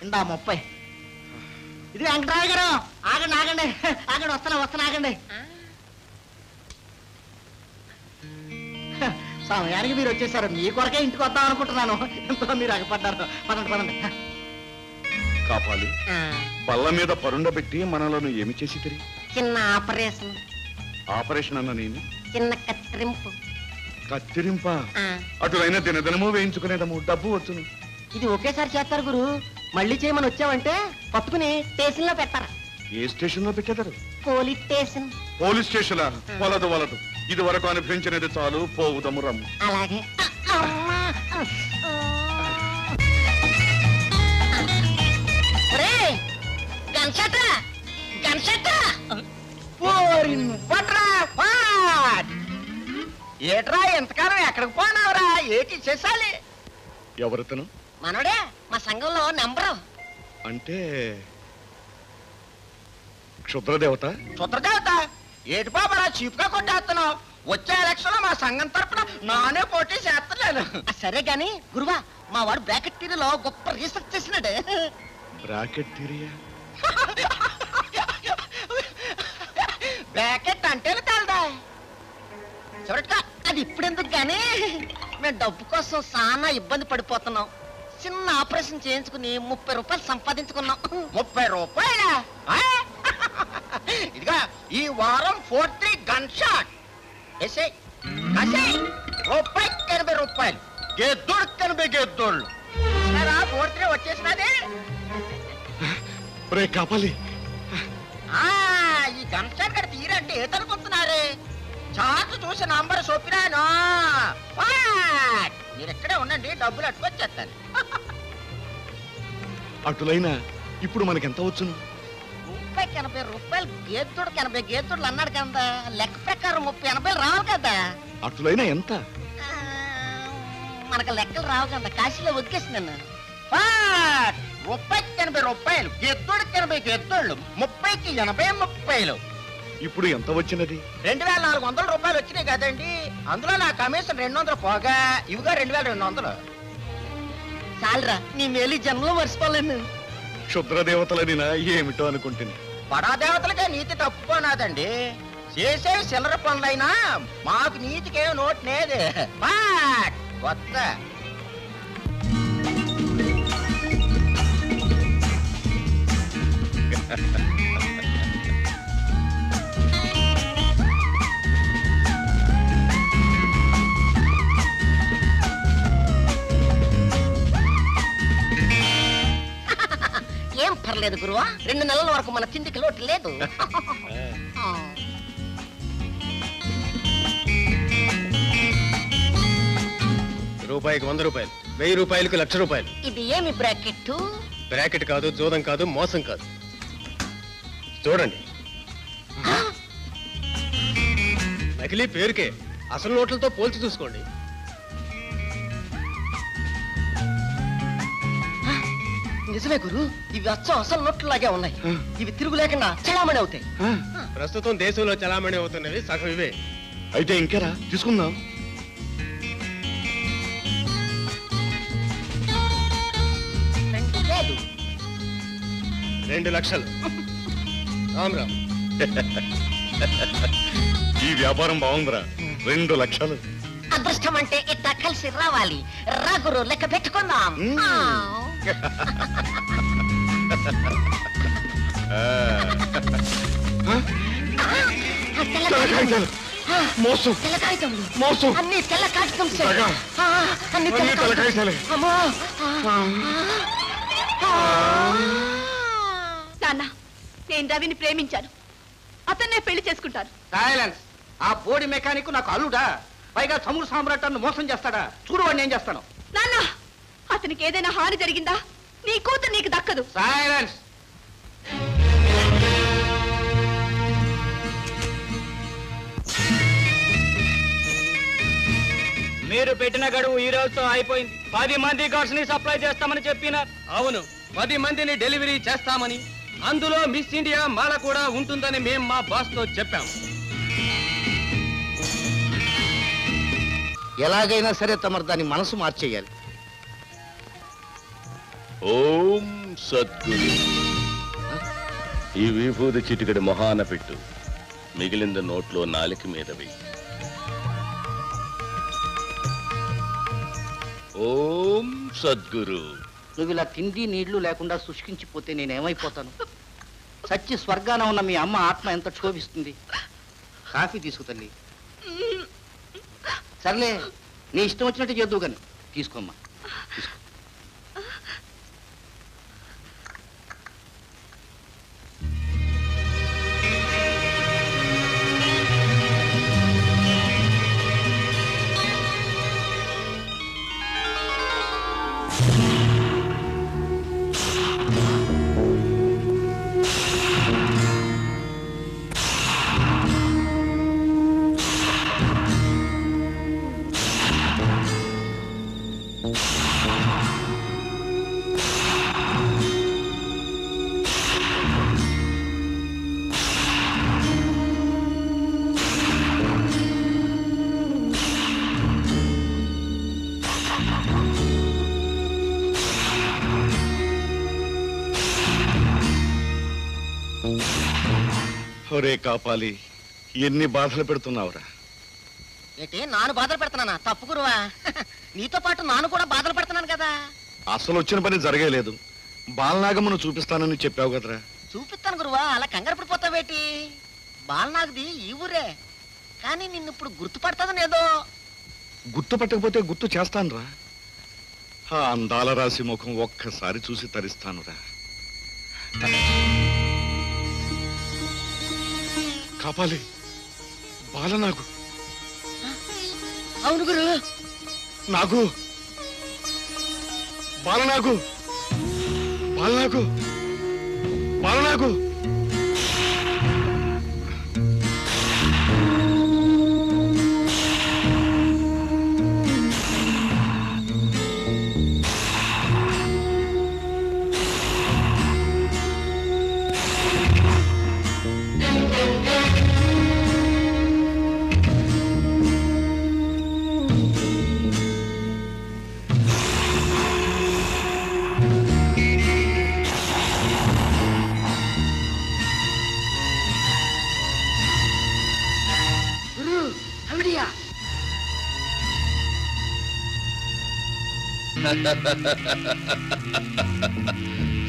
ఇందా 30. ఇది వెంకటరావు గారు ఆగండి ఆగండి ఆగండి వస్తున్నా ఆగండి సమయానికి మీరు వచ్చేసారు మీ కొరకే ఇంటికి వద్దాం అనుకుంటున్నాను ఎంతో మీరు అగపడ్డారు పదండి పదండి కాపాలి బల్ల మీద పరుండబెట్టి మనలను ఏమి చేసి తిరిగి చిన్న ఆపరేషన్ ఆపరేషన్ అన్న నేను చిన్న కత్తిరింపు కత్తిరింప అటులైన దినదినము వేయించుకునేదము డబ్బు వచ్చును ఇది ఒకేసారి చేస్తారు గురు మళ్ళీ చేయమని వచ్చామంటే పట్టుకుని స్టేషన్ లో పెట్టారు ఏ స్టేషన్ లో పెట్టేదారు పోలీస్ స్టేషన్ పోలీస్ స్టేషన్ వలదు ఇది వరకు అనిపించినది చాలు పోవుదము రమ్ము అలాగే ఏట్రా ఎంతకాలం ఎక్కడికి పోనావురా ఏటి చేసాలి ఎవరితను మనోడే మా సంఘంలో నెంబరు అంటే క్షుద్రదేవత క్షుద్రదేవత ఏటి బాబరా చీప్ గా కొట్టేస్తున్నావు వచ్చే ఎలక్షన్ లో మా సంఘం తరపున నానే పోటీ చేస్తలేను సరే గాని గురువా మా వాడు బ్రాకెట్ థియరీలో గొప్ప రీసెర్చ్ చేసినాడు బ్రాకెట్ థియరీయా బ్రాకెట్ అంటే తెలదా చూడక అది ఇప్పుడెందుకు గానీ మేము డబ్బు కోసం చాలా ఇబ్బంది పడిపోతున్నాం చిన్న ఆపరేషన్ చేయించుకుని 30 రూపాయలు సంపాదించుకున్నాం 30 రూపాయలా ఇదిగా ఈ వారం 4-3 గన్ షాట్ రూపాయి 80 రూపాయలు గెద్దుడు 80 గెద్దుళ్ళు 4-3 వచ్చేసినది కాపాలి ఈ గన్ షాట్ గడి తీరంటే ఏదనుకుంటున్నారే చాటు చూసి నంబర్ చొప్పినాను మీరు ఎక్కడే ఉండండి డబ్బులు అట్టుకొచ్చేస్తాను అటులైనా ఇప్పుడు మనకెంత వచ్చును రూపాయికి 80 రూపాయలు గేద్దుడికి 80 గేద్దుడులు అన్నాడు కదా లెక్క ప్రకారం 30-80 రావు కదా అటులైనా ఎంత మనకు లెక్కలు రావు కదా కాశీలో ఒక్కేసిందన్న రూపాయికి 80 రూపాయలు గెద్దుడికి 80 గెద్దుళ్ళు 30కి 80 ఇప్పుడు ఎంత వచ్చినది 2400 రూపాయలు వచ్చినాయి కదండి అందులో నా కమిషన్ 200 పోగా ఇవిగా 2200 చాలరా నీ మేలు జన్మలో మర్చిపోలేను క్షుద్రదేవతలని ఏమిటో అనుకుంటుంది బడా దేవతలకే నీతి తప్పుకోనాదండి చేసే చిల్లర పనులైనా మాకు నీతికేం నోటు నేదే కొత్త ఏం పర్లేదు గురువా 2 నెలల వరకు మన తిండికి లోటు లేదు రూపాయికి 100 రూపాయలు 1000 రూపాయలకు 1,00,000 రూపాయలు ఇది ఏమి బ్రాకెట్ బ్రాకెట్ కాదు జోదం కాదు మోసం కాదు చూడండి నకిలీ పేరుకే అసలు నోట్లతో పోల్చి చూసుకోండి నిజమే గురు ఇవి అసలు నోట్లలాగే ఉన్నాయి ఇవి తిరుగు లేకుండా చలామణి అవుతాయి ప్రస్తుతం దేశంలో చలామణి అవుతున్నవి సగం ఇవే అయితే ఇంకేరా తీసుకుందాం లేదు 2 లక్షలు రామ్ రామ్ ఈ వ్యాపారం బాగుందిరా 2 లక్షలు అదృష్టం అంటే ఇట్లా కలిసి రావాలి రా గురు లెక్క పెట్టుకుందాం మోసం మోసం అన్ని తెల్ల కాగితం అన్ని నాన్న నేను రవిని ప్రేమించాను అతన్నే పెళ్లి చేసుకుంటాను సైలెన్స్ ఆ బోడి మెకానిక్ నాకు అల్లుడా పైగా చమురు సామ్రాట్ను మోసం చేస్తాడా చూడు వాడిని ఏం చేస్తాను నాన్న అతనికి ఏదైనా హాని జరిగిందా నీ కూతురు నీకు దక్కదు సైలెన్స్ మీరు పెట్టిన గడువు ఈ రోజుతో అయిపోయింది. 10 మంది గర్ల్స్ ని సప్లై చేస్తామని చెప్పినారు. అవును, 10 మందిని డెలివరీ చేస్తామని, అందులో మిస్ ఇండియా మాల కూడా ఉంటుందని మేము మా బాస్ తో చెప్పాం. ఎలాగైనా సరే తమరు దాని మనసు మార్చేయాలి. ఓం సద్గురు. ఈ విభూది చిటికడి మొహాన పెట్టు, మిగిలింది నోట్లో నాలిక మీద వెయ్యి. ఓం సద్గురు. నువ్వు ఇలా తిండి నీళ్లు లేకుండా శుష్కించిపోతే నేనేమైపోతాను? సచ్చి స్వర్గాన ఉన్న మీ అమ్మ ఆత్మ ఎంత క్షోభిస్తుంది. కాఫీ తీసుకు తల్లి. సర్లే, నీ ఇష్టం వచ్చినట్టు చేద్దు కానీ తీసుకోమ్మా. తీసుకో. ఒరే కాపాలి, ఎన్ని బాధలు పెడుతున్నావురా? ఏంటి నాను బాధలు పెడుతున్నానా? తప్పు గురువా. నీతో పాటు నాను కూడా బాధలు పెడుతున్నాను కదా. అసలు వచ్చిన పని జరగలేదు. బాలనాగమ్మను చూపిస్తానని చెప్పావు కదరా. చూపిస్తాను గురువా, అలా కంగారు పడిపోతావేటి? బాలనాగది ఈ ఊరే, కానీ నిన్ను ఇప్పుడు గుర్తుపడతాదని ఏదో. గుర్తుపట్టకపోతే గుర్తు చేస్తానురా. ఆ అందాల రాశి ముఖం ఒక్కసారి చూసి తరిస్తానురా. కాపాలి, బాలనాగు. అవును గురు. నాగు, బాలనాగు, బాలనాగు, బాలనాగు.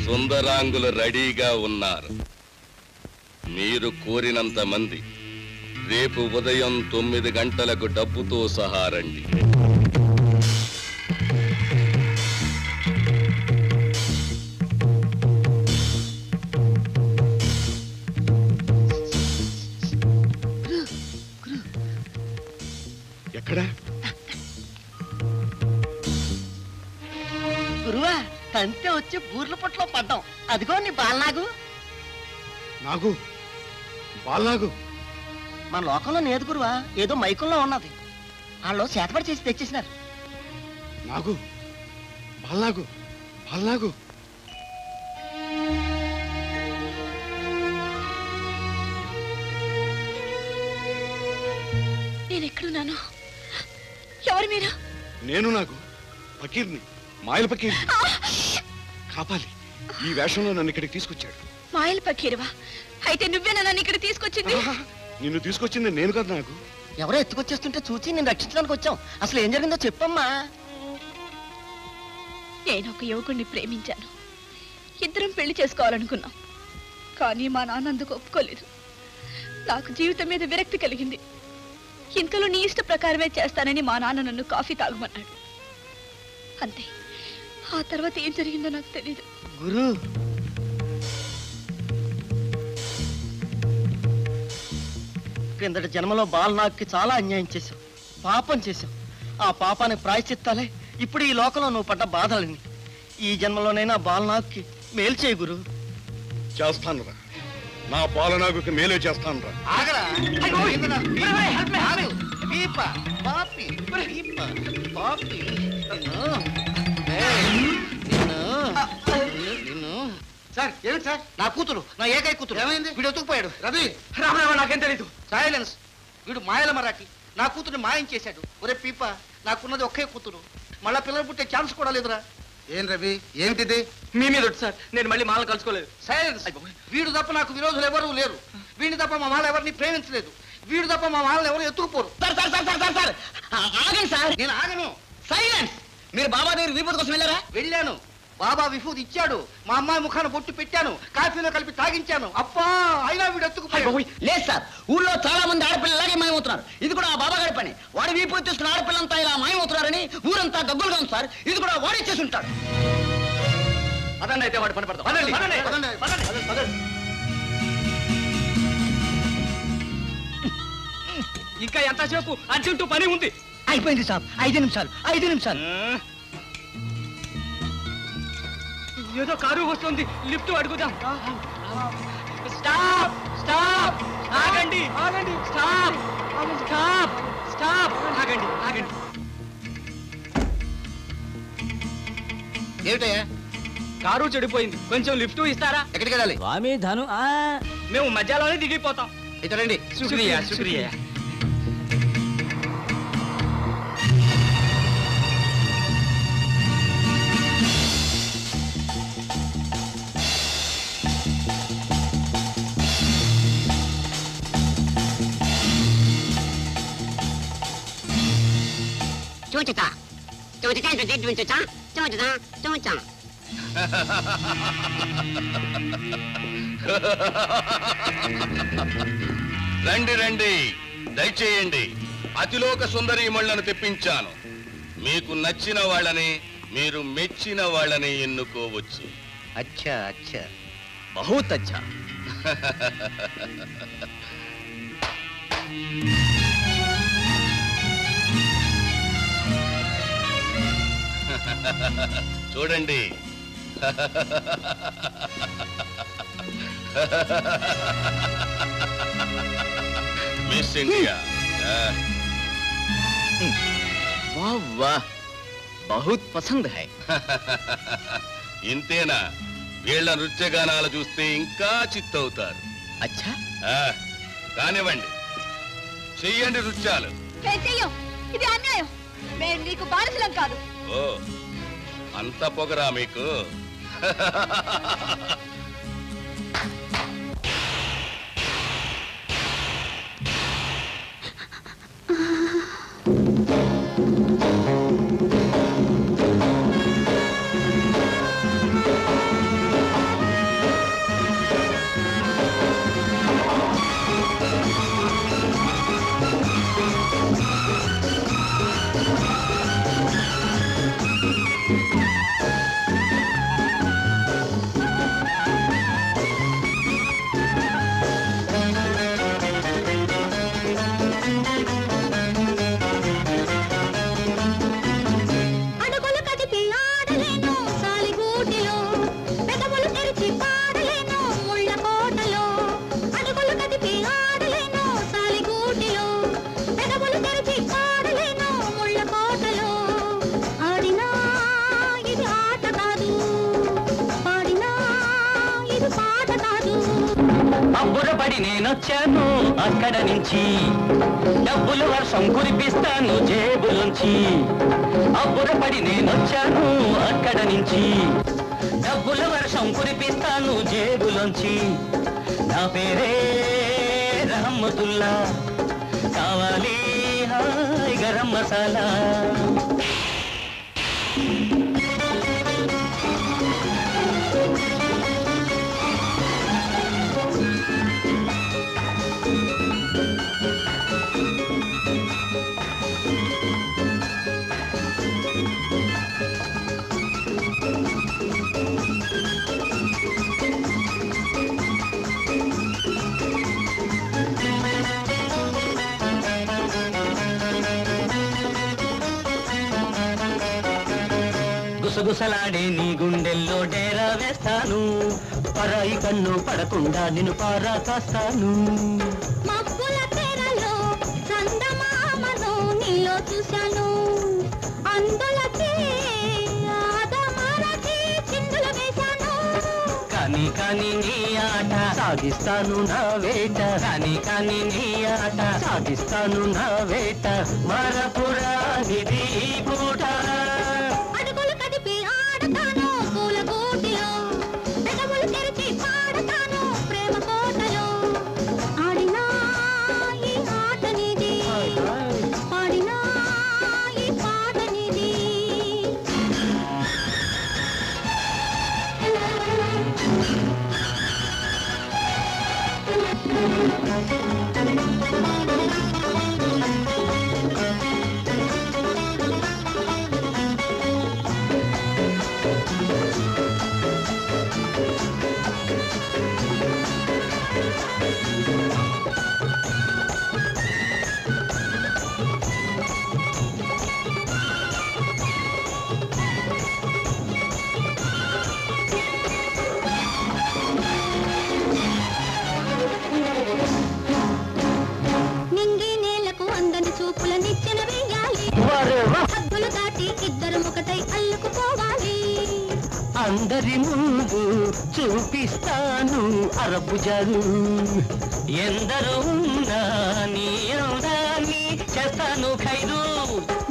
సుందరాంగులు రెడీగా ఉన్నారు. మీరు కోరినంత మంది రేపు ఉదయం 9 గంటలకు డబ్బుతో సహా రండి. ఎక్కడ? గురువా, తంతే వచ్చి బూర్ల పొట్లో పడ్డాం. అదిగో నీ బాలనాగు. నాగు, బాలనాగు. మన లోకంలో లేదు గురువా, ఏదో మైకంలో ఉన్నది. వాళ్ళు చేతపడి చేసి తెచ్చేసినారు. నాగు, బాలనాగు, బాలనాగు. నేనెక్కడున్నాను? ఎవరు మీరు? నేను నాగు, ఫకీర్ని, మాయల ఫకీర్. కాపాలి, ఈ వేషంలో నన్ను ఇక్కడికి తీసుకొచ్చాడు. మాయల పకీరువా? అయితే నువ్వేనా నన్ను ఇక్కడ తీసుకొచ్చింది? నిన్ను తీసుకొచ్చింది నేను కదా. నాకు ఎవరో ఎత్తుకొచ్చేస్తుంటే చూసి నేను రక్షించడానికి వచ్చాం. అసలు ఏం జరిగిందో చెప్పమ్మా. నేను ఒక యువకుడిని ప్రేమించాను. ఇద్దరం పెళ్లి చేసుకోవాలనుకున్నాం. కానీ మా నాన్న అందుకు ఒప్పుకోలేదు. నాకు జీవితం మీద విరక్తి కలిగింది. ఇంతలో నీ ఇష్ట ప్రకారమే చేస్తానని మా నాన్న నన్ను కాఫీ తాగమన్నాడు. అంతే. ఆ తర్వాత ఏం జరిగిందో నాకు తెలియదు. గురు, క్రిందటి జన్మలో బాలనాగ్కి చాలా అన్యాయం చేశావు, పాపం చేశావు. ఆ పాపానికి ప్రాయశ్చిత్తాలే ఇప్పుడు ఈ లోకంలో నువ్వు పడ్డ బాధలని. ఈ జన్మలోనైనా బాలనాగ్కి మేలు చేయి గురు. చేస్తాను రా, నా బాలనాగుకి మేలే చేస్తాను రా. ఆగరా. పీప పాపి పీప పాపి నిన్ను సార్ ఏమిటి సార్ నా కూతురు నా ఏకై కూతురు ఏమైంది వీడు ఎత్తుకుపోయాడు రవి రామరామ నాకేం తెలీదు సైలెన్స్ వీడు మాయల మరాఠీ నా కూతురుని మాయం చేశాడు ఒరే పీప నాకున్నది ఒకే కూతురు మళ్ళా పిల్లలు పుట్టే ఛాన్స్ కూడా లేదురా ఏం రవి ఏమిటిది మీ మీద సార్ నేను మళ్ళీ మాల కలుసుకోలేదు సైలెన్స్ వీడు తప్ప నాకు విరోధులు ఎవరు లేరు వీడిని తప్ప మా వాళ్ళ ఎవరిని ప్రేమించలేదు వీడు తప్ప మా వాళ్ళని ఎవరు ఎత్తుకుపోరు ఆగండి సార్ నేను ఆగను సైలెన్స్ మీరు బాబా దగ్గర విభూతి కోసం వెళ్ళారా వెళ్ళాను బాబా విభూతి ఇచ్చాడు మా అమ్మాయి ముఖాన బొట్టు పెట్టాను కాఫీలో కలిపి తాగించాను అప్పా అయినా వీడు ఎత్తుకుపోయాడు లేదు సార్ ఊళ్ళో చాలా మంది ఆడపిల్లలాగే మాయమవుతున్నారు ఇది కూడా ఆ బాబా గారి పని వాడి విభూతి తీసుకున్న ఆడపిల్లంతా ఇలా మాయమవుతున్నారని ఊరంతా గగ్గులుగా ఉంది సార్ ఇది కూడా వాడే చేసి ఉంటాడు అదండి అయితే వాడు పని పడతాం ఇంకా ఎంతసేపు అర్జెంటు పని ఉంది అయిపోయింది సార్ 5 నిమిషాలు ఏదో కారు వస్తుంది లిఫ్ట్ అడుగుదాం స్టాప్ స్టాప్ ఆగండి ఆగండి స్టాప్ స్టాప్ స్టాప్ ఆగండి ఆగండి ఏమిటయ్యా కారు చెడిపోయింది కొంచెం లిఫ్ట్ ఇస్తారా ఎక్కడికి వెళ్ళాలి స్వామి ధను మేము మధ్యలోనే దిగిపోతాం ఇతరండి శుక్రియా శుక్రియా రండి రండి దయచేయండి అతిలోక సుందరీమణులను తెప్పించాను మీకు నచ్చిన వాళ్ళని మీరు మెచ్చిన వాళ్ళని ఎన్నుకోవచ్చు అచ్చా అచ్చా బహుత్ అచ్చా చూడండి మిస్ ఇండియా वाह वाह बहुत पसंद है ఇంతేనా వీళ్ళ నృత్యగానాలు చూస్తే ఇంకా చిత్తవుతారు अच्छा కానివ్వండి చెయ్యండి నృత్యాలు మేము చెయ్యం ఇది అన్యాయం మేము నీకు బానిసలం కాదు ఓ అంత పొగరా మీకు అబ్బురపడి నేనొచ్చాను అక్కడ నుంచి డబ్బులు వర్షం కురిపిస్తాను జేబులోంచి అబ్బురపడి నేనొచ్చాను అక్కడ నుంచి డబ్బుల వర్షం కురిపిస్తాను జేబులోంచి నా పేరే రహమ్మతుల్లా కావాలి హాయ్ గరం మసాలా గుసగుసలాడే నీ గుండెల్లో డేరా వేస్తాను పరాయి కన్ను పడకుండా నిన్ను పారా కాస్తాను మబ్బుల తెరలో చందమామలో కాని కాని నీ ఆట సాగిస్తాను నా వేట కాని కాని నీ ఆట సాగిస్తాను నా వేట మరపురానిది ఈ పూట అడుగులు కదిపి ఆడతాను పూల కోటిలో పెదవులు తెరిచి పాడతాను ప్రేమ కోటలో ఆడినా ఈ ఆట నీది పాడినా ఈ పాట నీది నింగి నేలకు అందని చూపుల నిచ్చెన వేయాలి హద్దులు దాటి ఇద్దరు ఒకటై అల్లుకుపోవాలి అందరి ముందు చూపిస్తాను అరబుజాలు ఎందరూ ఉన్నా నీ అందాన్ని చేస్తాను ఖైదు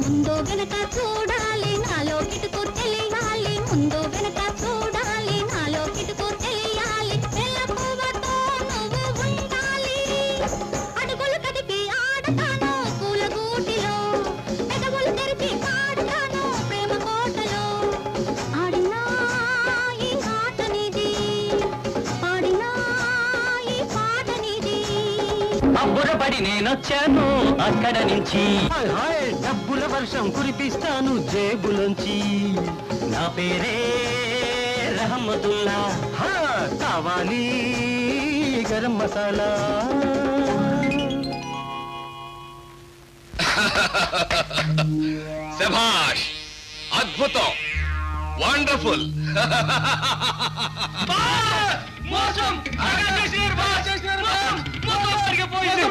ముందు వెనక చూడాలి నాలో కిటుకు తెలియాలి ముందు వెనక చూడాలి నాలో కిటుకు తెలియాలి మెల్లకువతో నువ్వు ఉండాలి అడుగులు కదిపి ఆడతాను పూల గూటిలో పెదవులు తెరిచి పాడతాను ప్రేమ కోటలో ఆడినా ఈ ఆట నీది పాడినా ఈ పాట నీది అబ్బురపడి నేనొచ్చాను అక్కడ నుంచి డబ్బుల వర్షం కురిపిస్తాను జేబులోంచి నా పేరే రహమతుల్లా కావాలి గరం మసాలా శభాష్ అద్భుతం వండర్ఫుల్ మోసం పోయింది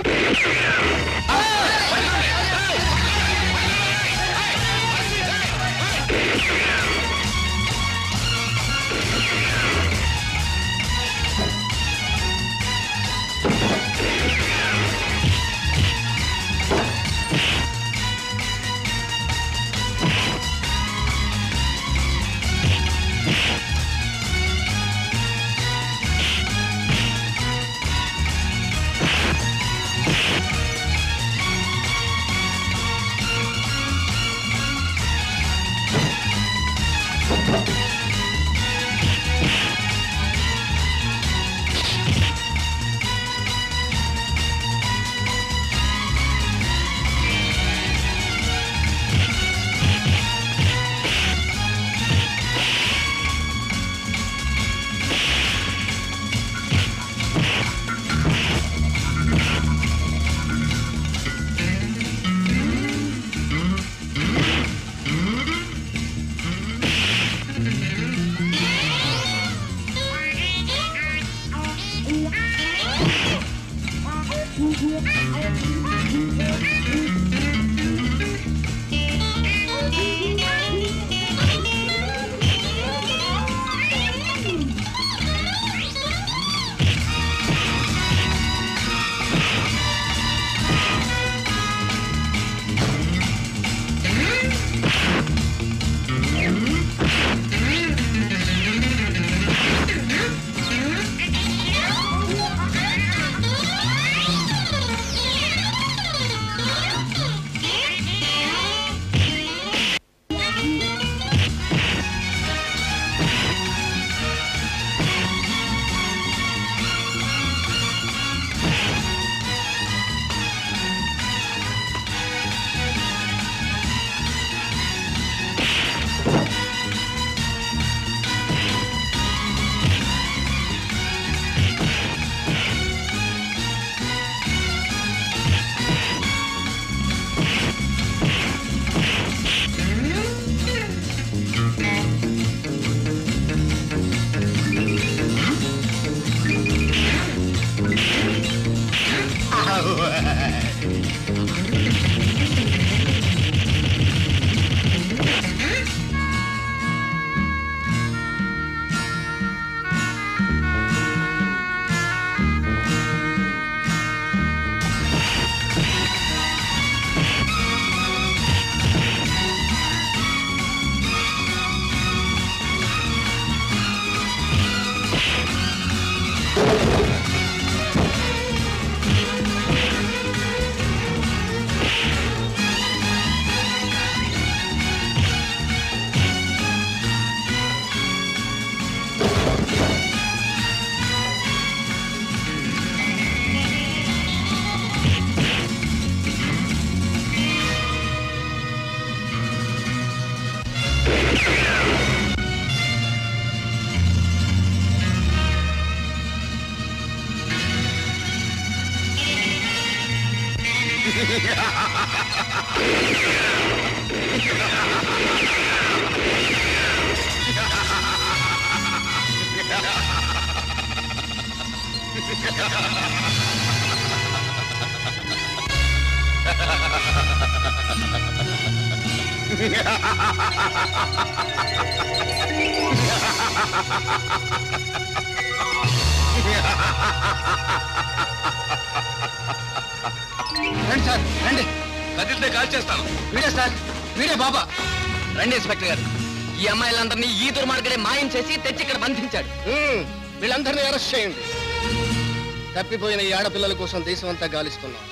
రండి సార్ రండి. కదిలితే కాల్ చేస్తాను. వీడే సార్, వీడే బాబా. రండి ఇన్స్పెక్టర్ గారు. ఈ అమ్మాయిలందరినీ ఈ దుర్మార్గుడే మాయం చేసి తెచ్చి ఇక్కడ బంధించాడు. వీళ్ళందరినీ అరెస్ట్ చేయండి. తప్పిపోయిన ఈ ఆడపిల్లల కోసం దేశం అంతా గాలిస్తున్నాం.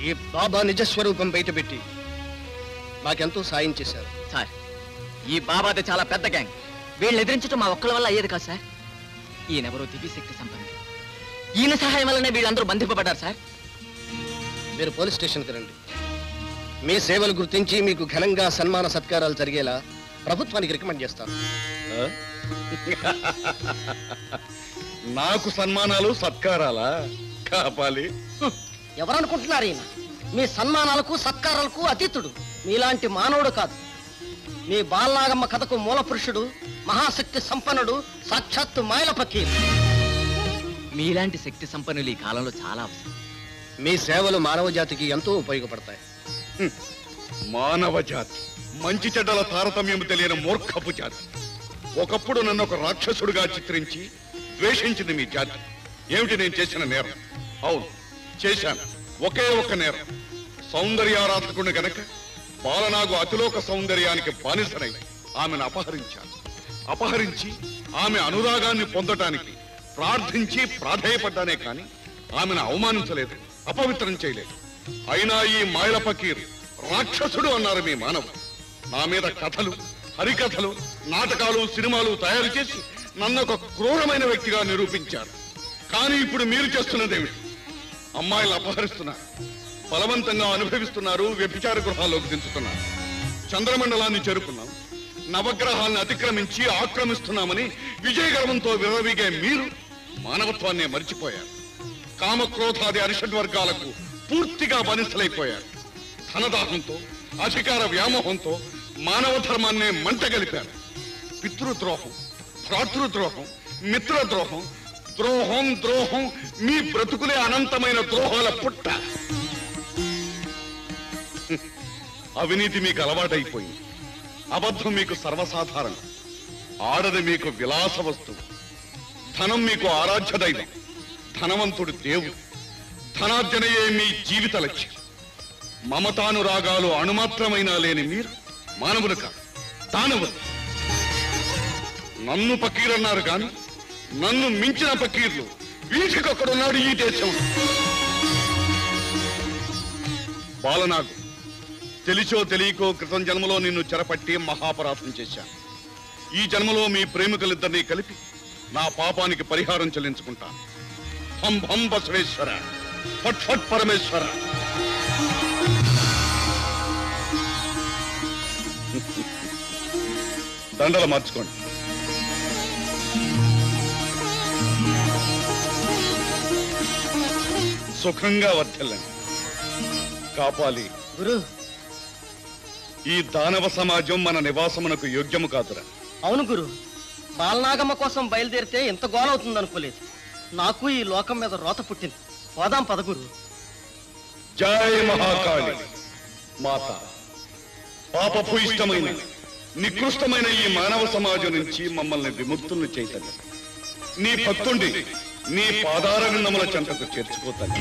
ఈ బాబా నిజస్వరూపం బయటపెట్టి మాకెంతో సాయం చేశారు. సార్, ఈ బాబాది చాలా పెద్ద గ్యాంగ్. వీళ్ళని ఎదిరించడం మా ఒక్కల వల్ల అయ్యేది కాదు సార్. ఈయనెవరో దివ్యశక్తి సంపన్నుడు. ఈయన సహాయం వల్లనే వీళ్ళందరూ బంధింపబడ్డారు సార్. మీరు పోలీస్ స్టేషన్కి రండి. మీ సేవలు గుర్తించి మీకు ఘనంగా సన్మాన సత్కారాలు జరిగేలా ప్రభుత్వానికి రికమెండ్ చేస్తాను. నాకు సన్మానాలు సత్కారాలా కాపాలి? ఎవరనుకుంటున్నారు ఈయన? మీ సన్మానాలకు సత్కారాలకు అతీతుడు. మీలాంటి మానవుడు కాదు. మీ బాలనాగమ్మ కథకు మూల పురుషుడు, మహాశక్తి సంపన్నుడు, సాక్షాత్తు మాయల ఫకీర్. మీలాంటి శక్తి సంపన్నులు ఈ కాలంలో చాలా అవసరం. మీ సేవలు మానవ జాతికి ఎంతో ఉపయోగపడతాయి. మానవ జాతి మంచి చెడ్డల తారతమ్యం తెలియని మూర్ఖపు జాతి. ఒకప్పుడు నన్ను ఒక రాక్షసుడిగా చిత్రించి ద్వేషించింది మీ జాతి. ఏమిటి నేను చేసిన నేరం? అవును, చేశాను. ఒకే ఒక్క నేరం. సౌందర్యారాధకుడిని గనక బాలనాగు అతిలోక సౌందర్యానికి బానిసనై ఆమెను అపహరించి ఆమె అనురాగాన్ని పొందటానికి ప్రార్థించి ప్రాధేయపడ్డానే కాని ఆమెను అవమానించలేదు, అపవిత్రం చేయలేదు. అయినా ఈ మాయల ఫకీర్ రాక్షసుడు అన్నారు మీ మానవుడు. నా మీద కథలు, హరికథలు, నాటకాలు, సినిమాలు తయారు చేసి నన్ను ఒక క్రూరమైన వ్యక్తిగా నిరూపించారు. కానీ ఇప్పుడు మీరు చేస్తున్నదేమిటి? అమ్మాయిలు అపహరిస్తున్నారు, బలవంతంగా అనుభవిస్తున్నారు, వ్యభిచార గృహాల్లోకి దించుతున్నారు. చంద్రమండలాన్ని చేరుకున్నాం, నవగ్రహాలను అతిక్రమించి ఆక్రమిస్తున్నామని విజయగర్వంతో విర్రవీగే మీరు మానవత్వాన్నే మర్చిపోయారు. కామక్రోధాది అరిషడ్వర్గాలకు పూర్తిగా బానిసలైపోయారు. ధనదాహంతో, అధికార వ్యామోహంతో మానవ ధర్మాన్నే మంటగలిపారు. పితృద్రోహం, భ్రాతృద్రోహం, మిత్రద్రోహం, ద్రోహం మీ బ్రతుకులే అనంతమైన ద్రోహాల పుట్ట. అవినీతి మీకు అలవాటైపోయింది. అబద్ధం మీకు సర్వసాధారణం. ఆడది మీకు విలాస వస్తువు. ధనం మీకు ఆరాధ్య దైవం. ధనవంతుడు దేవుడు. ధనార్జనయే మీ జీవిత లక్ష్యం. మమతానురాగాలు అణుమాత్రమైనా లేని మీరు మానవులు కాదు, దానవులు. నన్ను ఫకీరన్నారు కాని నన్ను మించిన ఫకీర్లు వీటికొక్కడున్నాడు ఈ దేశం. బాలనాగు, తెలిసో తెలియకో క్రితం జన్మలో నిన్ను చెరపట్టి మహాపరాధం చేశాను. ఈ జన్మలో మీ ప్రేమికులిద్దరినీ కలిపి నా పాపానికి పరిహారం చెల్లించుకుంటాను. హం హం బసవేశ్వర, ఫట్ ఫట్ పరమేశ్వర. దండలు మార్చుకోండి. సుఖంగా వర్ధిల్లండి. కాపాలి గురు, ఈ దానవ సమాజం మన నివాసమునకు యోగ్యము కాదురా. అవును గురు, బాలనాగమ్మ కోసం బయలుదేరితే ఎంత గోలవుతుంది అనుకోలేదు. నాకు ఈ లోకం మీద రోత పుట్టింది. పోదాం పద గురు. జై మహాకాళి మాత. పాపభూయిష్టమైన నికృష్టమైన ఈ మానవ సమాజం నుంచి మమ్మల్ని విముక్తుల్ని చేయతల్లి. నీ భక్తుండి నీ పాదార విన్నముల చెంతకు చేర్చుకోతల్లి.